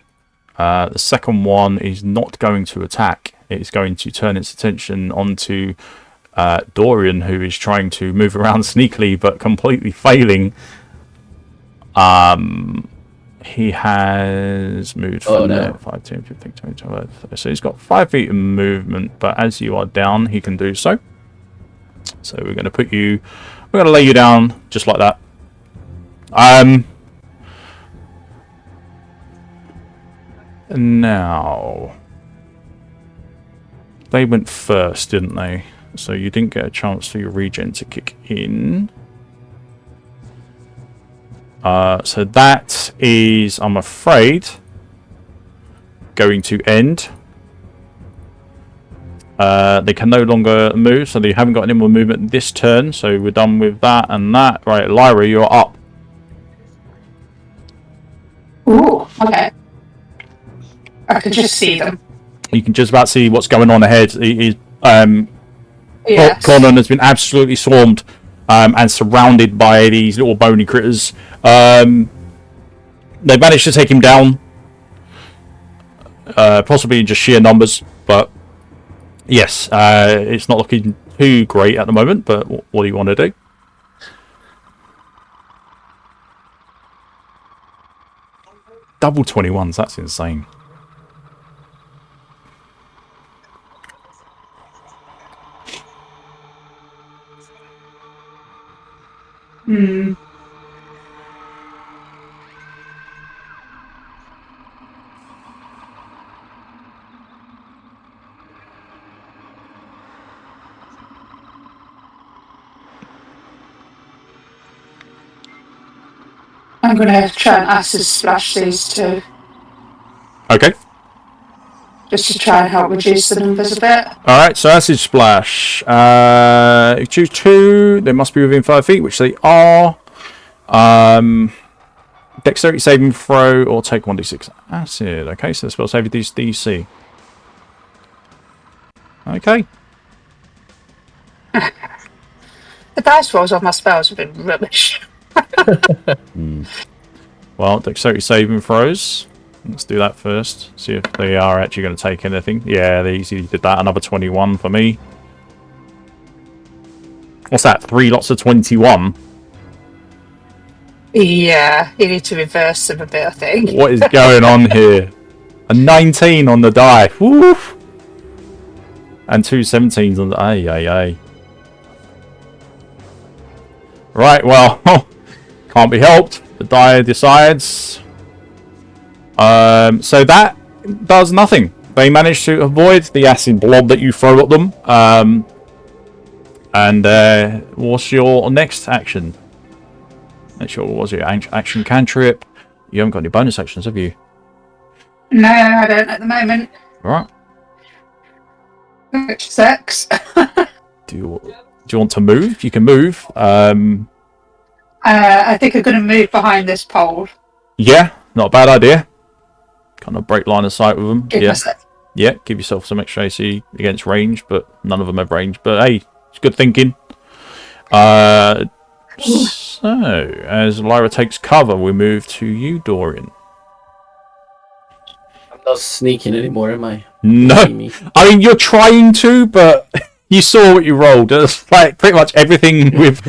The second one is not going to attack. It's going to turn its attention onto Dorian, who is trying to move around sneakily but completely failing. He has moved from there. 5, 10, 15, 20, 25. So he's got 5 feet of movement, but as you are down, he can do so. So we're going to put you... We're going to lay you down just like that. Now... They went first, didn't they? So you didn't get a chance for your regen to kick in. So that is, I'm afraid, going to end. They can no longer move, so they haven't got any more movement this turn. So we're done with that and that. Right, Lyra, you're up. Ooh, okay. I can just see them. You can just about see what's going on ahead. Yes. Cornan has been absolutely swarmed and surrounded by these little bony critters. They managed to take him down, possibly in just sheer numbers, but yes, it's not looking too great at the moment, but what do you want to do? Double 21s, that's insane. Hmm. I'm going to try and acid splash these two, Okay. just to try and help reduce the numbers a bit. Alright, so acid splash. If you choose 2, they must be within 5 feet, which they are. Dexterity saving throw or take 1d6 acid. Okay, so the spell save is DC. Okay. The dice rolls on my spells have been rubbish. Well, dexterity saving throws. Let's do that first. See if they are actually going to take anything. Yeah, they easily did that. Another 21 for me. What's that? 3 lots of 21. Yeah, you need to reverse them a bit, I think. What is going on here? A 19 on the die. Woof. And 2 17s on the... Ay. Right, well, can't be helped. The die decides. So that does nothing. They managed to avoid the acid blob that you throw at them. And what's your next action? What's your action cantrip? You haven't got any bonus actions, have you? No, I don't at the moment. Alright. Which sucks. Do you want to move? You can move. I think I'm going to move behind this pole. Yeah, not a bad idea. Kind of break line of sight with them. Give myself- Yeah, give yourself some extra AC against range, but none of them have range. But hey, it's good thinking. So, as Lyra takes cover, we move to you, Dorian. I'm not sneaking anymore, am I? No, I mean, you're trying to, but you saw what you rolled. It's like pretty much everything with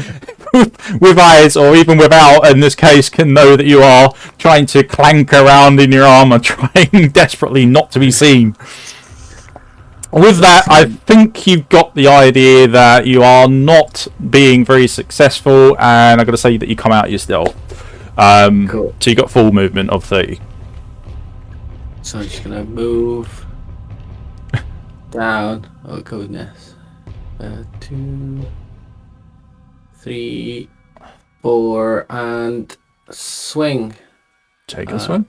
eyes, or even without, in this case, can know that you are trying to clank around in your armor, trying desperately not to be seen. With that, I think you've got the idea that you are not being very successful, and I'm going to say that you come out your stealth. Cool. So you got full movement of 30. So I'm just gonna move down. Oh goodness. 2, 3, 4, and swing. Take a swing.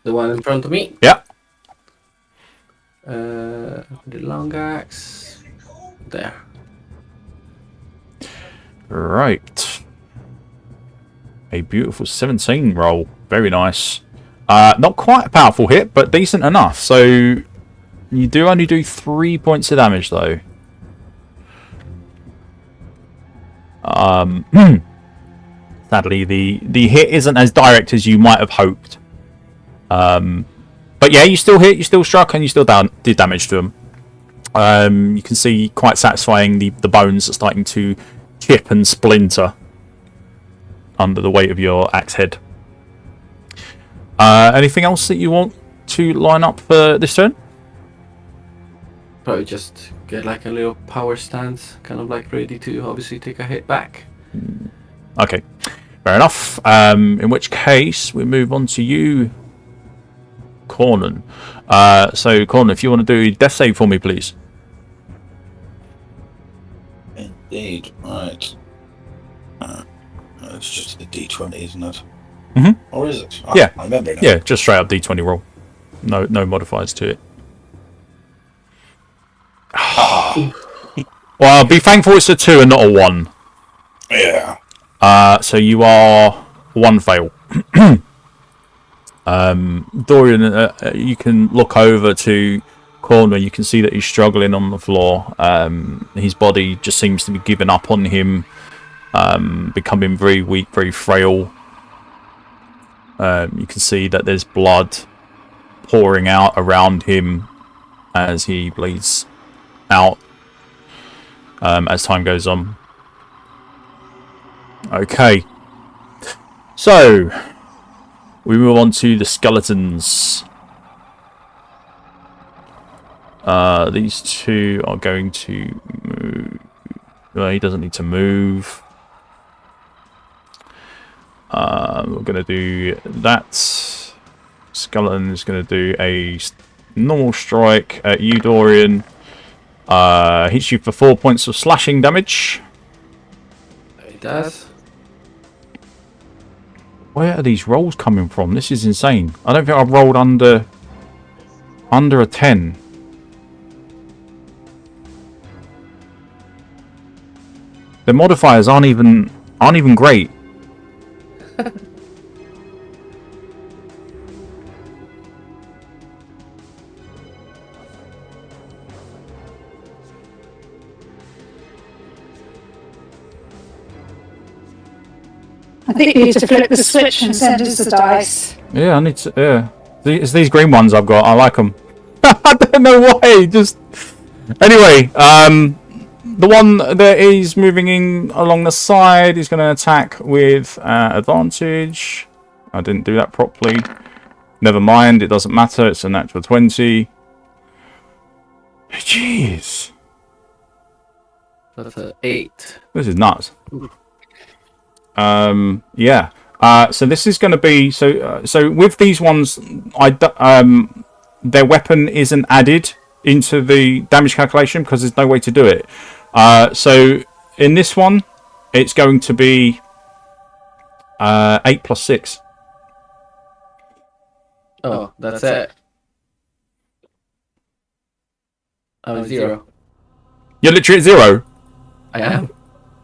The one in front of me. Yeah. The long axe. There. Right. A beautiful 17 roll. Very nice. Not quite a powerful hit, but decent enough. So you do only do 3 points of damage, though. Sadly, the hit isn't as direct as you might have hoped. But yeah, you still hit, you still struck, and you still did damage to him. You can see quite satisfying the bones are starting to chip and splinter under the weight of your axe head. Anything else that you want to line up for this turn? Probably just get like a little power stance, kind of like ready to obviously take a hit back. Okay, fair enough. In which case, we move on to you, Cornan. So, Cornan, if you want to do death save for me, please. Indeed, right. It's just a D20, isn't it? Mhm. Or is it? Yeah. I remember now. Yeah, just straight up D20 roll. No modifiers to it. Well, be thankful it's a 2 and not a 1. Yeah. So you are 1 fail. Dorian, you can look over to Cornan. You can see that he's struggling on the floor. His body just seems to be giving up on him, becoming very weak, very frail. You can see that there's blood pouring out around him as he bleeds out as time goes on. Okay, so we move on to the skeletons. These two are going to move. Well, he doesn't need to move. We're going to do that. Skeleton is going to do a normal strike at you, Dorian. Hits you for 4 points of slashing damage. It does. Where are these rolls coming from? This is insane. I don't think I've rolled under a 10. The modifiers aren't even great. I think you need to flip the switch and send us the dice. Yeah, I need to. Yeah, it's these green ones I've got. I like them. I don't know why. Just anyway. The one that is moving in along the side is going to attack with advantage. I didn't do that properly. Never mind. It doesn't matter. It's a natural 20. Jeez. That's an 8. This is nuts. Yeah. So this is going to be so with these ones, their weapon isn't added into the damage calculation because there's no way to do it. So in this one, it's going to be 8 plus 6. Oh, that's it. I'm 0. You're literally at 0. I am.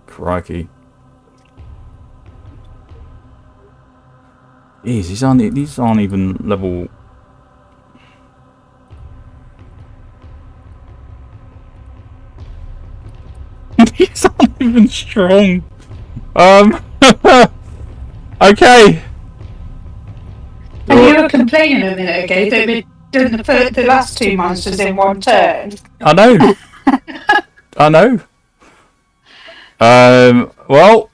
Crikey. Jeez, these aren't even level. These aren't even strong. Okay. And you were complaining a minute ago that we'd done the last 2 monsters in 1 turn. I know. I know. Well.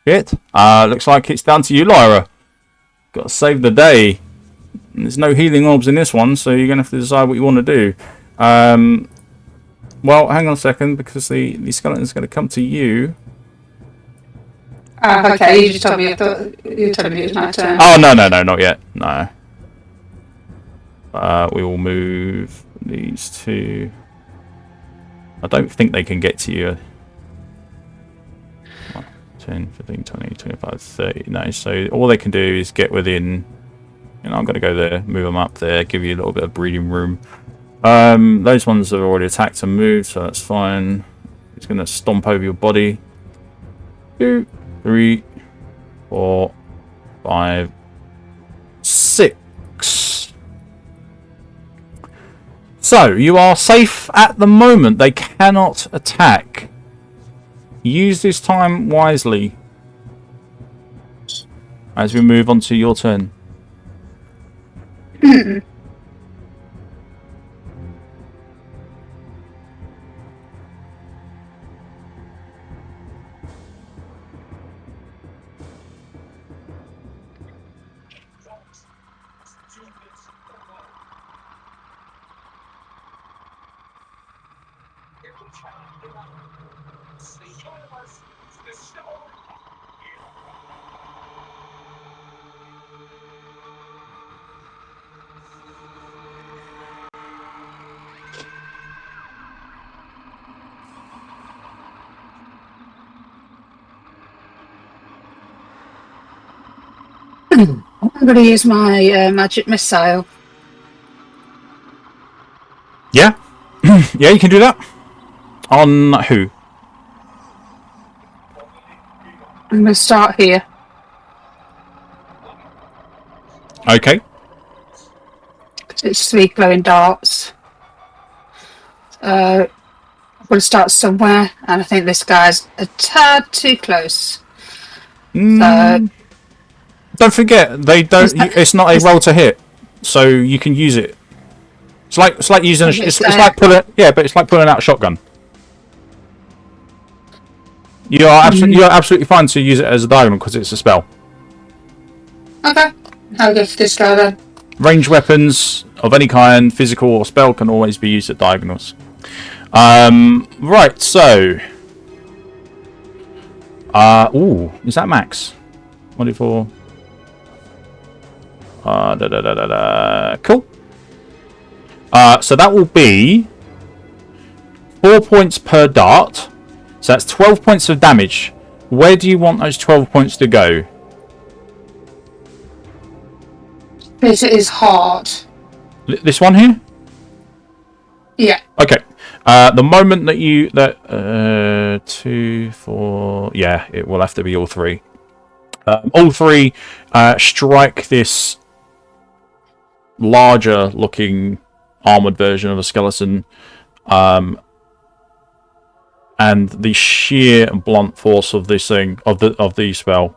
Shit. Looks like it's down to you, Lyra. Got to save the day. There's no healing orbs in this one, so you're going to have to decide what you want to do. Well, hang on a second, because the skeleton's going to come to you. Okay, you just told me. I thought you were telling me it was my turn. Oh, no, not yet. No. We will move these two. I don't think they can get to you. 10, 15, 20, 25, 30. No, so all they can do is get within. I'm going to go there, move them up there, give you a little bit of breathing room. Those ones have already attacked and moved, so that's fine. It's going to stomp over your body. 2, 3, 4, 5, 6. So, you are safe at the moment. They cannot attack. Use this time wisely. As we move on to your turn. I'm going to use my magic missile. Yeah, yeah, you can do that. On who? I'm going to start here. Okay. It's 3 glowing darts. I'm going to start somewhere, and I think this guy's a tad too close. So, don't forget, they don't. It's not a roll to hit, so you can use it. It's like using. It's like pulling. Yeah, but it's like pulling out a shotgun. You're absolutely fine to use it as a diagonal because it's a spell. okay, I'll go for this guy then. Ranged weapons of any kind, physical or spell, can always be used at diagonals. Right, so... is that max? 24... Cool. So that will be 4 points per dart. So that's 12 points of damage. Where do you want those 12 points to go? This is hard. This one here? Yeah. Okay. The moment that you... 2, 4... Yeah, it will have to be all three. All three strike this larger looking armored version of a skeleton. And the sheer and blunt force of this thing, of the spell,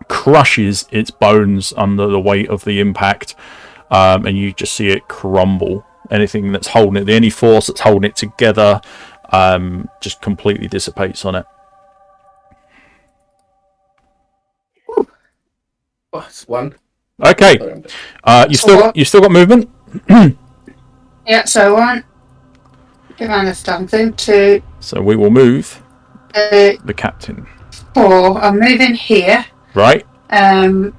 crushes its bones under the weight of the impact, and you just see it crumble. Anything that's holding it, any force that's holding it together, just completely dissipates on it. Oh, it's 1. Okay, you still got movement. Yeah. So 1. Divine of something. 2. So we will move the captain. 4. I'm moving here. Right. Can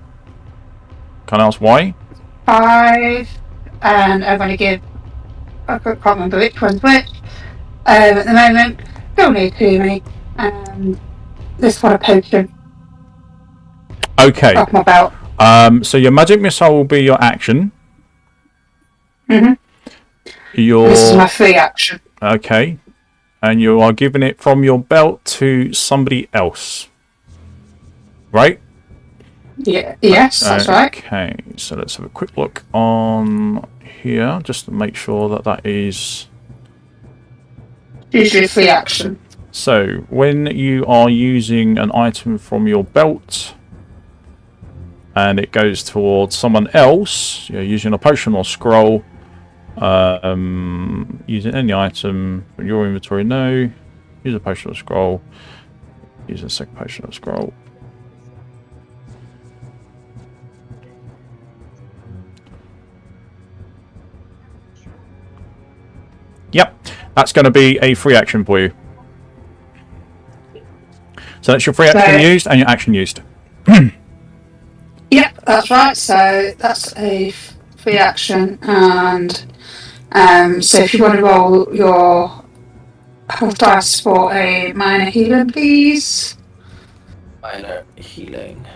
I ask why? 5. And I'm going to give... I can't remember which one's which. At the moment, don't need to me. This one a potion. Okay. Off my belt. So your magic missile will be your action. This is my free action. Okay. And you are giving it from your belt to somebody else. Right? Yeah. Yes, that's right. Okay. So let's have a quick look on here, just to make sure that is... Usually free action. So, when you are using an item from your belt, and it goes towards someone else, you're using a potion or scroll, using any item from your inventory, no. Use a potion or scroll. Use a second potion or scroll. Yep, that's going to be a free action for you. So that's your free action used and your action used. Yep, that's right. So that's a free action, and so if you want to roll your health dice for a minor healing, please. Minor healing.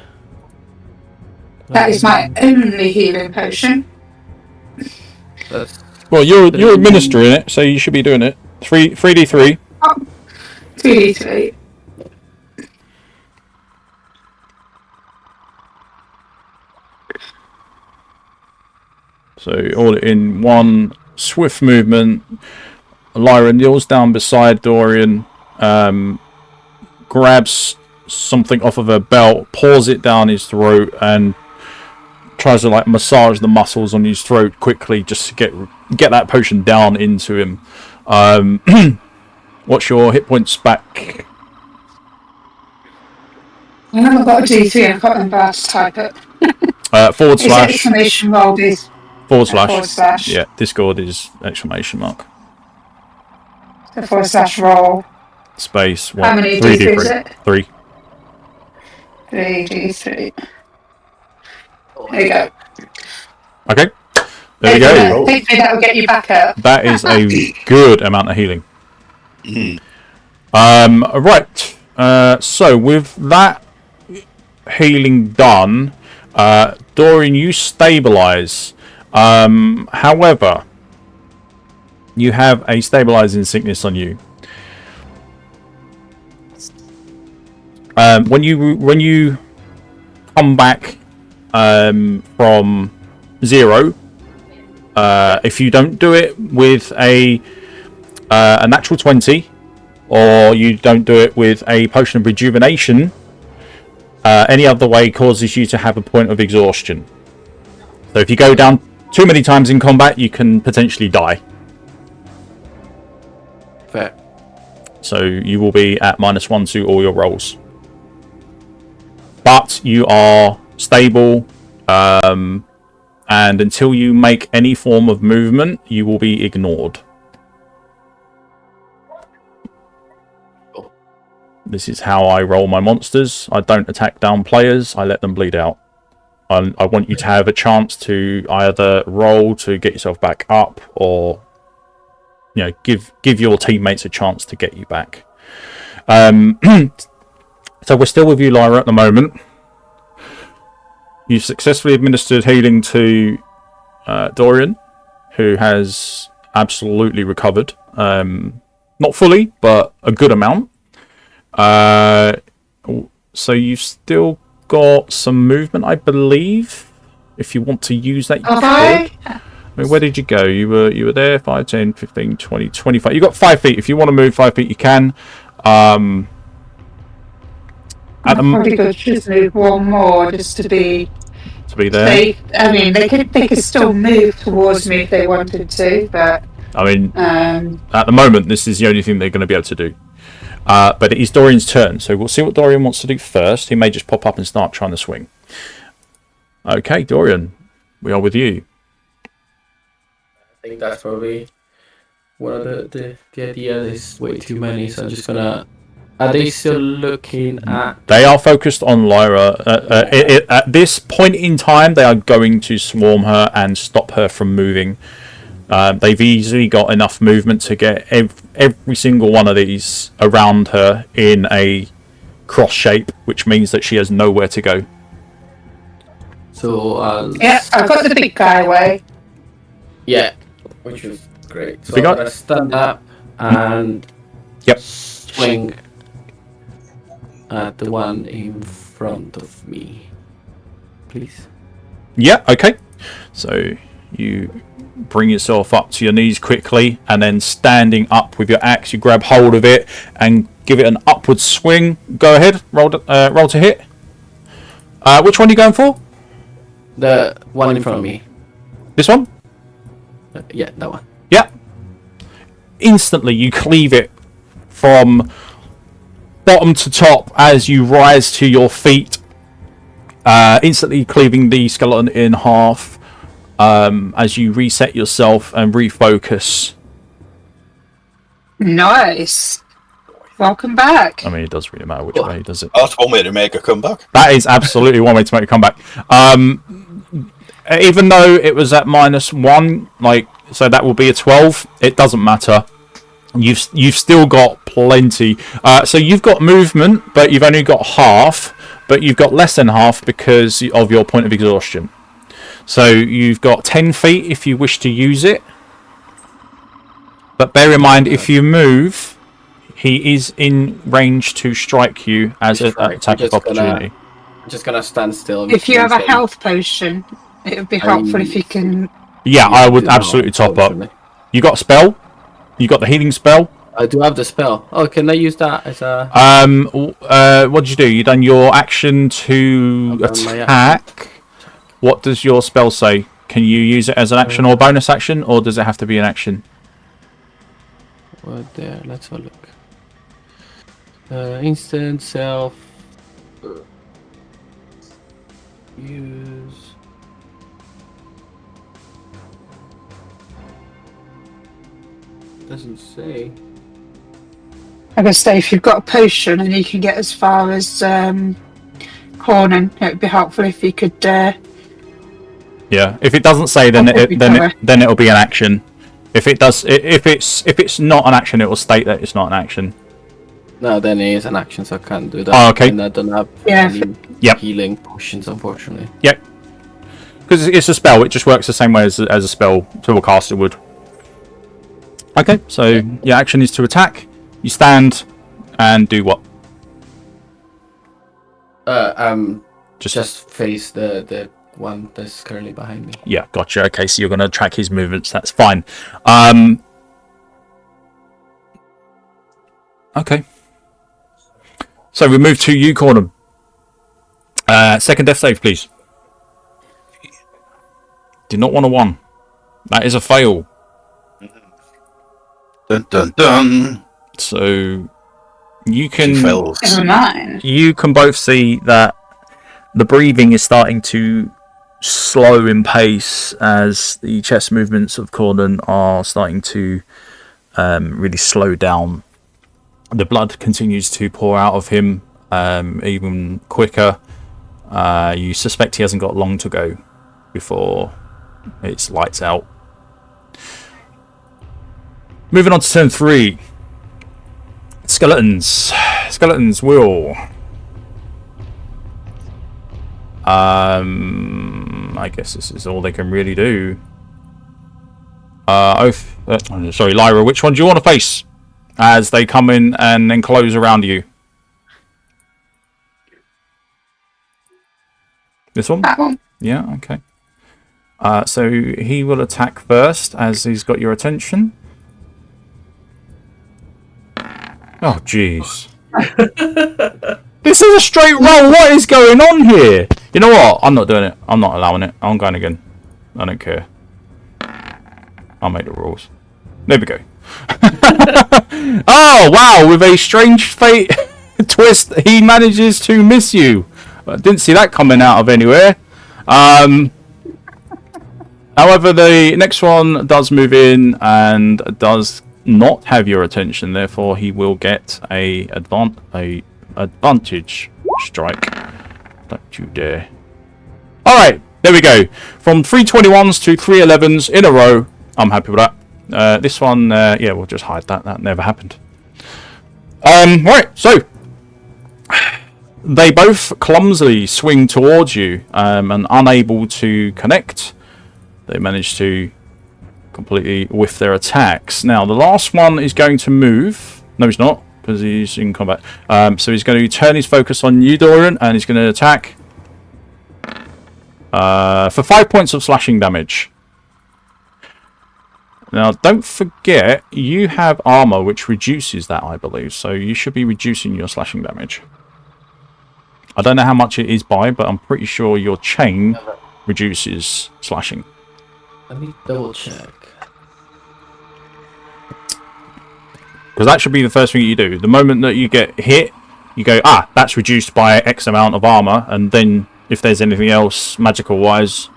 That is my only healing potion. Well, you're administering it, so you should be doing it. 3d3. 3d3. So all in one swift movement, Lyra kneels down beside Dorian, grabs something off of her belt, pours it down his throat, and tries to like massage the muscles on his throat quickly just to get that potion down into him. What's your hit points back? I haven't got a D3. I can't remember how to type it. Forward Is slash. exclamation roll is Forward slash. forward slash. Yeah, Discord is exclamation mark. So forward slash roll. Space. How many 3D3. D3 is it? 3. 3D3. There you go. Okay. There we go. Hopefully that will get you back up. That is a good amount of healing. Right. So with that healing done, Dorian, you stabilize. However, you have a stabilizing sickness on you. When you come back from 0, if you don't do it with a natural 20, or you don't do it with a potion of rejuvenation, any other way causes you to have a point of exhaustion. So if you go down too many times in combat, you can potentially die. Fair. So you will be at -1 to all your rolls. But you are stable, and until you make any form of movement, you will be ignored. This is how I roll my monsters. I don't attack down players, I let them bleed out. I want you to have a chance to either roll to get yourself back up, or give your teammates a chance to get you back. So we're still with you, Lyra, at the moment. You've successfully administered healing to Dorian, who has absolutely recovered. Not fully, but a good amount. So you've still got some movement, I believe. If you want to use that, you could. I mean, where did you go? You were there, 5, 10, 15, 20, 25. You've got 5 feet. If you want to move 5 feet, you can. Probably could just move one more just to be there. safe. I mean, they could still move towards me if they wanted to, but I mean, at the moment, this is the only thing they're going to be able to do. But it is Dorian's turn, so we'll see what Dorian wants to do first. He may just pop up and start trying to swing. Okay, Dorian, we are with you. I think that's probably one of the idea is way too many, so I'm just gonna. Are they still looking at? They are focused on Lyra. At this point in time, they are going to swarm her and stop her from moving. They've easily got enough movement to get every single one of these around her in a cross shape, which means that she has nowhere to go. So yeah, I've got the big guy away. Yeah, which is great. So Big I'm guy? gonna stand up and swing at the one in front of me, please. Yeah, okay. So you bring yourself up to your knees quickly, and then standing up with your axe, you grab hold of it and give it an upward swing. Go ahead, roll to hit. Which one are you going for? The one in front of me. This one? Yeah, that one. Yeah. Instantly, you cleave it from bottom to top as you rise to your feet, instantly cleaving the skeleton in half. As you reset yourself and refocus. Nice. Welcome back. I mean, it doesn't really matter which way, does it? That's one way to make a comeback. That is absolutely one way to make a comeback. Even though it was at -1, so that will be a 12. It doesn't matter. You've still got plenty. So you've got movement, but you've only got half. But you've got less than half because of your point of exhaustion. So you've got 10 feet if you wish to use it. But bear in mind, if you move, he is in range to strike you as an attack of opportunity. I'm just gonna stand still. If you have a health potion, it would be helpful if you can. Yeah, I would absolutely top up. You got a spell? You got the healing spell? I do have the spell. Oh, can I use that as a... What did you do? You done your action to attack. What does your spell say? Can you use it as an action or bonus action, or does it have to be an action? Well, there. Let's have a look. Instant self. Use. Doesn't say. I guess say if you've got a potion and you can get as far as Cornan, it would be helpful if you could. Yeah. If it doesn't say, then it'll be an action. If it does, if it's not an action, it will state that it's not an action. No, then it is an action, so I can't do that. Oh, okay. And I don't have Yeah. any healing potions, unfortunately. Yep. Because it's a spell, it just works the same way as a spell caster would. Okay, so your action is to attack. You stand and do what? Just face the one that's currently behind me. Yeah, gotcha. Okay, so you're going to track his movements. That's fine. Okay. So we move to you, Cornan. Second death save, please. Did not want a 1. That is a fail. Dun dun dun. So you can Never mind. you can both see that the breathing is starting to slow in pace as the chest movements of Cornan are starting to really slow down. The blood continues to pour out of him even quicker. You suspect he hasn't got long to go before it's lights out. Moving on to turn 3. Skeletons. Skeletons will... I guess this is all they can really do. Sorry, Lyra, which one do you want to face as they come in and enclose around you? This one? That one. Yeah, okay. So he will attack first as he's got your attention. Oh, jeez. This is a straight roll. What is going on here? You know what? I'm not doing it. I'm not allowing it. I'm going again. I don't care. I'll make the rules. There we go. Oh, wow. With a strange fate twist, he manages to miss you. I didn't see that coming out of anywhere. However, the next one does move in and does not have your attention. Therefore, he will get a advantage strike. Don't you dare. Alright, there we go. From 321s to 311s in a row. I'm happy with that. This one, yeah, we'll just hide that. That never happened. Right, so they both clumsily swing towards you and unable to connect. They manage to completely whiff their attacks. Now, the last one is going to move. No, he's not, because he's in combat. So he's going to turn his focus on you, Dorian, and he's going to attack for 5 points of slashing damage. Now, don't forget, you have armor, which reduces that, I believe. So you should be reducing your slashing damage. I don't know how much it is by, but I'm pretty sure your chain reduces slashing. Let me double check. Because that should be the first thing you do. The moment that you get hit, you go, that's reduced by X amount of armor, and then if there's anything else magical wise,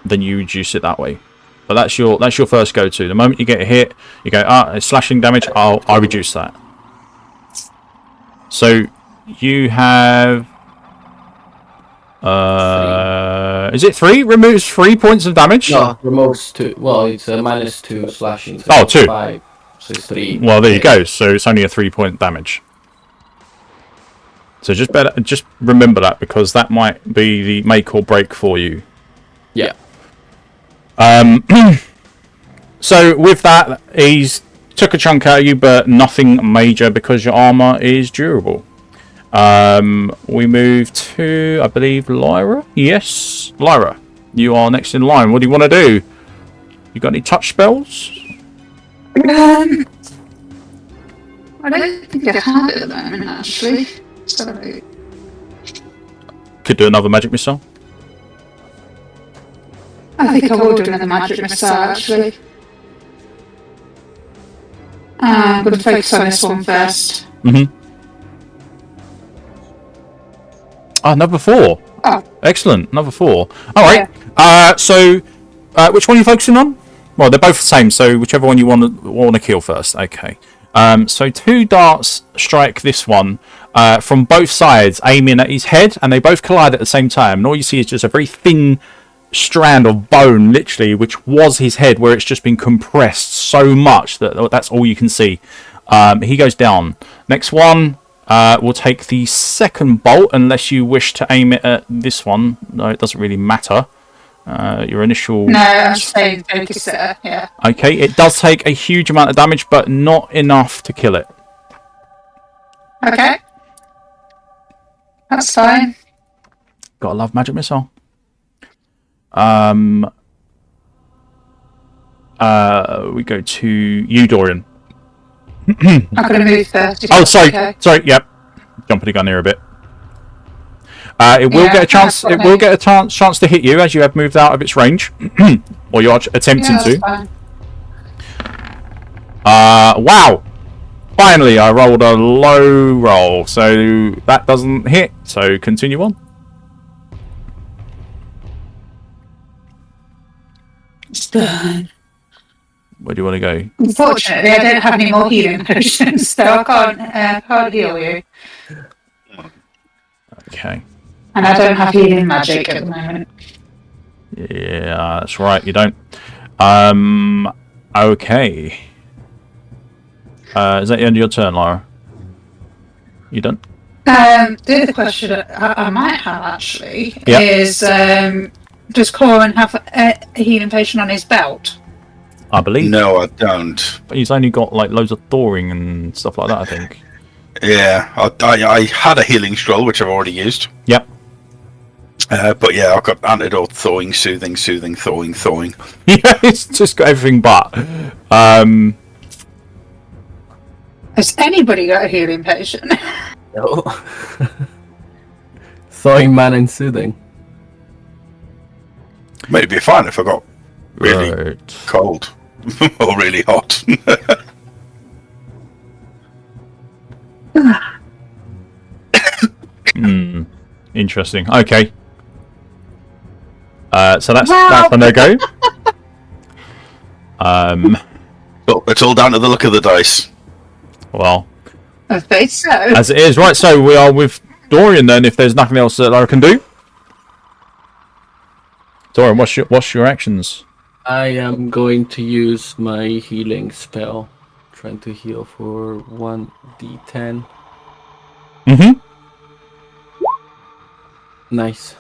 then you reduce it that way. But that's your first go-to. The moment you get hit, you go, it's slashing damage, I'll reduce that. So you have is it 3? Removes 3 points of damage? No, removes 2. Well, it's a -2 slashing. So 2. 5, so it's 3. Well, there you go. So it's only a 3-point damage. So just remember that, because that might be the make or break for you. Yeah. So with that, he's took a chunk out of you, but nothing major because your armor is durable. We move to, I believe, Lyra. Yes, Lyra, you are next in line. What do you want to do? You got any touch spells? I don't think I have it at the moment, actually. So, Could do another magic missile. I think I will do another magic missile, actually. I'm going to focus on this one first. Mm-hmm. Ah, number 4. Oh. Excellent. Number 4. All right. Yeah. So, which one are you focusing on? Well, they're both the same, so whichever one you want to kill first. Okay. So 2 darts strike this one from both sides, aiming at his head, and they both collide at the same time. And all you see is just a very thin strand of bone, literally, which was his head, where it's just been compressed so much that that's all you can see. He goes down. Next one, we'll take the second bolt, unless you wish to aim it at this one. No, it doesn't really matter. Your initial... No, I'm saying focus it, yeah. Okay, it does take a huge amount of damage, but not enough to kill it. Okay. That's fine. Gotta love magic missile. We go to you, Dorian. I'm going to move first. Oh, sorry. Okay. Sorry, yep. Jumping the gun here a bit. It will get a chance. It will get a chance to hit you as you have moved out of its range, or you're attempting to. Fine. Wow! Finally, I rolled a low roll, so that doesn't hit. So continue on. It's done. Where do you want to go? Unfortunately, I don't have any more healing potions, so I can't heal you. Okay. And I don't have healing magic at the moment. Yeah, that's right. You don't. Okay. Is that the end of your turn, Lara? You done? The other question I might have actually is: does Cornan have a healing potion on his belt? I believe. No, I don't. But he's only got like loads of thawing and stuff like that, I think. Yeah, I had a healing scroll which I've already used. Yep. But yeah, I've got antidote, thawing, soothing, thawing. Yeah, it's just got everything but. Has anybody got a healing potion? No. Thawing, man, and soothing. Maybe be fine if I got really cold or really hot. Interesting. Okay. So that's a no-go. Well, it's all down to the look of the dice. Well, I think so. as it is. Right, so we are with Dorian then, if there's nothing else that Lara can do. Dorian, what's your actions? I am going to use my healing spell. Trying to heal for 1d10. Mm-hmm. Nice.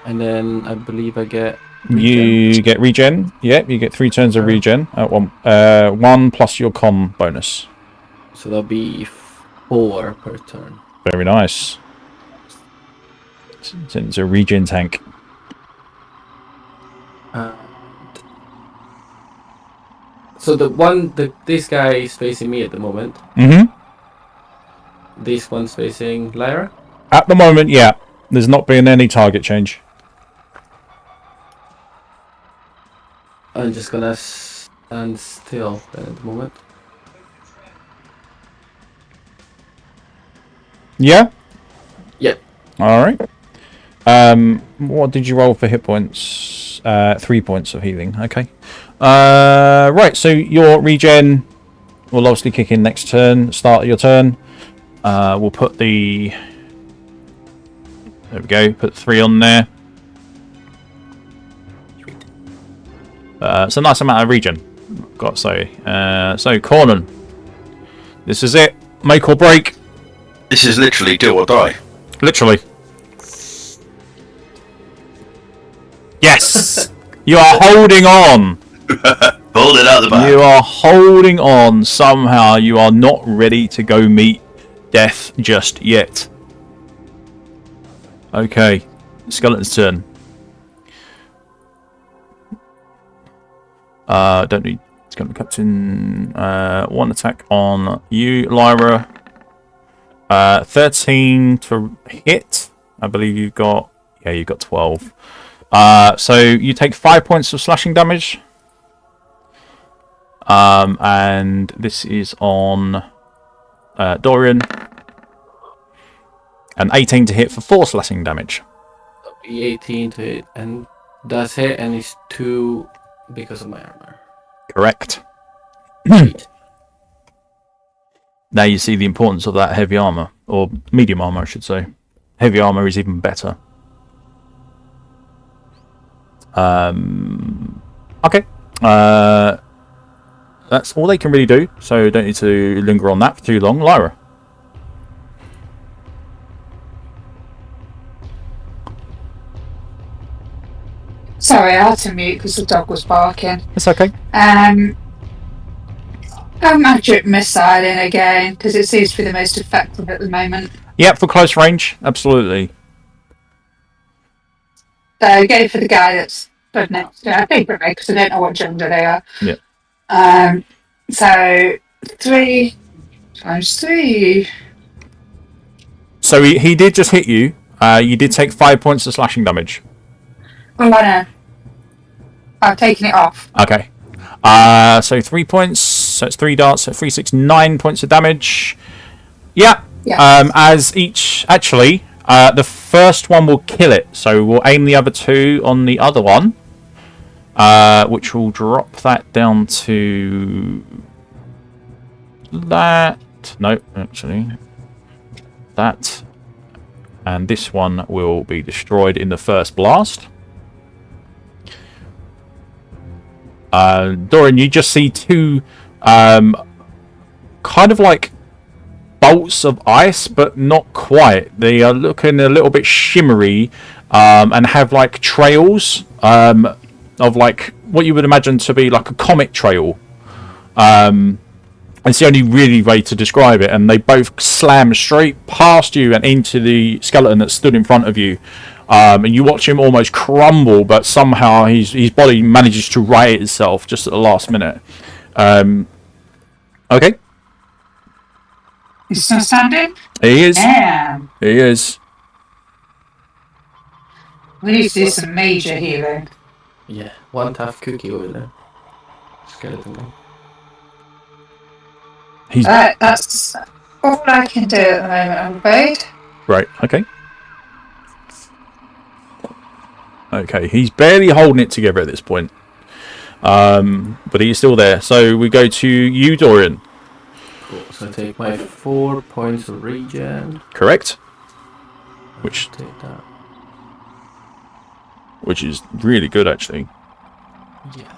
And then I believe I get You get regen. Yep, you get 3 turns of regen at 1 plus your con bonus. So that'll be 4 per turn. Very nice. It's a regen tank. So this guy is facing me at the moment. Mm-hmm. This one's facing Lyra. At the moment, yeah. There's not been any target change. I'm just gonna stand still then at the moment. Yeah? Yep. Alright. What did you roll for hit points? 3 points of healing. Okay. Right, so your regen will obviously kick in next turn. Start of your turn. We'll put the... There we go. Put 3 on there. It's a nice amount of regen, got to say. So, Cornan. This is it. Make or break. This is literally do or die. Literally. Yes! You are holding on. Pulled it out the back. You are holding on somehow. You are not ready to go meet death just yet. Okay. Skeleton's turn. Don't need skeleton captain. 1 attack on you, Lyra. 13 to hit. I believe you've got... Yeah, you've got 12. So you take 5 points of slashing damage. And this is on Dorian. And 18 to hit for 4 slashing damage. 18 to hit, and that's hit, and it's 2 because of my armor. Correct. Sweet. Now you see the importance of that heavy armor, or medium armor, I should say. Heavy armor is even better. Okay. That's all they can really do, so don't need to linger on that for too long. Lyra. Sorry, I had to mute because the dog was barking. It's okay. I'm magic missiling again because it seems to be the most effective at the moment. Yep, for close range, absolutely. So go for the guy that's stood next to. I think because I don't know what gender they are. Yeah. So 3 times 3. So he did just hit you. You did take 5 points of slashing damage. Well, I know. I've taken it off. Okay. So 3 points. So it's 3 darts. So 3, 6, 9 points of damage. Yeah. Yeah. As each, actually, the first one will kill it. So we'll aim the other 2 on the other one, which will drop that down to that. No, actually, that, and this one will be destroyed in the first blast. Dorian, you just see 2 kind of like bolts of ice, but not quite. They are looking a little bit shimmery, and have like trails of like what you would imagine to be like a comet trail. It's the only really way to describe it, and they both slam straight past you and into the skeleton that stood in front of you. And you watch him almost crumble, but somehow his body manages to right itself just at the last minute. Okay. He's still standing? He is. Damn. He is. We need to do some major healing. Yeah, one tough cookie over there. Skeleton guy. He's That's all I can do at the moment, I'm afraid. right. Okay. Okay, he's barely holding it together at this point. But he's still there. So we go to you, Dorian. Cool. So I take my 4 points of regen. Correct. Which Take that. which is really good, actually. Yes.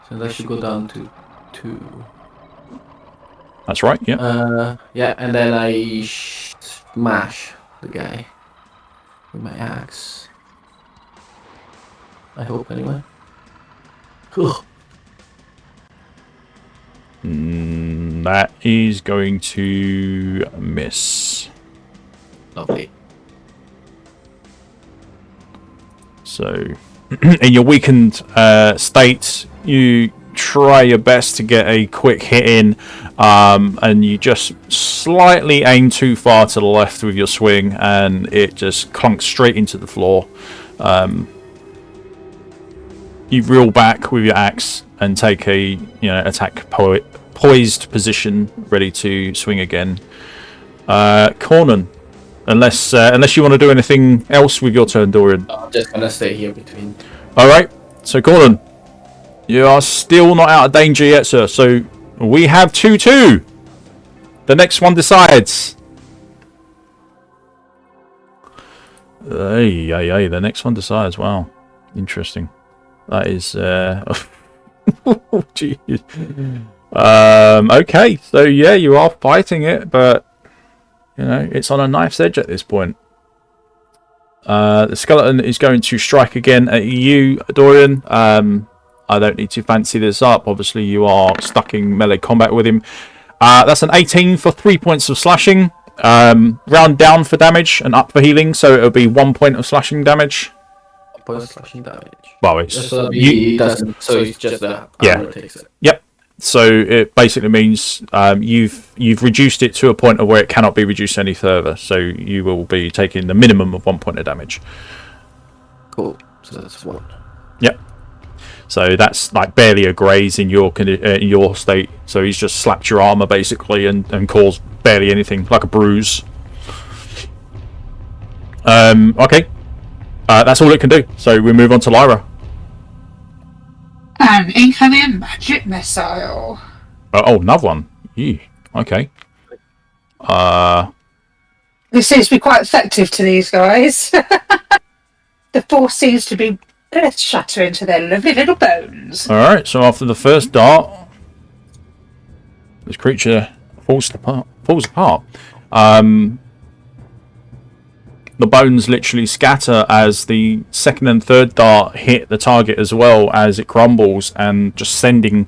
So that should go down to 2. That's right. Yeah. Yeah, and then I smash the guy with my axe. I hope, anyway. Ugh. That is going to miss. Lovely. So, in your weakened state, you try your best to get a quick hit in, and you just slightly aim too far to the left with your swing, and it just clunks straight into the floor. You reel back with your axe and take a attack poised position, ready to swing again. Cornan, unless you want to do anything else with your turn, Dorian. I'm just gonna stay here between. All right. So Cornan, you are still not out of danger yet, sir. So we have 2-2. The next one decides. Hey, the next one decides. Wow, interesting. That is. Jeez. Okay, so yeah, you are fighting it, but it's on a knife's edge at this point. The skeleton is going to strike again at you, Dorian. I don't need to fancy this up. Obviously, you are stuck in melee combat with him. That's an 18 for 3 points of slashing. Round down for damage and up for healing, so it'll be 1 point of slashing damage. Point of slashing damage. Well, it's So he doesn't. So it's just the armor takes it. Yep. So it basically means you've reduced it to a point of where it cannot be reduced any further. So you will be taking the minimum of 1 point of damage. Cool. So that's 1. Yep. So that's like barely a graze in your state. So he's just slapped your armor basically and caused barely anything, like a bruise. Okay. That's all it can do. So we move on to Lyra. An incoming magic missile. Oh, another one. Ew. Okay. This seems to be quite effective to these guys. The force seems to be shattering into their lovely little bones. All right. So after the first dart, this creature falls apart. The bones literally scatter as the second and third dart hit the target as well, as it crumbles and just sending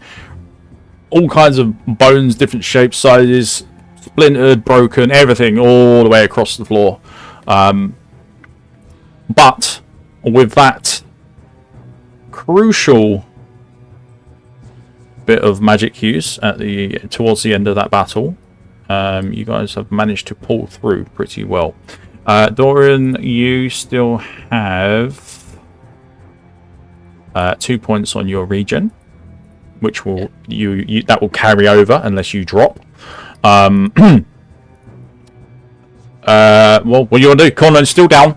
all kinds of bones, different shapes, sizes, splintered, broken, everything all the way across the floor. But with that crucial bit of magic use towards the end of that battle, you guys have managed to pull through pretty well. Dorian, you still have 2 points on your regen, which will that will carry over unless you drop. Well, what you want to do? Cornan's still down.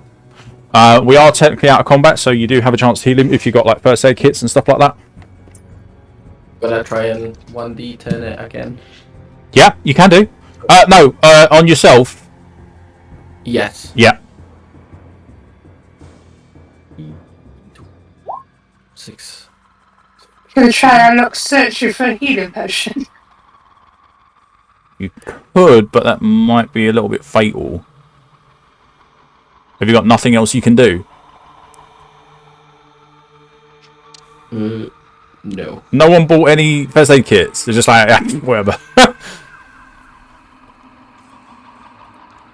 We are technically out of combat, so you do have a chance to heal him if you got like first aid kits and stuff like that. Gonna try and 1d turn it again. Yeah, you can do. No, on yourself. Yes. Yeah. 6. Gonna try and look searching for a healing potion. You could, but that might be a little bit fatal. Have you got nothing else you can do? No. No one bought any first aid kits. They're just like, whatever.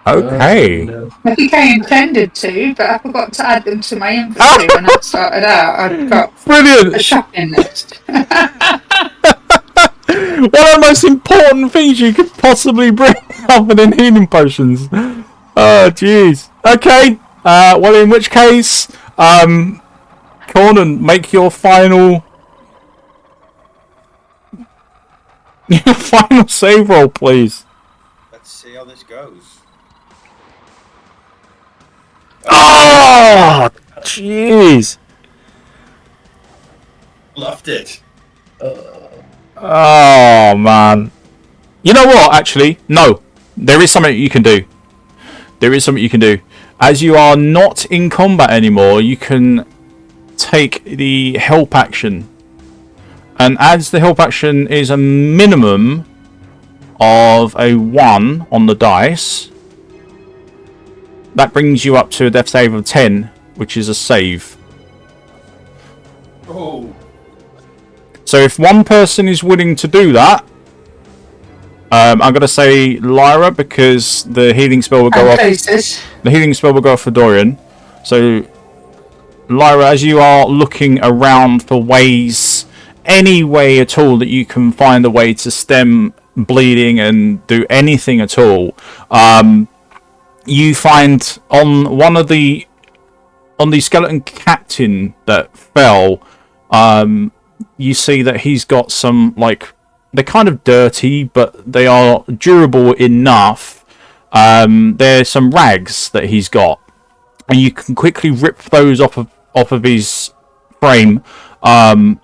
Okay. No. I think I intended to, but I forgot to add them to my inventory when I started out. I've got a Brilliant! shopping list. One of the most important things you could possibly bring other than healing potions. Oh, jeez. Okay. Well, in which case, Cornan, make your final save roll, please. Let's see how this goes. Oh, jeez. Loved it. Oh, man. You know what, actually? No. There is something you can do. As you are not in combat anymore, you can take the help action. And as the help action is a minimum of a 1 on the dice, that brings you up to a death save of 10, which is a save. Oh. So if one person is willing to do that, I'm going to say Lyra, because the healing spell will go off. The healing spell will go off for Dorian. So Lyra, as you are looking around for ways, any way at all that you can find a way to stem bleeding and do anything at all, you find on the skeleton captain that fell, you see that he's got some, like, they're kind of dirty, but they are durable enough. There's some rags that he's got, and you can quickly rip those off of his frame, and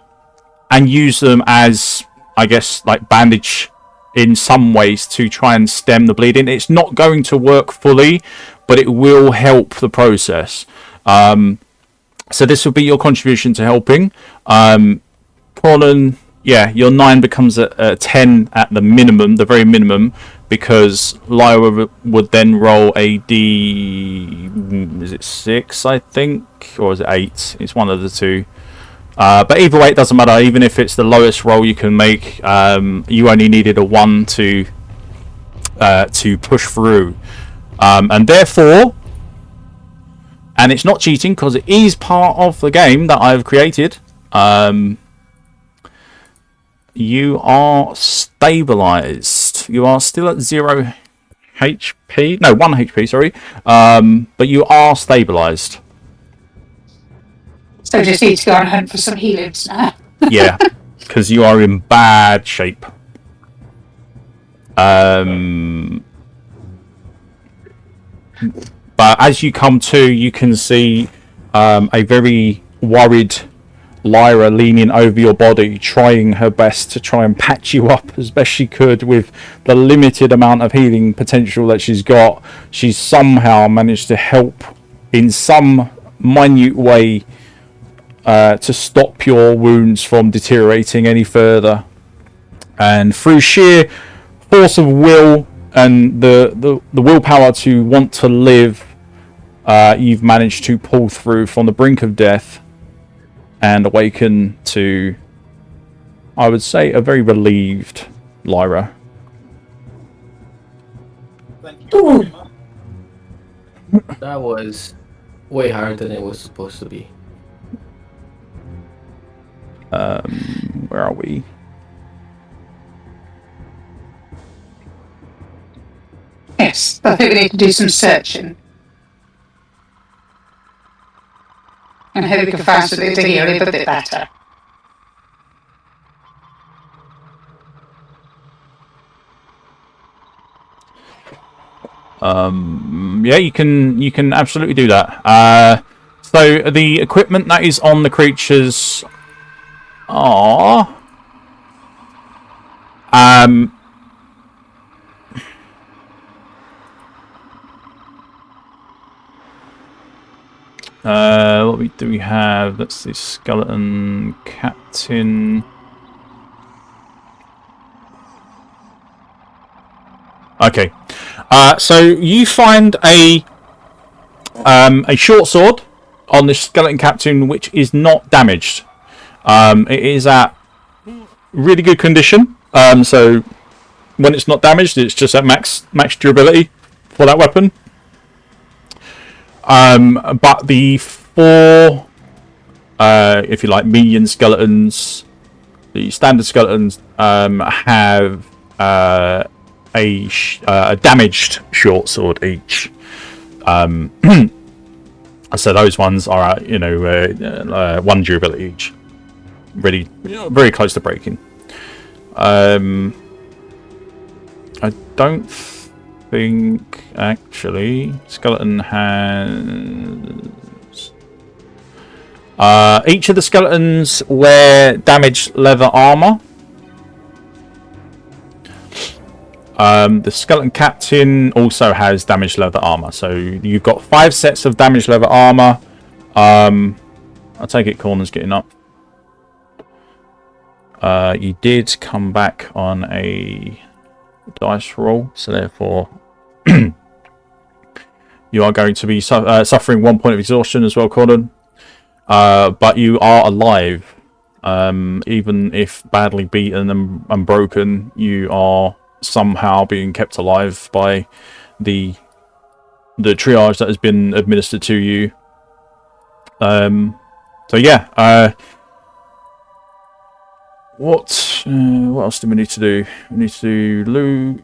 use them as, I guess, like bandage in some ways to try and stem the bleeding. It's not going to work fully, but it will help the process. So this will be your contribution to helping. Cornan, yeah, your 9 becomes a 10 at the minimum, the very minimum, because Lyra would then roll a D... is it 6, I think? Or is it 8? It's one of the two. But either way, it doesn't matter. Even if it's the lowest roll you can make, you only needed a 1 to push through. And therefore, and it's not cheating because it is part of the game that I've created, you are stabilized. You are still at 0 HP. No, 1 HP, sorry. But you are stabilized. So we just need to go on a hunt for some healings now. Yeah, because you are in bad shape. But as you come to, you can see a very worried Lyra leaning over your body, trying her best to try and patch you up as best she could with the limited amount of healing potential that she's got. She's somehow managed to help in some minute way to stop your wounds from deteriorating any further. And through sheer force of will and the willpower to want to live, you've managed to pull through from the brink of death and awaken to, I would say, a very relieved Lyra. Thank you very much. That was way harder than it was supposed to be. Where are we? Yes, I think we need to do some searching. And hope we can find something to heal him a bit better. Yeah, you can absolutely do that. So the equipment that is on the creatures are what do we have? That's the skeleton captain. Okay, so you find a short sword on this skeleton captain, which is not damaged. It is at really good condition. So when it's not damaged, it's just at max durability for that weapon. But the four, if you like, median skeletons, the standard skeletons, have a damaged short sword each. So those ones are at, 1 durability each. Really, very close to breaking. I don't think actually skeleton has. Each of the skeletons wear damaged leather armor. The skeleton captain also has damaged leather armor. So you've got 5 sets of damaged leather armor. I take it Cornan's getting up. You did come back on a dice roll, so therefore you are going to be suffering 1 point of exhaustion as well, Cornan. But you are alive. Even if badly beaten and broken, you are somehow being kept alive by the triage that has been administered to you. So yeah, what else do we need to do? We need to do loot.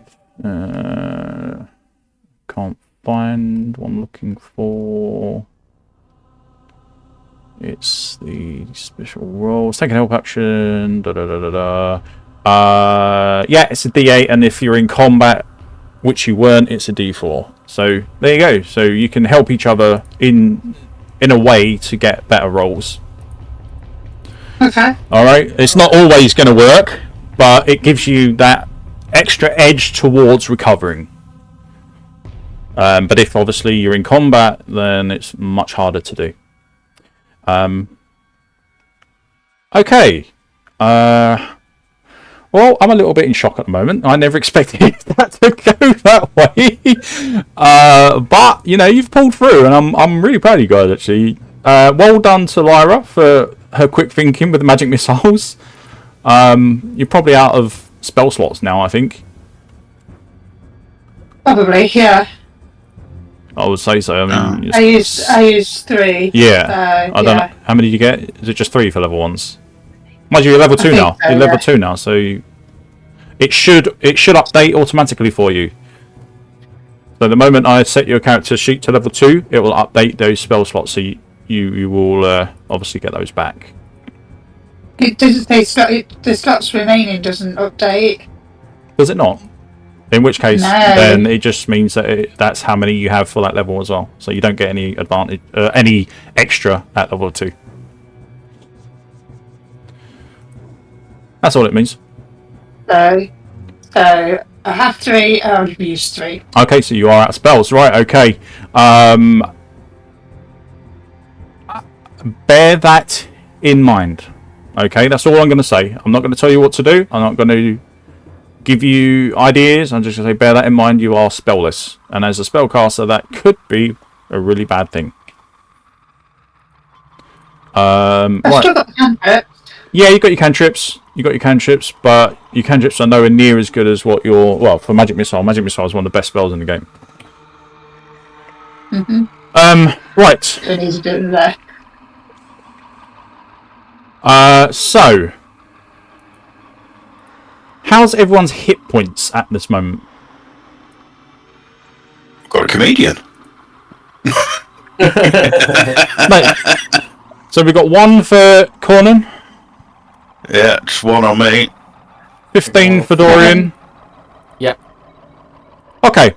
Can't find what I'm looking for. It's the special rolls. Take a help action. Yeah, it's a D8, and if you're in combat, which you weren't, it's a D4. So there you go. So you can help each other in a way to get better rolls. Okay. All right. It's not always going to work, but it gives you that extra edge towards recovering. But if obviously you're in combat, then it's much harder to do. Okay. Well, I'm a little bit in shock at the moment. I never expected that to go that way. But you've pulled through, and I'm really proud of you guys. Actually, well done to Lyra for her quick thinking with the magic missiles. You're probably out of spell slots now, I think. Probably, yeah. I would say so. I mean, I used 3. Yeah. I don't know. How many did you get? Is it just 3 for level 1s? Mind you, you're level 2 now. So, you're level 2 now, so it should update automatically for you. So the moment I set your character sheet to level 2, it will update those spell slots. So you will obviously get those back. It doesn't say the slots remaining doesn't update. Does it not? In which case, No. then it just means that that's how many you have for that level as well. So you don't get any advantage, any extra at level 2. That's all it means. So I have 3. I've used 3. Okay, so you are out of spells, right? Okay. Bear that in mind. Okay, that's all I'm going to say. I'm not going to tell you what to do. I'm not going to give you ideas. I'm just going to say bear that in mind. You are spellless, and as a spellcaster, that could be a really bad thing. I've Right. still got cantrips. Yeah, you got your cantrips. But your cantrips are nowhere near as good as what your for magic missile. Magic missile is one of the best spells in the game. Right. I need to do it there. So how's everyone's hit points at this moment? Got a comedian. No. So we've got 1 for Cornan, Yeah, just 1 on me. 15 for Dorian. Yep. Okay.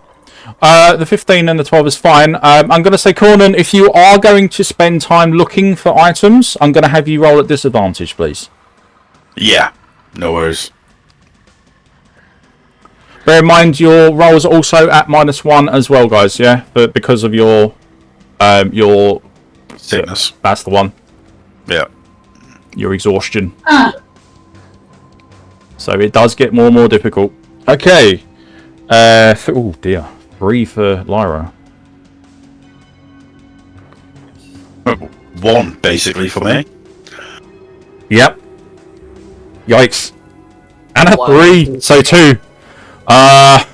The 15 and the 12 is fine. I'm going to say, Cornan, if you are going to spend time looking for items, I'm going to have you roll at disadvantage, please. Yeah, no worries. Bear in mind, your rolls are also at -1 as well, guys, yeah? But because of your Sickness. that's the one, Yeah. your exhaustion. Ah, So it does get more and more difficult. Okay. Oh dear. 3 for Lyra. 1 basically for me. Yep. Yikes. And a Wow. 3, so 2. I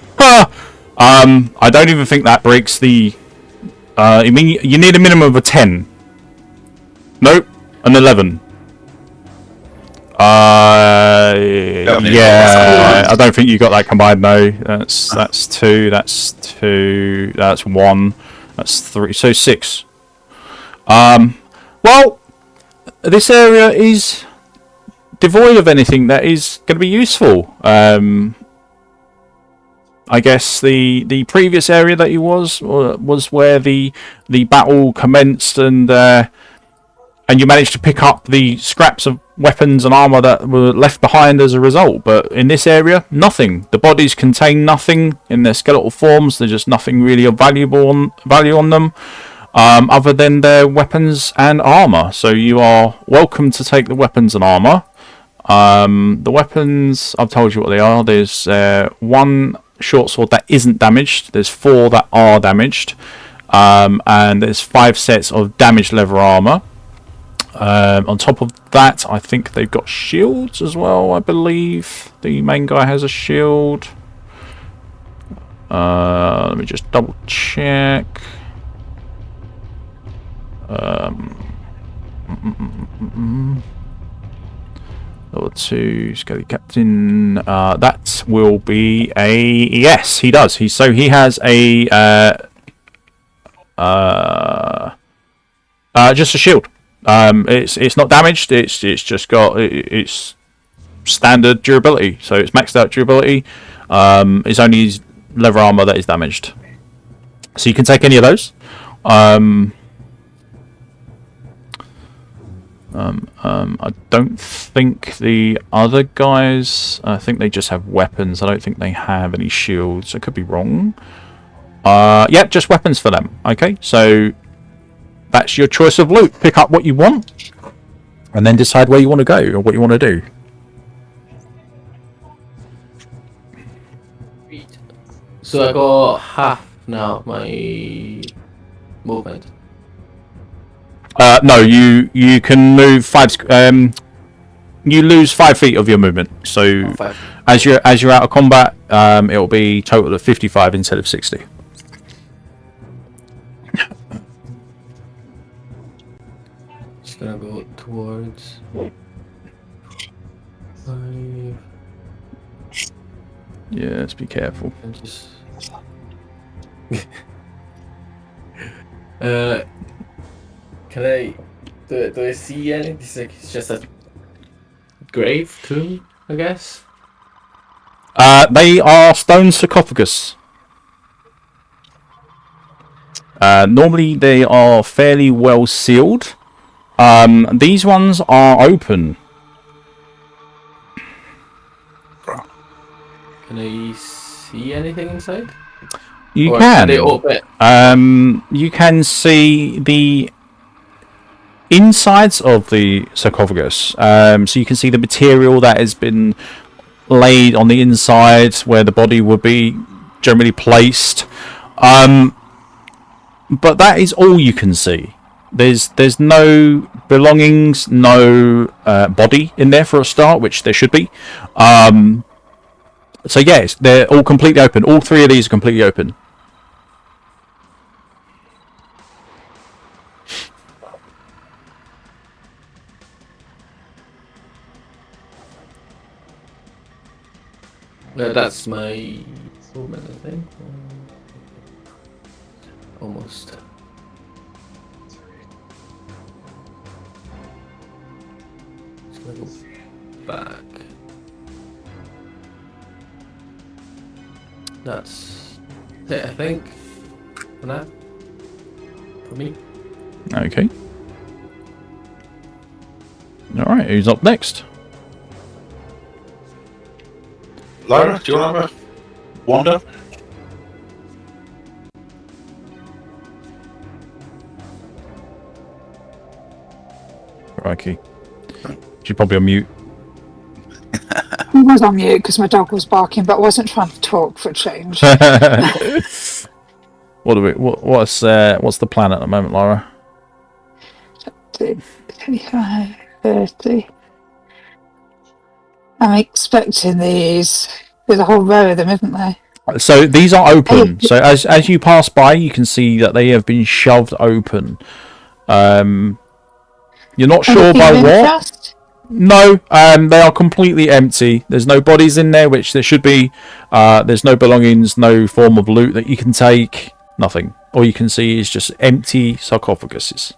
don't even think that breaks the. I mean, you need a minimum of a 10. Nope, an 11. Yeah, I don't think you got that combined. No, that's 2. That's 2. That's 1. That's 3. So 6. Well, this area is devoid of anything that is going to be useful. I guess the previous area that he was where the battle commenced, and you managed to pick up the scraps of weapons and armor that were left behind as a result. But in this area, nothing. The bodies contain nothing in their skeletal forms. There's just nothing really of value on them, other than their weapons and armor. So you are welcome to take the weapons and armor. The weapons, I've told you what they are. There's 1 short sword that isn't damaged. There's 4 that are damaged, and there's 5 sets of damaged leather armor. On top of that, I think they've got shields as well. I believe the main guy has a shield. Let me just double check. Level 2, Skelly Captain. That will be a yes. He does. He has a just a shield. It's not damaged. It's just got it's standard durability. So it's maxed out durability. It's only his leather armor that is damaged. So you can take any of those. I don't think the other guys. I think they just have weapons. I don't think they have any shields. I could be wrong. Yeah, just weapons for them. Okay, so that's your choice of loot. Pick up what you want, and then decide where you want to go or what you want to do. So I got half now of my movement. No, you can move 5. You lose 5 feet of your movement. So 5. as you're out of combat, it will be total of 55 instead of 60. Just gonna go towards 5 Yeah, let's be careful. and just Can I? Do I see anything? It's just a grave tomb, I guess. They are stone sarcophagus. Normally they are fairly well sealed. These ones are open. Can I see anything inside? You Or can. Are they open? You can see the insides of the sarcophagus. So you can see the material that has been laid on the inside where the body would be generally placed. But that is all you can see. There's no belongings, no body in there for a start, which there should be. So yes, they're all completely open. All three of these are completely open. That's my movement, I think. Almost. Just gonna go back. That's it, I think. For now. For me. Okay. Alright, who's up next? Lyra, do you want to have a wander? Crikey. She's probably on mute. I was on mute because my dog was barking, but I wasn't trying to talk for a change. What's the plan at the moment, Lyra? 25, 30. I'm expecting these. There's a whole row of them, isn't there? So these are open. So as you pass by, you can see that they have been shoved open. You're not sure by what? Interest? No, they are completely empty. There's no bodies in there, which there should be. There's no belongings, no form of loot that you can take. Nothing. All you can see is just empty sarcophaguses.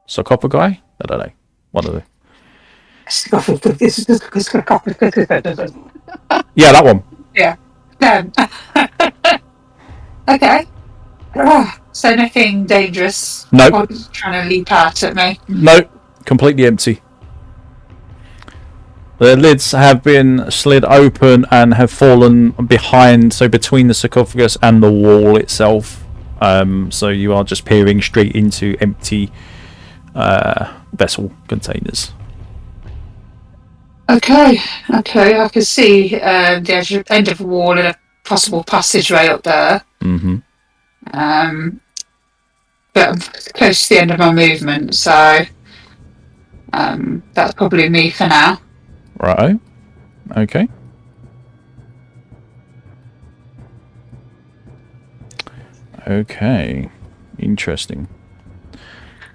Sarcophagi? I don't know. One of them. Yeah, that one. Yeah. Okay. So nothing dangerous. No. Or trying to leap out at me. No, completely empty. The lids have been slid open and have fallen behind, so between the sarcophagus and the wall itself. So you are just peering straight into empty vessel containers. Okay. I can see the end of the wall and a possible passageway up there. Mm-hmm. But I'm close to the end of my movement, so that's probably me for now. Righto. Okay. Okay. Interesting.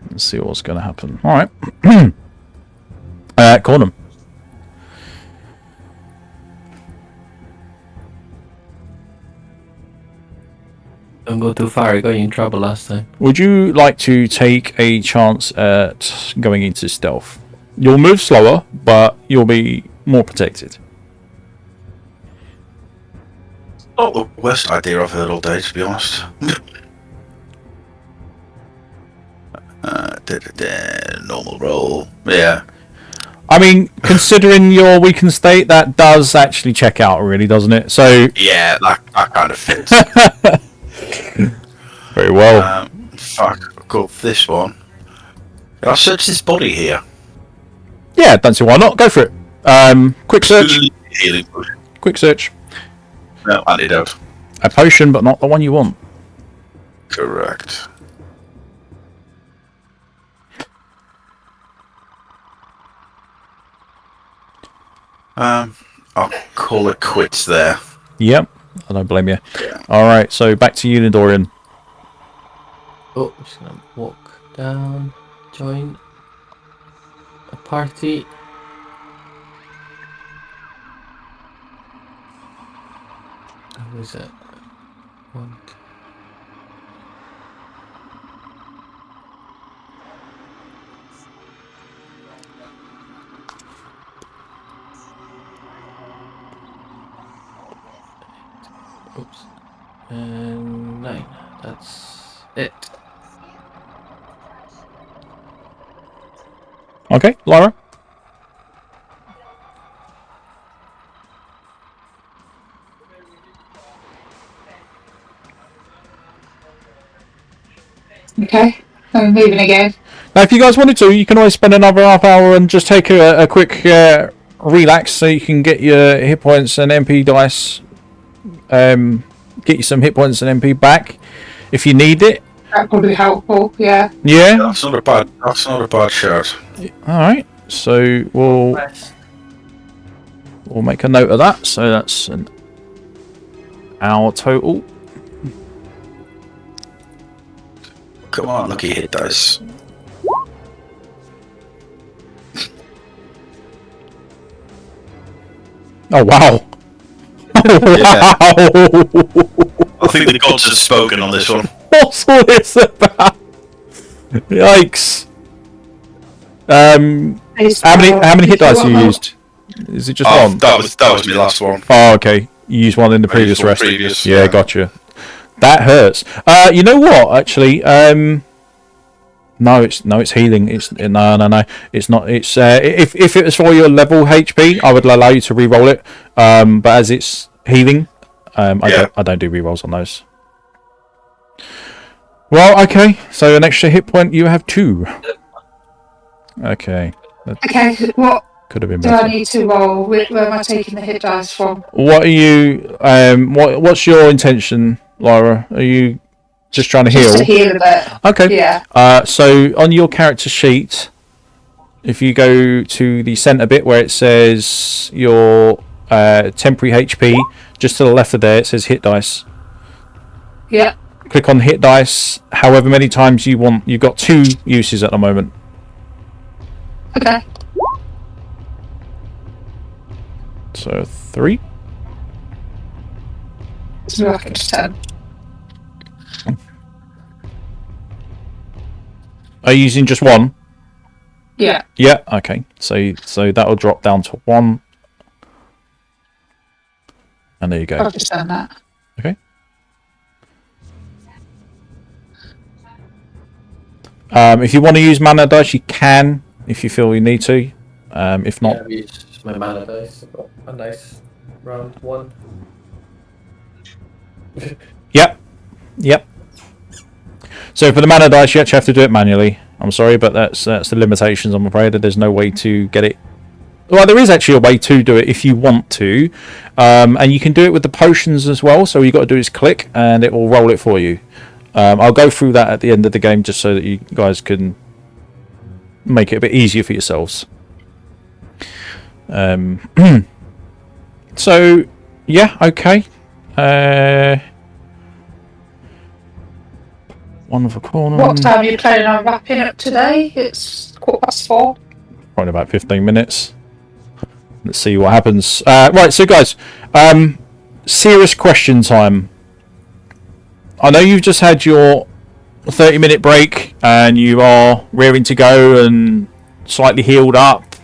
Let's see what's going to happen. All right. Cornan. Don't go too far, I got you in trouble last time. Would you like to take a chance at going into stealth? You'll move slower, but you'll be more protected. Not the worst idea I've heard all day, to be honest. Normal roll. Yeah. I mean, considering your weakened state, that does actually check out, really, doesn't it? So Yeah, that kind of fits. very well. Fuck, I'll go for this one. Can I search this body here? Yeah, don't see why not. Go for it. Quick search. Healing potion. Quick search. No, antidote. A potion, but not the one you want. Correct. I'll call it quits there. Yep. I don't blame you. Yeah. All right. So back to you, Dorian. Oh, I'm just gonna walk down, join a party. How is it? One, two. Oops. And 9. That's it. Okay, Lyra. Okay, I'm moving again. Now, if you guys wanted to, you can always spend another half hour and just take a quick relax, so you can get your hit points and MP dice. Get you some hit points and MP back if you need it. That would be helpful. Yeah. Yeah. That's not a bad shout. All right. So we'll make a note of that. So that's an hour total. Come on, lucky hit dice. Oh wow! Yeah. Wow! I think the gods have spoken on this one. What's all this about? Yikes! How many hit dice you used? Is it just one? That was my last one. Oh, okay. You used one in the previous used one rest. previous, Yeah, yeah. gotcha. That hurts. You know what? Actually, no, it's healing. No. It's not. It's if it was for your level HP, I would allow you to re-roll it. But as it's healing, I don't do re-rolls on those. Well, okay. So an extra hit point. You have 2. Okay. Okay, what Could have been do I better. need to roll? Where am I taking the hit dice from? What are you? What's your intention, Lyra? Are you just trying to Just to heal? heal a bit. Okay. Yeah. So on your character sheet, if you go to the center bit where it says your temporary HP, just to the left of there it says hit dice. Yeah. Click on hit dice however many times you want. You've got 2 uses at the moment. Okay. So 3. So I can just 10. Are you using just 1? Yeah. Yeah. Okay. So that will drop down to 1. And there you go. I've just done that. Okay. If you want to use mana dice, you can. If you feel you need to. If not, Yeah, I've used my mana dice. I've got a nice round 1. Yep. So for the mana dice, you actually have to do it manually. I'm sorry, but that's the limitations. I'm afraid that there's no way to get it. Well, there is actually a way to do it if you want to, and you can do it with the potions as well. So all you got to do is click, and it will roll it for you. I'll go through that at the end of the game, just so that you guys can make it a bit easier for yourselves. So yeah, okay. One for Cornan. What time are you planning on wrapping up today? It's 4:15. Probably about 15 minutes. Let's see what happens. Right, so guys, serious question time. I know you've just had your 30-minute break and you are rearing to go and slightly healed up.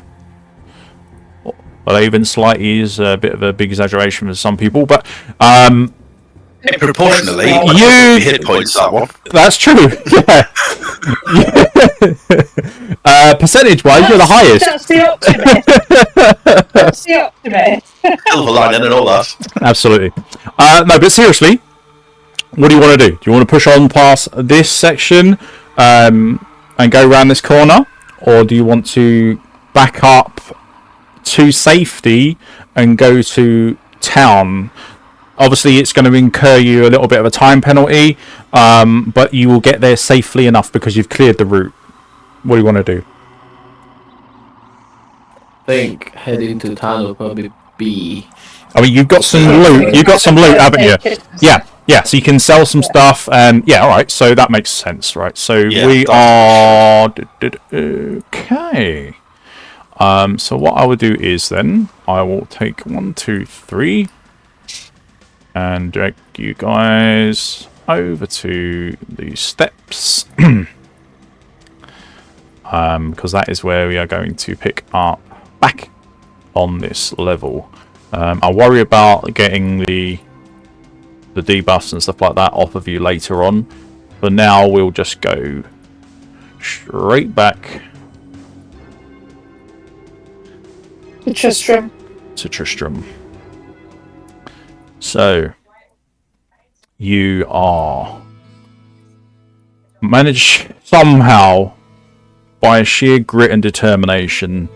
Well, even slightly is a bit of a big exaggeration for some people, but Proportionally, You- hit points that one. that's true. Yeah. Percentage-wise, you're the highest. That's the optimist. That's the optimist. Silver lining and all that. Absolutely. No, but seriously, what do you want to do? Do you want to push on past this section and go around this corner? Or do you want to back up to safety and go to town? Obviously, it's going to incur you a little bit of a time penalty, but you will get there safely enough because you've cleared the route. What do you want to do? I think heading to town will probably be. I mean, you've got some loot. You've got some loot, haven't you? Yeah. So you can sell some stuff, and yeah, all right. So that makes sense, right? So Yeah, we are okay. So what I will do is then I will take 1, 2, 3, and direct you guys over to the steps, because that is where we are going to pick up back on this level. I'll worry about getting the the debuffs and stuff like that off of you later on. But now we'll just go straight back To Tristram. to Tristram. So you are managed somehow by sheer grit and determination.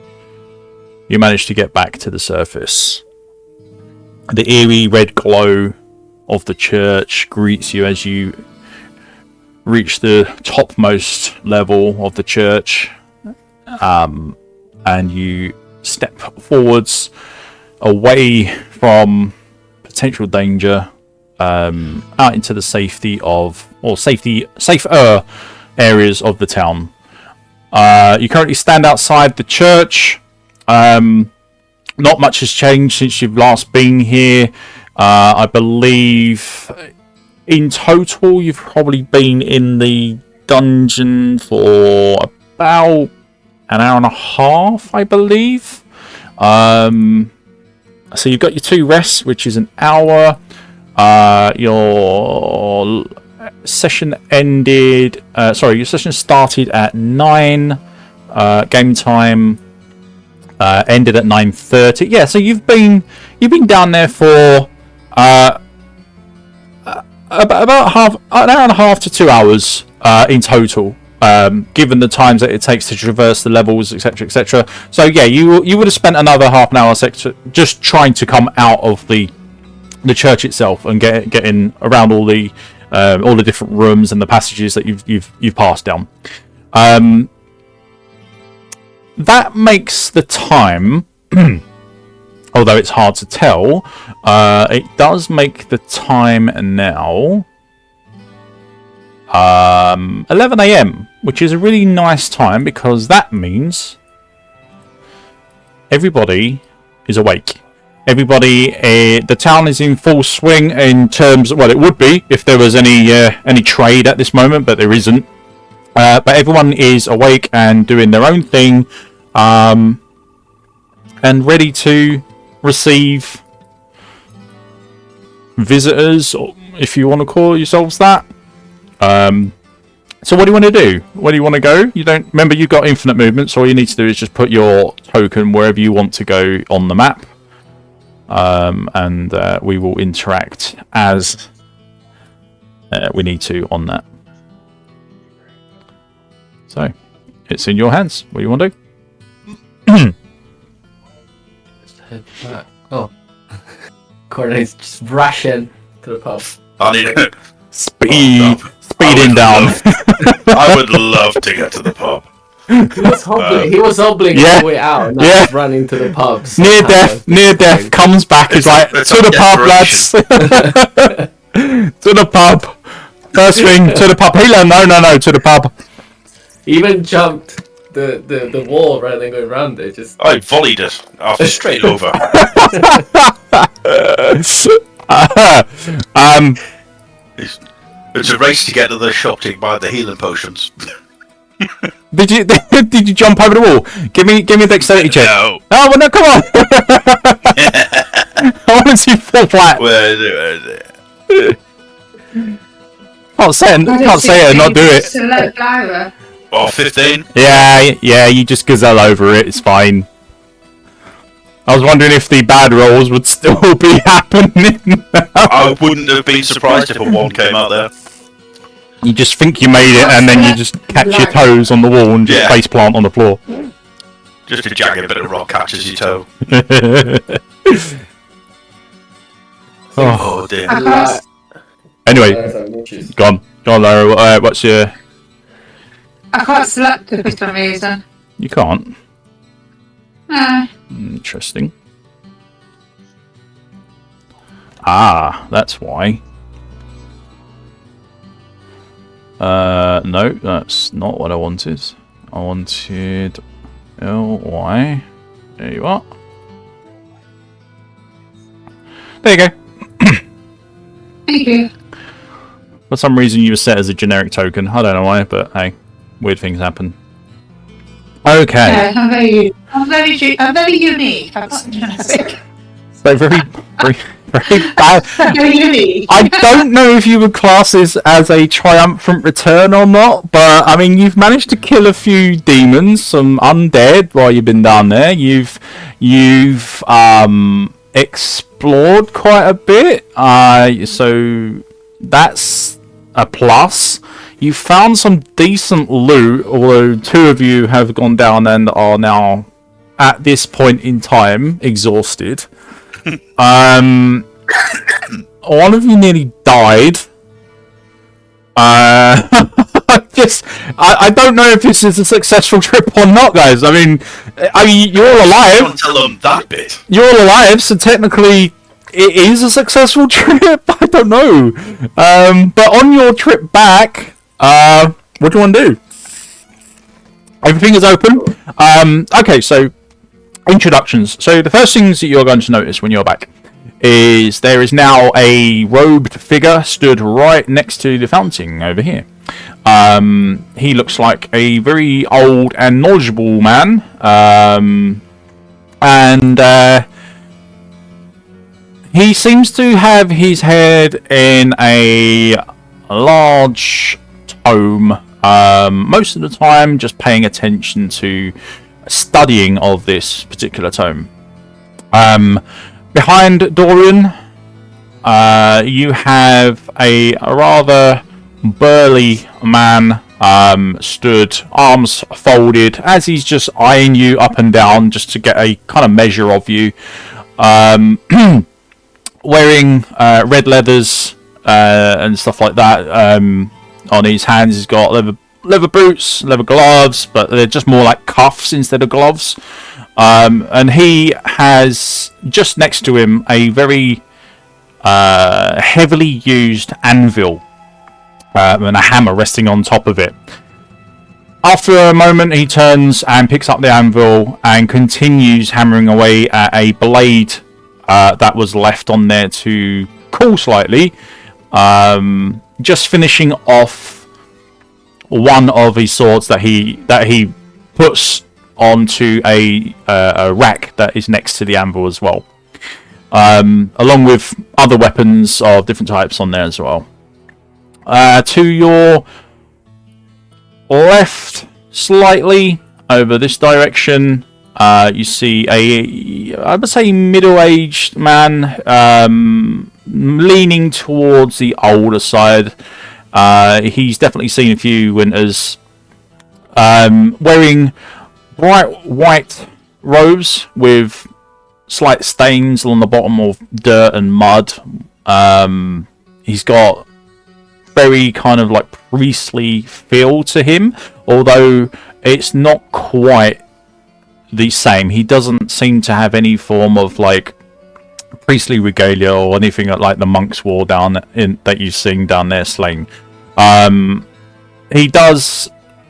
You manage to get back to the surface. The eerie red glow of the church greets you as you reach the topmost level of the church, and you step forwards away from potential danger, out into the safer areas of the town. You currently stand outside the church. Not much has changed since you've last been here. I believe in total you've probably been in the dungeon for about an hour and a half, I believe. So you've got your 2 rests, which is an hour. Your session ended. Your session started at 9. Game time ended at 9:30. Yeah, so you've been down there for about an hour and a half to 2 hours in total. Given the times that it takes to traverse the levels, etc., etc. So yeah, you would have spent another half an hour just trying to come out of the church itself and getting around all the different rooms and the passages that you've passed down. That makes the time, although it's hard to tell, it does make the time now 11 a.m, which is a really nice time because that means everybody is awake. Everybody, the town is in full swing in terms. Well, it would be if there was any trade at this moment, but there isn't. But everyone is awake and doing their own thing, and ready to receive visitors, or if you want to call yourselves that. So what do you want to do? Where do you want to go? You don't remember you've got infinite movement, so all you need to do is just put your token wherever you want to go on the map, and we will interact as we need to on that. So it's in your hands. What do you want to do? Just head back. Oh, Cornan is just rushing to the pub. I need it. Speeding down. I would love to get to the pub. He was hobbling yeah, all the way out, and yeah. now running to the pub. Near death comes back. Is like, to the pub, lads. To the pub. First thing, to the pub. Healer, no, to the pub. He even jumped the wall rather than going around it. Just I volleyed it after straight over. It's a race to get to the shop to buy the healing potions. Did you jump over the wall? Give me a dexterity check. No. Oh well, no, come on. I want to see fall flat. Where is it? Can't say it and not do it. Select Lyra. Oh, 15? Yeah, you just gazelle over it, it's fine. I was wondering if the bad rolls would still be happening. I wouldn't have been surprised if a 1 came out there. You just think you made it and then you just catch your toes on the wall and just face plant on the floor. Just a jagged bit of rock catches your toe. Oh dear. Anyway, go on, Lara. What's your... I can't select it for some reason. You can't? No. Interesting. Ah, that's why. No, that's not what I wanted. I wanted LY. There you are. There you go. Thank you. For some reason you were set as a generic token. I don't know why, but hey, weird things happen. Okay. Yeah, I'm very unique. I'm not generic. So very very bad. I don't know if you would class this as a triumphant return or not, but I mean, you've managed to kill a few demons, some undead while you've been down there. You've explored quite a bit, so that's a plus. You found some decent loot, although two of you have gone down and are now, at this point in time, exhausted. One of you nearly died. I don't know if this is a successful trip or not, guys. I mean, you're all alive. Don't tell them that bit. You're all alive, so technically it is a successful trip. I don't know. But on your trip back, what do you want to do? Everything is open. Okay, so introductions. So the first things that you're going to notice when you're back is there is now a robed figure stood right next to the fountain over here. He looks like a very old and knowledgeable man, and he seems to have his head in a large tome, most of the time just paying attention to studying of this particular tome. Behind Dorian, you have a rather burly man stood, arms folded, as he's just eyeing you up and down just to get a kind of measure of you. Wearing red leathers and stuff like that. On his hands he's got leather boots, leather gloves, but they're just more like cuffs instead of gloves. And he has just next to him a very heavily used anvil and a hammer resting on top of it. After a moment, he turns and picks up the anvil and continues hammering away at a blade that was left on there to cool slightly. Just finishing off one of his swords that he puts onto a rack that is next to the anvil as well, along with other weapons of different types on there as well. To your left, slightly over this direction, you see I would say middle-aged man, leaning towards the older side. He's definitely seen a few winters, wearing bright white robes with slight stains along the bottom of dirt and mud. He's got very kind of like priestly feel to him, although it's not quite the same. He doesn't seem to have any form of like priestly regalia or anything like the monks wore down in that you've seen down there slaying. He does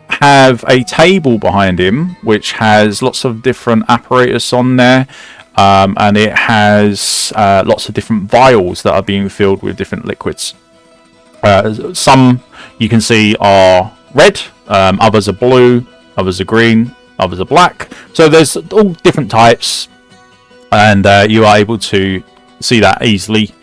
have a table behind him which has lots of different apparatus on there, and it has lots of different vials that are being filled with different liquids. Some you can see are red, others are blue, others are green, others are black. So there's all different types, and you are able to see that easily.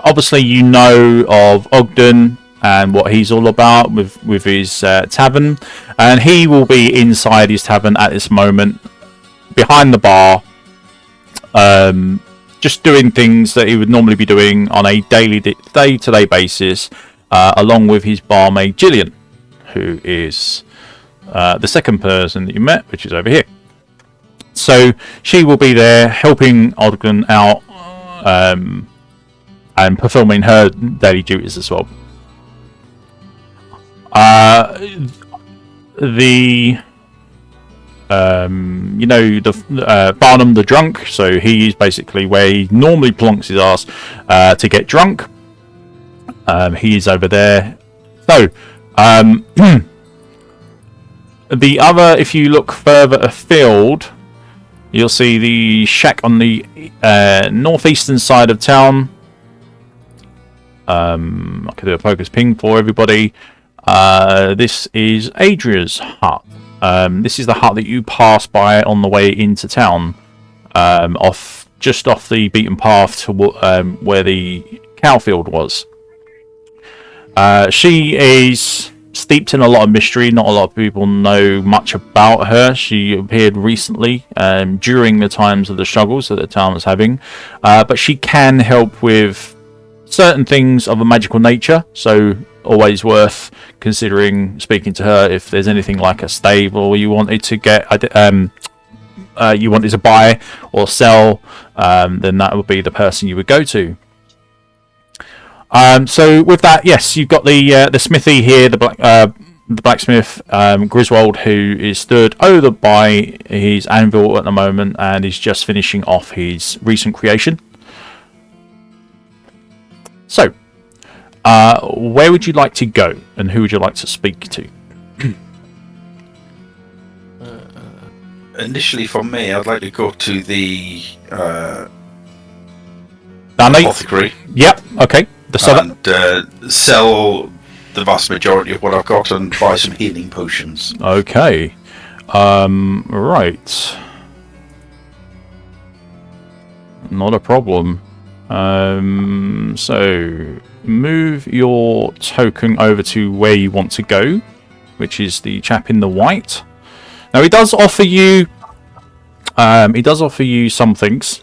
Obviously, you know of Ogden and what he's all about with his tavern, and he will be inside his tavern at this moment, behind the bar, just doing things that he would normally be doing on a day-to-day basis, along with his barmaid Gillian, who is the second person that you met, which is over here. So she will be there helping Ogden out, and performing her daily duties as well. Barnum the drunk, so he is basically where he normally plonks his ass to get drunk. He is over there. So the other, if you look further afield, you'll see the shack on the northeastern side of town. I can do a focus ping for everybody. This is Adria's hut. This is the hut that you pass by on the way into town. just off the beaten path to where the cow field was. She is steeped in a lot of mystery. Not a lot of people know much about her. She appeared recently during the times of the struggles that the town was having, but she can help with certain things of a magical nature, so always worth considering speaking to her if there's anything like a stable you wanted to get, you wanted to buy or sell, then that would be the person you would go to. So with that, yes, you've got the smithy here, the blacksmith, Griswold, who is stood over by his anvil at the moment and is just finishing off his recent creation. So, where would you like to go, and who would you like to speak to? Initially, for me, I'd like to go to the Danny? apothecary. Yep. Okay. And sell the vast majority of what I've got and buy some healing potions. Okay. Right. Not a problem. So move your token over to where you want to go, which is the chap in the white. Now he does offer you some things.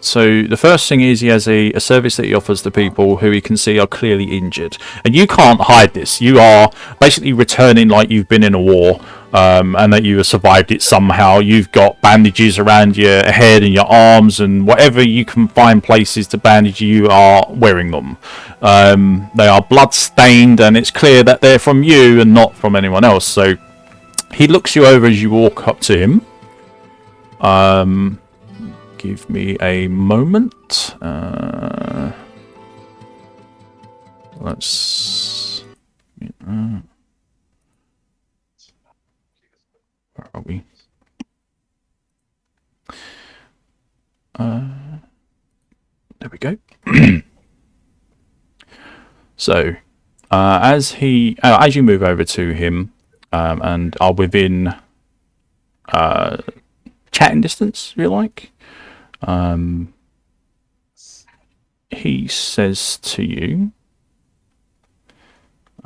So the first thing is he has a service that he offers to people who he can see are clearly injured. And you can't hide this. You are basically returning like you've been in a war, and that you have survived it somehow. You've got bandages around your head and your arms, and whatever you can find places to bandage, you are wearing them. They are blood-stained, and it's clear that they're from you and not from anyone else. So he looks you over as you walk up to him. Give me a moment. Let's. Where are we? There we go. So, as you move over to him, and are within chatting distance, if you like. He says to you,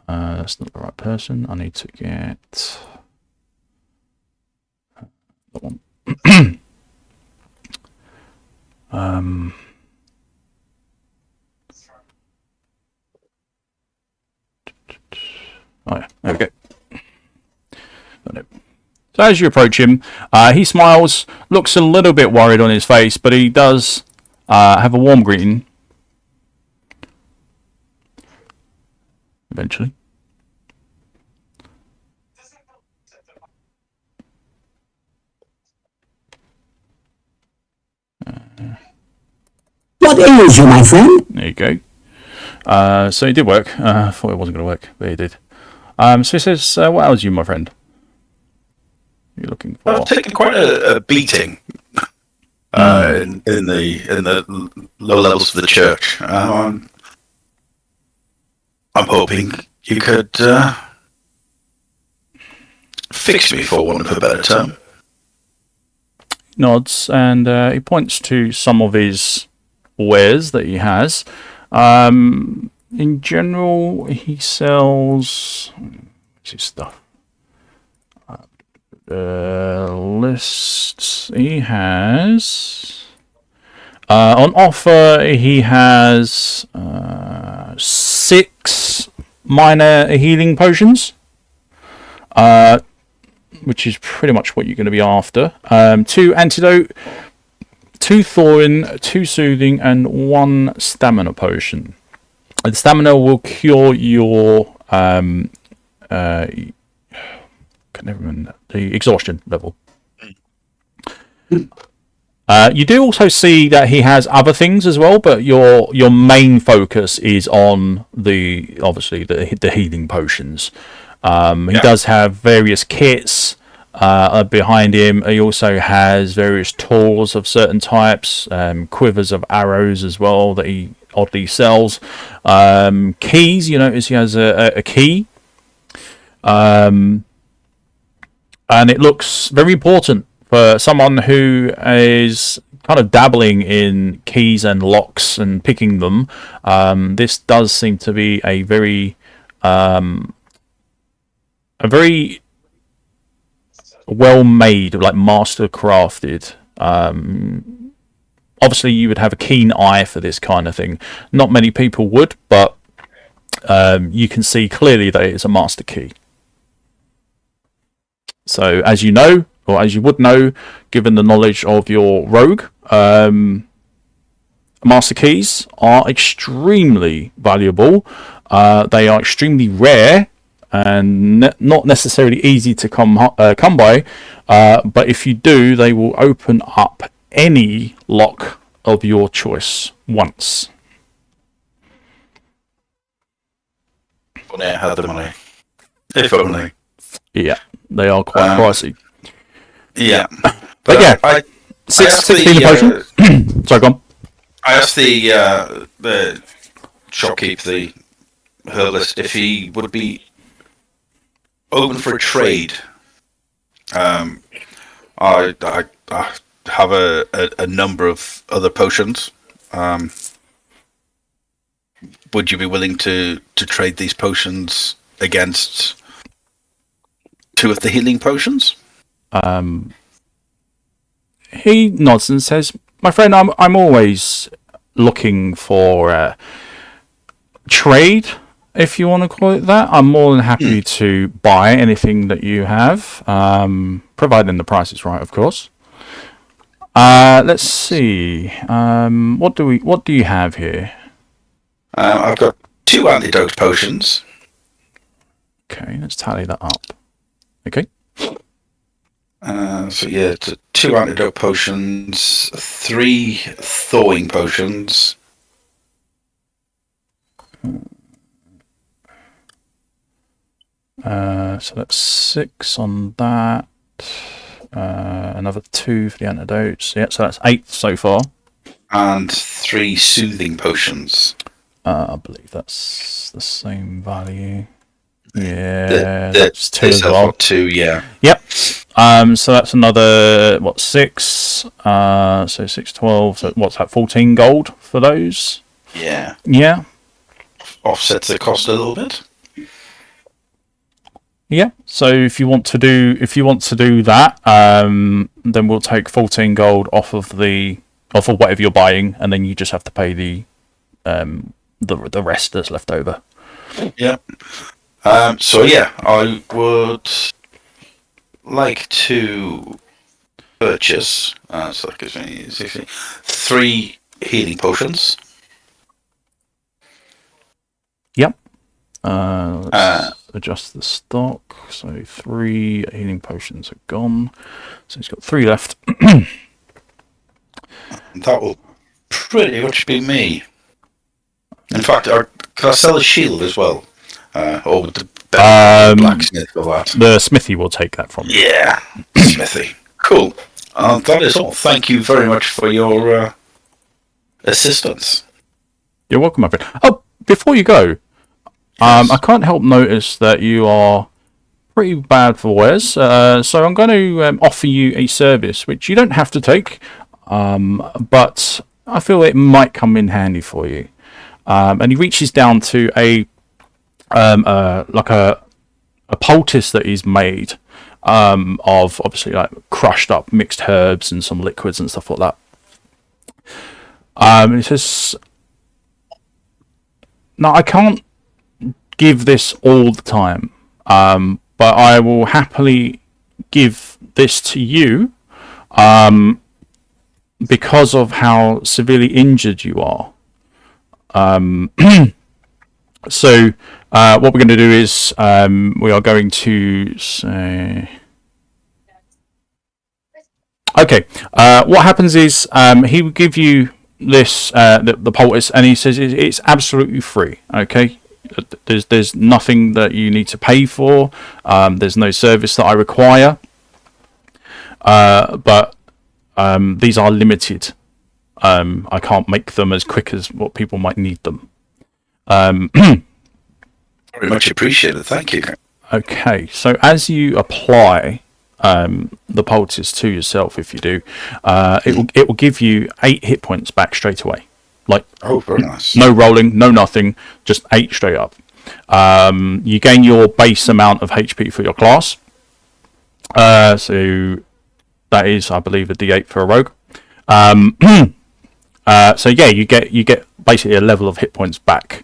that's not the right person. I need to get that one. Oh yeah, there we go. Got it. So as you approach him, he smiles, looks a little bit worried on his face, but he does have a warm greeting. Eventually. What ails you, my friend? There you go. So it did work. I thought it wasn't going to work, but it did. So he says, what ails you, my friend? You're looking for? I've taken quite a beating in the low levels of the church. I'm hoping you could fix me, for want of a better term. Nods, and he points to some of his wares that he has. In general, he sells. What's his stuff? Lists. He has on offer. He has 6 minor healing potions, which is pretty much what you're going to be after. 2 antidote, 2 thawing, 2 soothing, and 1 stamina potion. And stamina will cure your can never remember the exhaustion level. You do also see that he has other things as well, but your main focus is on the healing potions. He does have various kits behind him. He also has various tools of certain types, quivers of arrows as well that he oddly sells. Keys, you notice he has a key. And it looks very important for someone who is kind of dabbling in keys and locks and picking them, this does seem to be a very well made, like master crafted. Obviously you would have a keen eye for this kind of thing. Not many people would, but you can see clearly that it's a master key. So as you know, or as you would know, given the knowledge of your rogue, master keys are extremely valuable. They are extremely rare and not necessarily easy to come by. But if you do, they will open up any lock of your choice once. Only I had the money. If only. Yeah, they are quite pricey. Yeah. But yeah, I 16 potion. Sorry, go on. I asked the shopkeep, the herbalist, if he would be open for a trade. I have a number of other potions. Would you be willing to trade these potions against 2 of the healing potions? He nods and says, "My friend, I'm always looking for trade, if you want to call it that. I'm more than happy to buy anything that you have, providing the price is right, of course. Let's see. What do you have here? I've got 2 antidote potions. Okay, let's tally that up. Okay. So yeah, 2 antidote potions, 3 thawing potions. So that's 6 on that. Another 2 for the antidotes. Yeah, so that's 8 so far. And 3 soothing potions. I believe that's the same value. Yeah, that's 2 as well. 2, yeah. Yep. So that's another 6. So 6, 12. So what's that? 14 gold for those. Yeah. Yeah. Offsets the cost a little bit. Yeah. So if you want to do that, then we'll take 14 gold off of whatever you're buying, and then you just have to pay the rest that's left over. Yeah. So yeah, I would like to purchase. So that gives me 3 healing potions. Yep. Let's adjust the stock. So 3 healing potions are gone. So he's got 3 left. That will pretty much be me. In fact, can I sell a shield as well? Or would the blacksmith for that? The smithy will take that from you. Yeah, smithy. Cool. That is all. Thank you very much for your assistance. You're welcome, my friend. Oh, before you go, Yes. I can't help notice that you are pretty bad for wares. So I'm going to offer you a service, which you don't have to take, but I feel it might come in handy for you. And he reaches down to a poultice that he's made of obviously like crushed up mixed herbs and some liquids and stuff like that. And he says, "No, I can't give this all the time, but I will happily give this to you because of how severely injured you are. So what we're going to do is we are going to say, okay, what happens is he will give you this the poultice, and he says it's absolutely free. Okay, there's nothing that you need to pay for. There's no service that I require, but these are limited. I can't make them as quick as what people might need them. Very much appreciated. Thank you. Okay, so as you apply the poultice to yourself, if you do, it will give you 8 hit points back straight away. Like, Oh, very nice. no rolling, no nothing, just 8 straight up. You gain your base amount of HP for your class. So that is, I believe, a D8 for a rogue. So yeah, you get basically a level of hit points back.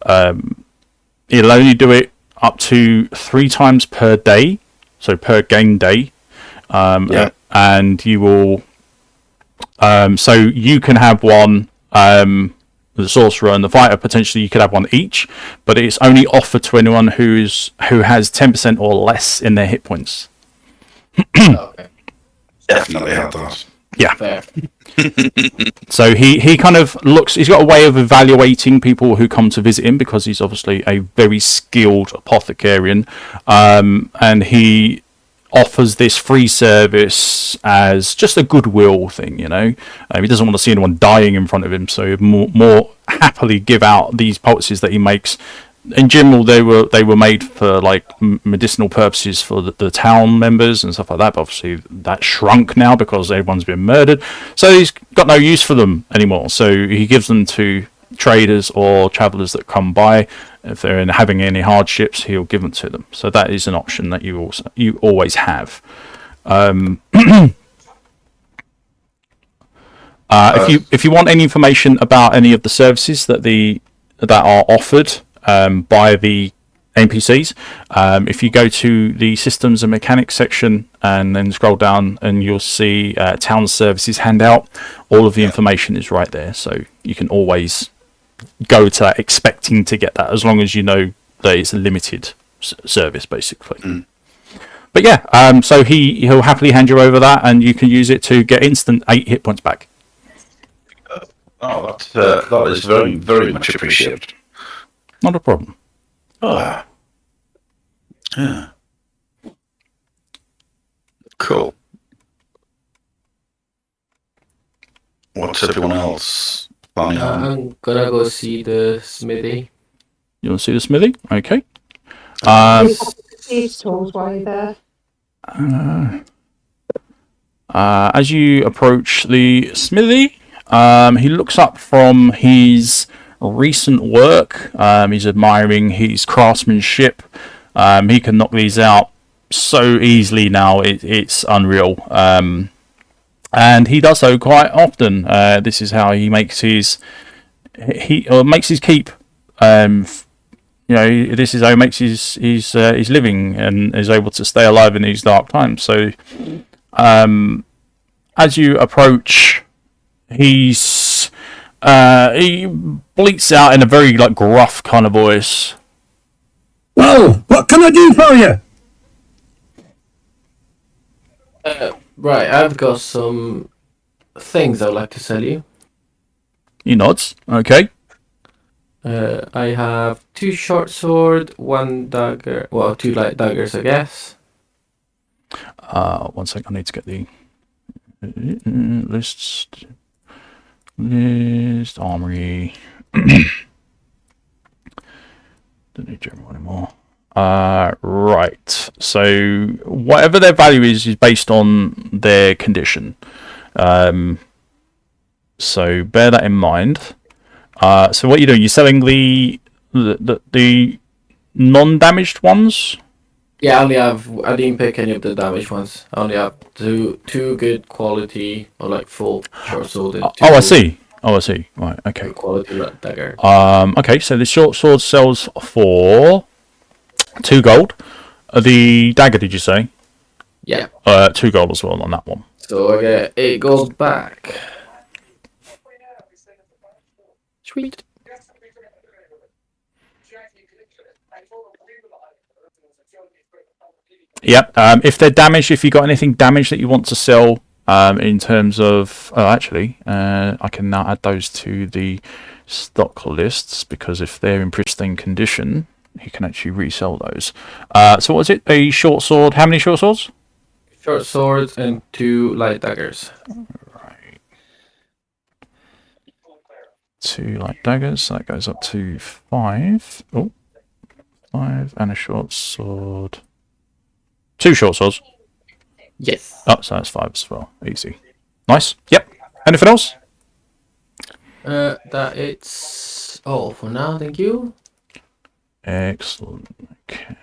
It'll only do it up to 3 times per day, so per game day. And you will. So you can have one. The sorcerer and the fighter, potentially you could have one each, but it's only offered to anyone who has 10% or less in their hit points. Okay. Definitely have that. Yeah. Fair. So he kind of looks. He's got a way of evaluating people who come to visit him, because he's obviously a very skilled apothecarian, and he offers this free service as just a goodwill thing, you know. He doesn't want to see anyone dying in front of him, so he'd more happily give out these poultices that he makes. In general, they were made for like medicinal purposes for the town members and stuff like that. But obviously, that shrunk now because everyone's been murdered, so he's got no use for them anymore. So he gives them to traders or travellers that come by. If they're having any hardships, he'll give them to them. So that is an option that you always have. If you want any information about any of the services that are offered by the NPCs, if you go to the systems and mechanics section and then scroll down, and you'll see town services handout. All of the information is right there, so you can always go to that expecting to get that, as long as you know that it's a limited service, basically. But yeah, so he'll happily hand you over that, and you can use it to get instant 8 hit points back. Oh, that is very, very much appreciated. Not a problem. Oh. Yeah. Cool. What's everyone else planning on? I'm gonna go see the smithy. You want to see the smithy? Okay. These tools while you're there. As you approach the smithy, he looks up from his recent work. He's admiring his craftsmanship. He can knock these out so easily now, it's unreal. And he does so quite often. This is how he makes his keep. This is how he makes his living, and is able to stay alive in these dark times. So, as you approach, he bleats out in a very gruff kind of voice. Well, what can I do for you? Right, I've got some things I'd like to sell you. He nods. Okay. I have 2 short sword, 1 dagger, well, 2 light daggers, I guess. 1 second. I need to get the list armory. Don't need general anymore. Right. So whatever their value is based on their condition. So bear that in mind. So what are you doing? You're selling the non-damaged ones? Yeah, I didn't pick any of the damaged ones. I only have two good quality, or full short sword. I see. Right, okay. Good quality light dagger. Okay, so the short sword sells for 2 gold. The dagger, did you say? Yeah. 2 gold as well on that one. So I get 8 gold back. Sweet. Yep. If they're damaged, if you got anything damaged that you want to sell, in terms of, I can now add those to the stock lists, because if they're in pristine condition, you can actually resell those. So what was it? A short sword. How many short swords? Short swords and 2 light daggers. Right. 2 light daggers. So that goes up to 5. Oh, 5 and a short sword. 2 short swords. Yes. Oh, so that's 5 as well. Easy. Nice. Yep. Anything else? That it's all for now. Thank you. Excellent. Okay.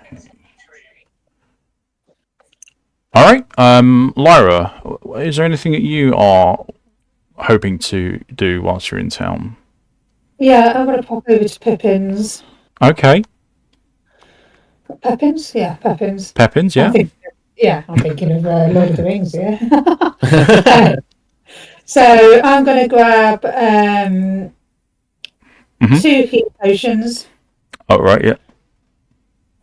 All right. Lyra, is there anything that you are hoping to do whilst you're in town? Yeah, I'm going to pop over to Pippin's. Okay. Pepins? Yeah, Pepins. Pepins, yeah. I'm thinking of Lord of the Rings, yeah. So I'm going to grab 2 heat potions, Oh, right, yeah.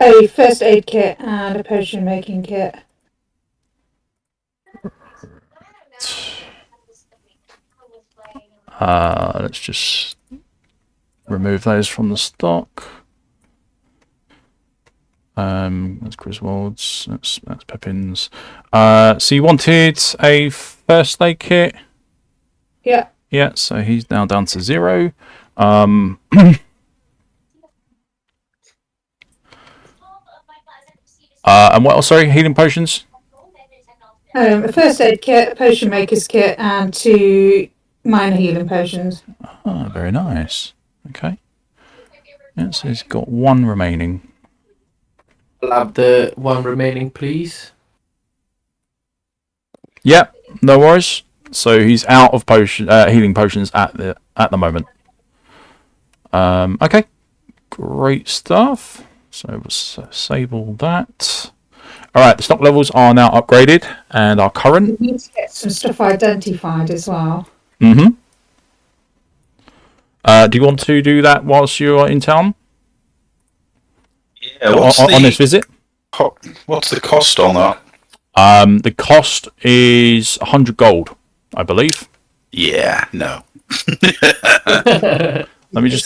a first aid kit, and a potion making kit. Let's just remove those from the stock. That's Griswold's. That's Pepin's. So you wanted a first aid kit? Yeah. Yeah. So he's now down to 0. And what else? Sorry, healing potions. A first aid kit, a potion maker's kit, and 2 minor healing potions. Oh, very nice. Okay. Yeah, so he's got 1 remaining. Lab the 1 remaining, please. Yep, no worries. So he's out of healing potions at the moment. Okay, great stuff. So we'll save all that. All right, the stock levels are now upgraded and are current. We need to get some stuff identified as well. Mm-hmm. Do you want to do that whilst you're in town? Yeah, On this visit? What's the cost on that? The cost is 100 gold, I believe. Yeah, no. Let me just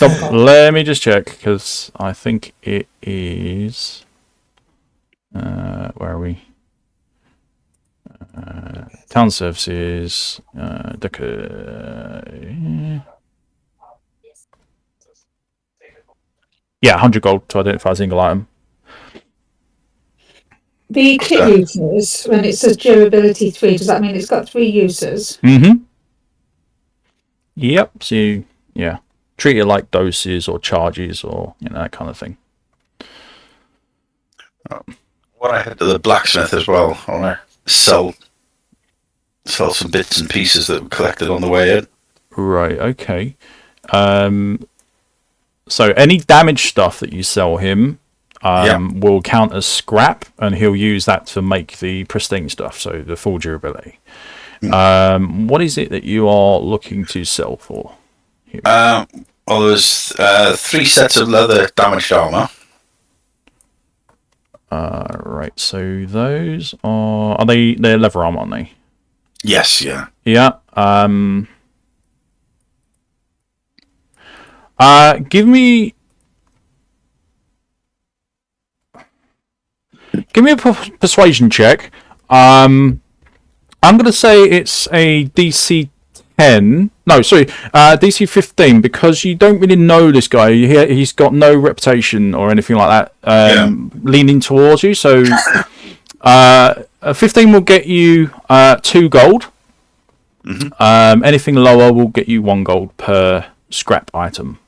check, because I think it is. Where are we? Town services. Yeah, 100 gold to identify a single item. The kit uses, when it says durability 3, does that mean it's got 3 uses? Mm-hmm. Yep. So yeah, treat it like doses or charges or that kind of thing. What I head to the blacksmith as well. I want to sell some bits and pieces that were collected on the way in. Right. Okay. So any damaged stuff that you sell him will count as scrap, and he'll use that to make the pristine stuff, so the full durability. What is it that you are looking to sell for? Well, there's 3 sets of leather damaged armor. Right. So those are they're leather armor, aren't they? Yes. Yeah. Yeah. Give me a persuasion check. I'm going to say it's a DC 10. No, sorry, DC 15, because you don't really know this guy. He's got no reputation or anything like that leaning towards you. So a 15 will get you 2 gold. Mm-hmm. Anything lower will get you 1 gold per scrap item.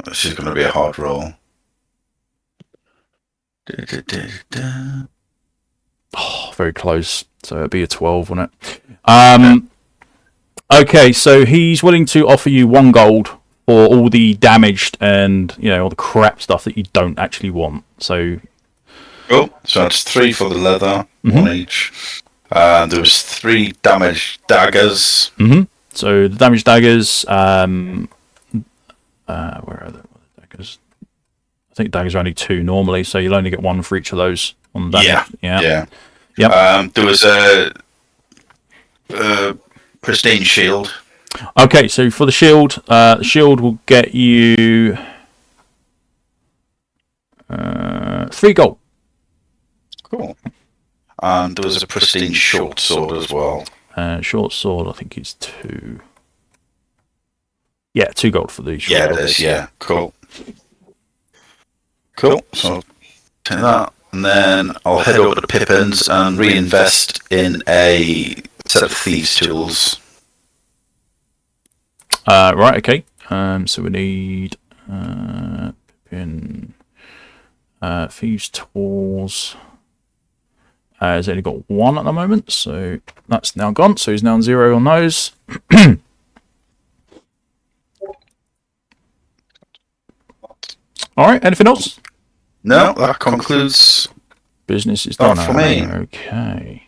This is going to be a hard roll. Oh, very close. So it'd be a 12, wouldn't it? Okay, so he's willing to offer you 1 gold for all the damaged and all the crap stuff that you don't actually want. So cool. So that's 3 for the leather, 1 each. There was 3 damaged daggers. Mm-hmm. So the damaged daggers. Where are the daggers? I think daggers are only 2 normally, so you'll only get 1 for each of those. On damage. Yeah. Yep. There was a pristine shield. Okay, so for the shield will get you 3 gold. Cool. And there was a pristine short sword as well. Short sword, I think it's 2. Yeah, 2 gold for the short. Yeah, it is. Yeah, cool. So take that. and then I'll head over to Pippin's and reinvest in a set of thieves' tools. Right, okay. So we need Pippin, thieves' tools. He's only got one at the moment, so that's now gone. So he's now on 0 on those. All right. Anything else? No, that concludes. Business is done. For me. Okay.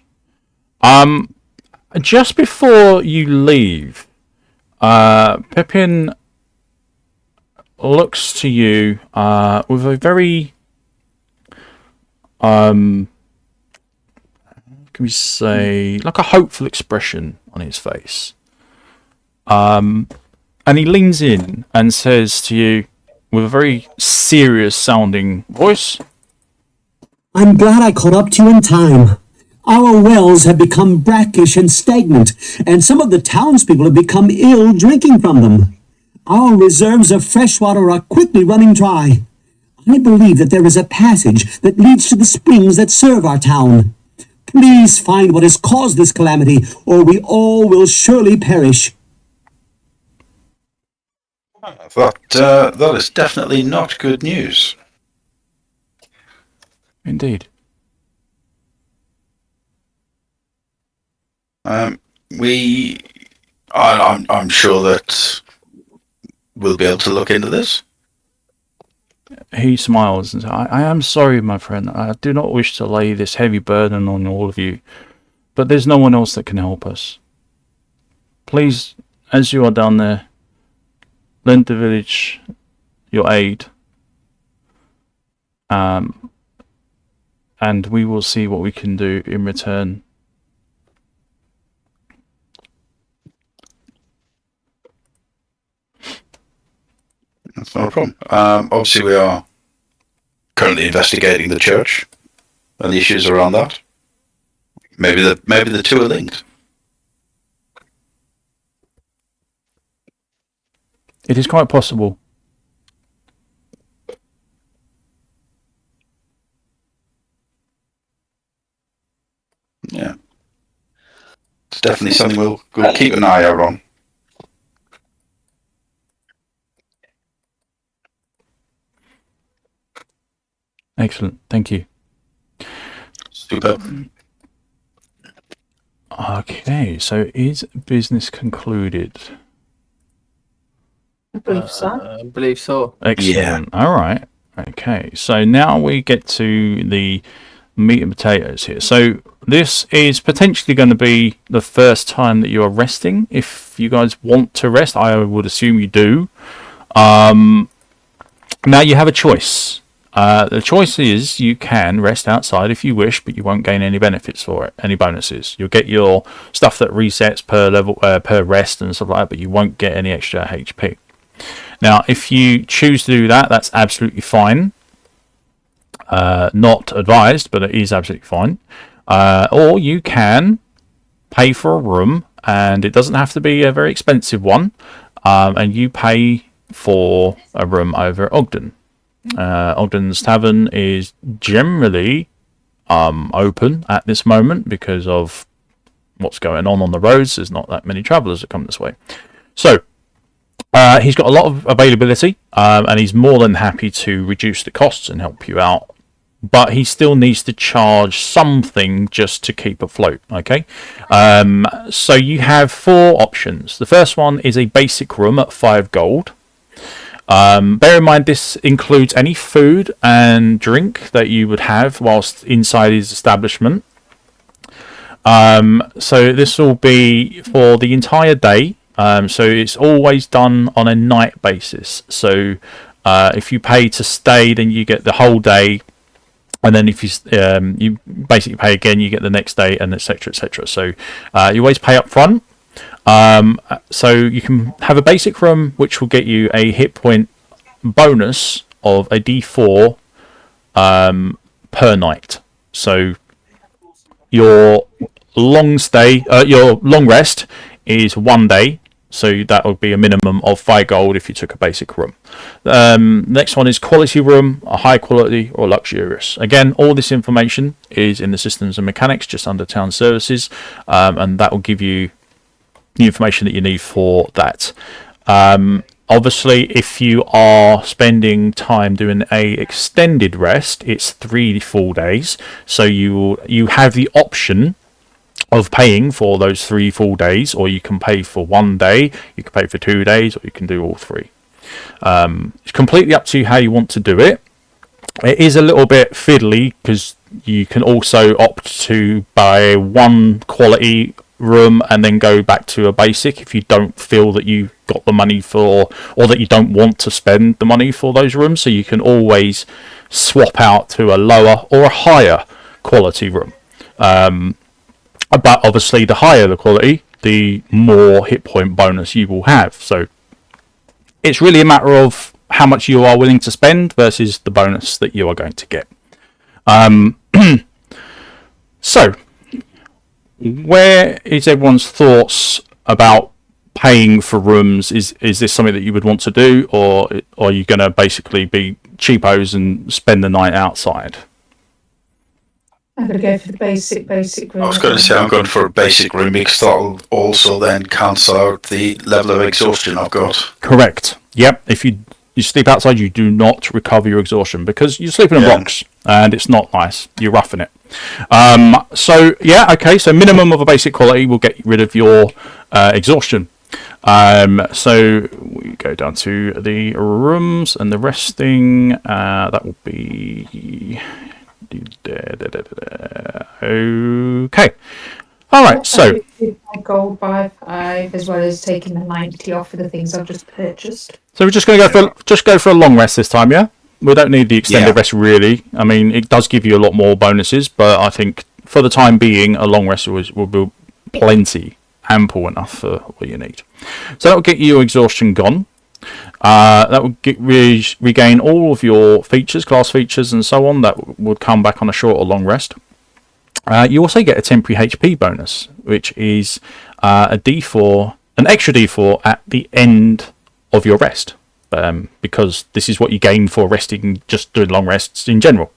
Just before you leave, Pippin looks to you with a very can we say, like a hopeful expression on his face. And he leans in and says to you with a very serious sounding voice, I'm glad I caught up to you in time. Our wells have become brackish and stagnant, and some of the townspeople have become ill drinking from them. Our reserves of fresh water are quickly running dry. I believe that there is a passage that leads to the springs that serve our town. Please find what has caused this calamity, or we all will surely perish. That is definitely not good news. indeed. I'm sure that we'll be able to look into this. He smiles and says, I am sorry, my friend. I do not wish to lay this heavy burden on all of you, but there's no one else that can help us. Please, as you are down there, lend the village your aid, and we will see what we can do in return. That's not a problem. Obviously, we are currently investigating the church and the issues around that. Maybe the two are linked. It is quite possible. Yeah, it's definitely something we'll keep an eye out on. Excellent. Thank you. Super. Okay, so is business concluded? I believe so. I believe so. Excellent. All right. Okay, so now we get to the meat and potatoes here. So this is potentially going to be the first time that you are resting. If you guys want to rest, I would assume you do. Now you have a choice. The choice is you can rest outside if you wish, but you won't gain any benefits for it, any bonuses. You'll get your stuff that resets per level, per rest and stuff like that, but you won't get any extra HP. Now, if you choose to do that, that's absolutely fine. Not advised, but it is absolutely fine. Or you can pay for a room, and it doesn't have to be a very expensive one, and you pay for a room over at Ogden. Ogden's Tavern is generally open at this moment because of what's going on the roads. There's not that many travellers that come this way. So he's got a lot of availability, and he's more than happy to reduce the costs and help you out. But he still needs to charge something just to keep afloat, okay? So you have 4 options. The first one is a basic room at 5 gold. Bear in mind this includes any food and drink that you would have whilst inside his establishment. So this will be for the entire day. So it's always done on a night basis. So if you pay to stay, then you get the whole day. And then if you basically pay again, you get the next day, and etc. etc. So you always pay up front. So you can have a basic room which will get you a hit point bonus of a d4 per night. So your long stay, your long rest is 1 day, So that would be a minimum of 5 gold if you took a basic room. Next one is quality room, a high quality or luxurious. Again, all this information is in the systems and mechanics just under town services, and that will give you the information that you need for that. Obviously, if you are spending time doing a extended rest, it's 3 full days. So you have the option of paying for those 3 full days, or you can pay for 1 day, you can pay for 2 days, or you can do all 3. It's completely up to you how you want to do it. It is a little bit fiddly because you can also opt to buy 1 quality room and then go back to a basic if you don't feel that you got the money for, or that you don't want to spend the money for those rooms. So you can always swap out to a lower or a higher quality room. But obviously, the higher the quality, the more hit point bonus you will have. So it's really a matter of how much you are willing to spend versus the bonus that you are going to get. So, where is everyone's thoughts about paying for rooms? Is this something that you would want to do, or are you going to basically be cheapos and spend the night outside? I'm going to go for the basic room. I was going to say I'm going for a basic room because that'll also then cancel out the level of exhaustion I've got. Correct. Yep. If you sleep outside, you do not recover your exhaustion because you're sleeping in rocks and it's not nice. You're roughing it. So yeah, okay. So minimum of a basic quality will get rid of your exhaustion. So we go down to the rooms and the resting. That will be okay. All right. So gold by 5, as well as taking the 90 off for the things I've just purchased. So we're just going to go for a long rest this time, yeah? We don't need the extended rest, really. I mean, it does give you a lot more bonuses, but I think for the time being, a long rest will be plenty, ample enough for what you need. So that will get your exhaustion gone. That will regain all of your features, class features, and so on. That would come back on a short or long rest. You also get a temporary HP bonus, which is an extra D4 at the end of your rest, because this is what you gain for resting, just doing long rests in general.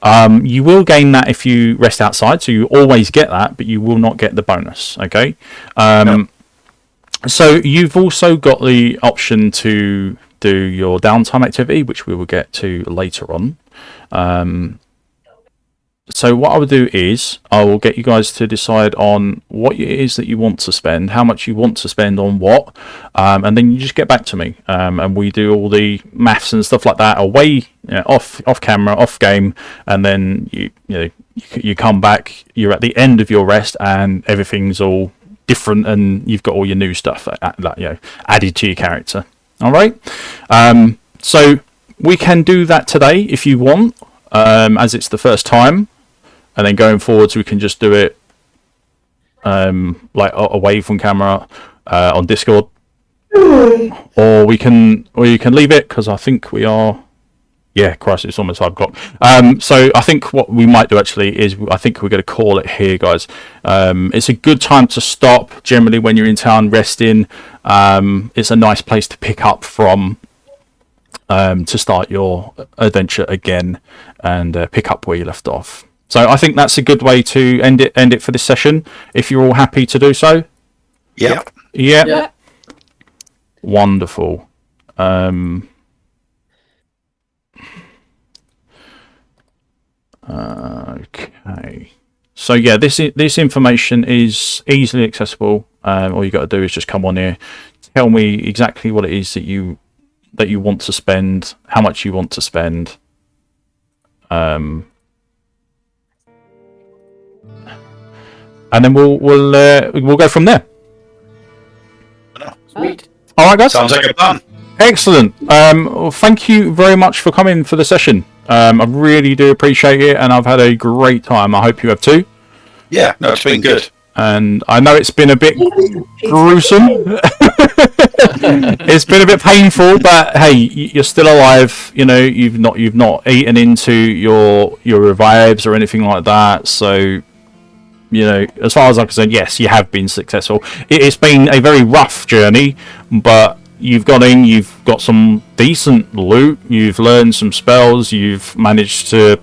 You will gain that if you rest outside, so you always get that, but you will not get the bonus. Okay. No. So you've also got the option to do your downtime activity, which we will get to later on. So what I will do is I will get you guys to decide on what it is that you want to spend, how much you want to spend on what, and then you just get back to me, and we do all the maths and stuff like that away, off camera, off game, and then you come back. You're at the end of your rest, and everything's all different, and you've got all your new stuff added to your character. All right. So we can do that today if you want, as it's the first time. And then going forwards, we can just do it away from camera on Discord, or you can leave it because I think we are. Yeah, Christ, it's almost 5 o'clock. So I think what we might do actually is I think we're going to call it here, guys. It's a good time to stop. Generally, when you're in town resting, it's a nice place to pick up from. To start your adventure again and pick up where you left off. So I think that's a good way to end it for this session, if you're all happy to do so. Yep. Yeah. Wonderful. Okay. So yeah, this information is easily accessible. All you got to do is just come on here, tell me exactly what it is that you want to spend, how much you want to spend, and then we'll go from there. Sweet. All right, guys. Sounds like a plan. Excellent. Well, thank you very much for coming for the session. I really do appreciate it, and I've had a great time. I hope you have too. Yeah, no, it's been good. And I know it's been a bit gruesome. It's been a bit painful, but hey, you're still alive. You know, you've not eaten into your revives or anything like that. So you know, as far as I'm concerned, yes, you have been successful. It's been a very rough journey, but you've got in, you've got some decent loot, you've learned some spells, you've managed to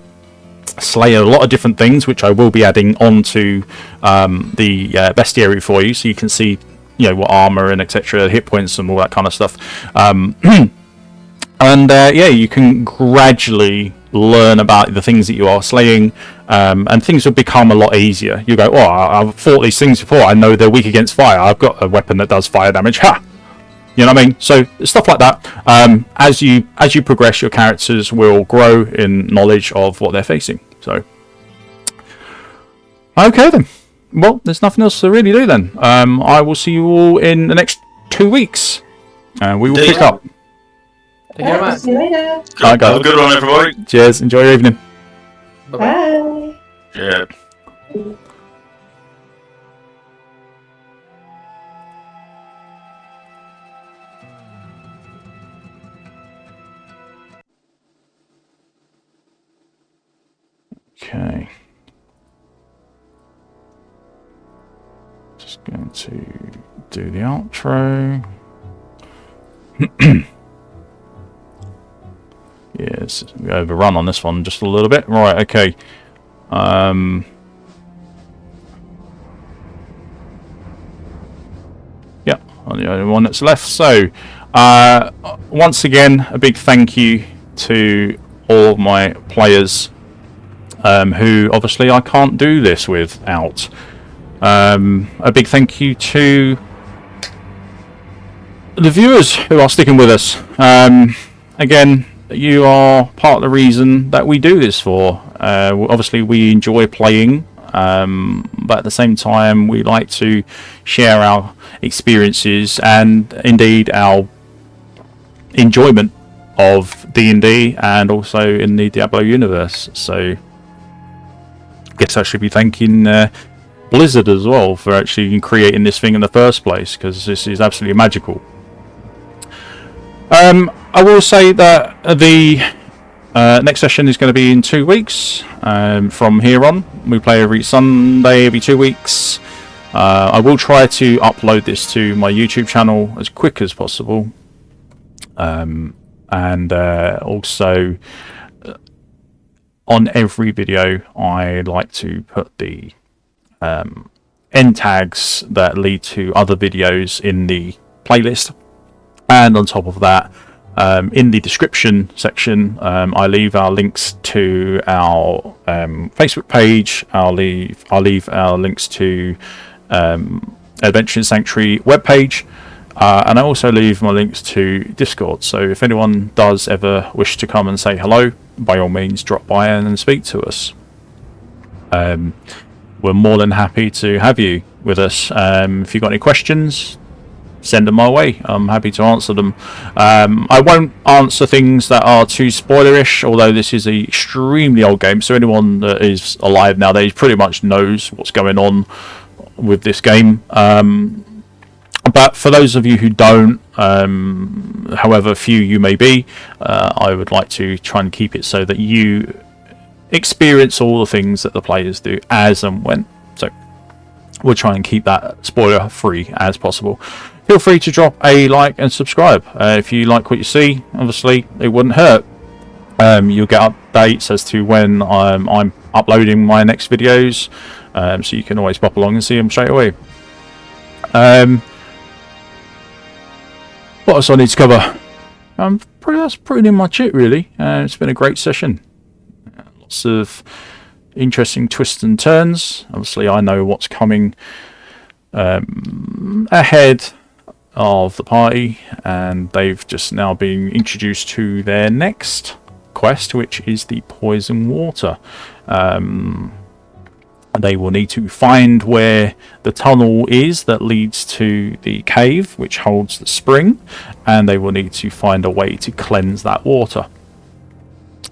slay a lot of different things, which I will be adding onto the bestiary for you, so you can see, you know, what armor and etc., hit points and all that kind of stuff. And yeah, you can gradually learn about the things that you are slaying, and things will become a lot easier. You go, oh, I've fought these things before, I know they're weak against fire, I've got a weapon that does fire damage, ha! You know what I mean? So stuff like that. As you progress, your characters will grow in knowledge of what they're facing. So, okay then. Well, there's nothing else to really do then. I will see you all in the next 2 weeks, and we will pick up. Take care, man. See you later. Have a good one, everybody. Cheers. Enjoy your evening. Bye. Yeah. Okay. Just going to do the outro. Yes, we overrun on this one just a little bit. Right, okay. Yeah, I'm the only one that's left. So, once again, a big thank you to all of my players, who obviously I can't do this without. A big thank you to the viewers who are sticking with us. Again, you are part of the reason that we do this for. Obviously we enjoy playing, but at the same time we like to share our experiences and indeed our enjoyment of D&D and also in the Diablo universe. So I guess I should be thanking Blizzard as well for actually creating this thing in the first place, because this is absolutely magical. I will say that the next session is going to be in 2 weeks. From here on, we play every Sunday, every 2 weeks. I will try to upload this to my YouTube channel as quick as possible. And also, on every video, I like to put the end tags that lead to other videos in the playlist. And on top of that, in the description section, I leave our links to our Facebook page. I'll leave our links to Adventure Sanctuary webpage, and I also leave my links to Discord. So if anyone does ever wish to come and say hello, by all means drop by and speak to us. We're more than happy to have you with us. If you've got any questions, send them my way. I'm happy to answer them. I won't answer things that are too spoilerish, although this is an extremely old game, so anyone that is alive nowadays pretty much knows what's going on with this game. But for those of you who don't, however few you may be, I would like to try and keep it so that you experience all the things that the players do as and when. So we'll try and keep that spoiler free as possible. Feel free to drop a like and subscribe if you like what you see. Obviously it wouldn't hurt. You'll get updates as to when I'm uploading my next videos, so you can always pop along and see them straight away. What else I need to cover? That's pretty much it really. It's been a great session. Lots of interesting twists and turns. Obviously I know what's coming ahead of the party, and they've just now been introduced to their next quest, which is the poison water. They will need to find where the tunnel is that leads to the cave which holds the spring, and they will need to find a way to cleanse that water.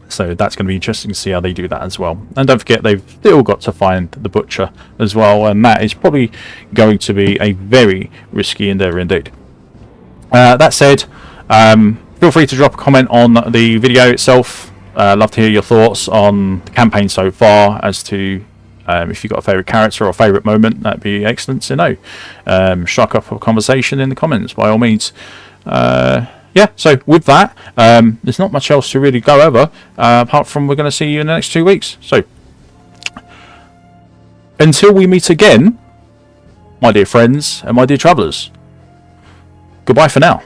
So that's going to be interesting to see how they do that as well. And don't forget, they've still got to find the butcher as well, and that is probably going to be a very risky endeavour indeed. That said, feel free to drop a comment on the video itself. Love to hear your thoughts on the campaign so far as to If you've got a favourite character or a favourite moment, that'd be excellent to know. Strike up a conversation in the comments by all means. Yeah, so with that, there's not much else to really go over, apart from we're going to see you in the next 2 weeks. So, until we meet again, my dear friends and my dear travellers, goodbye for now.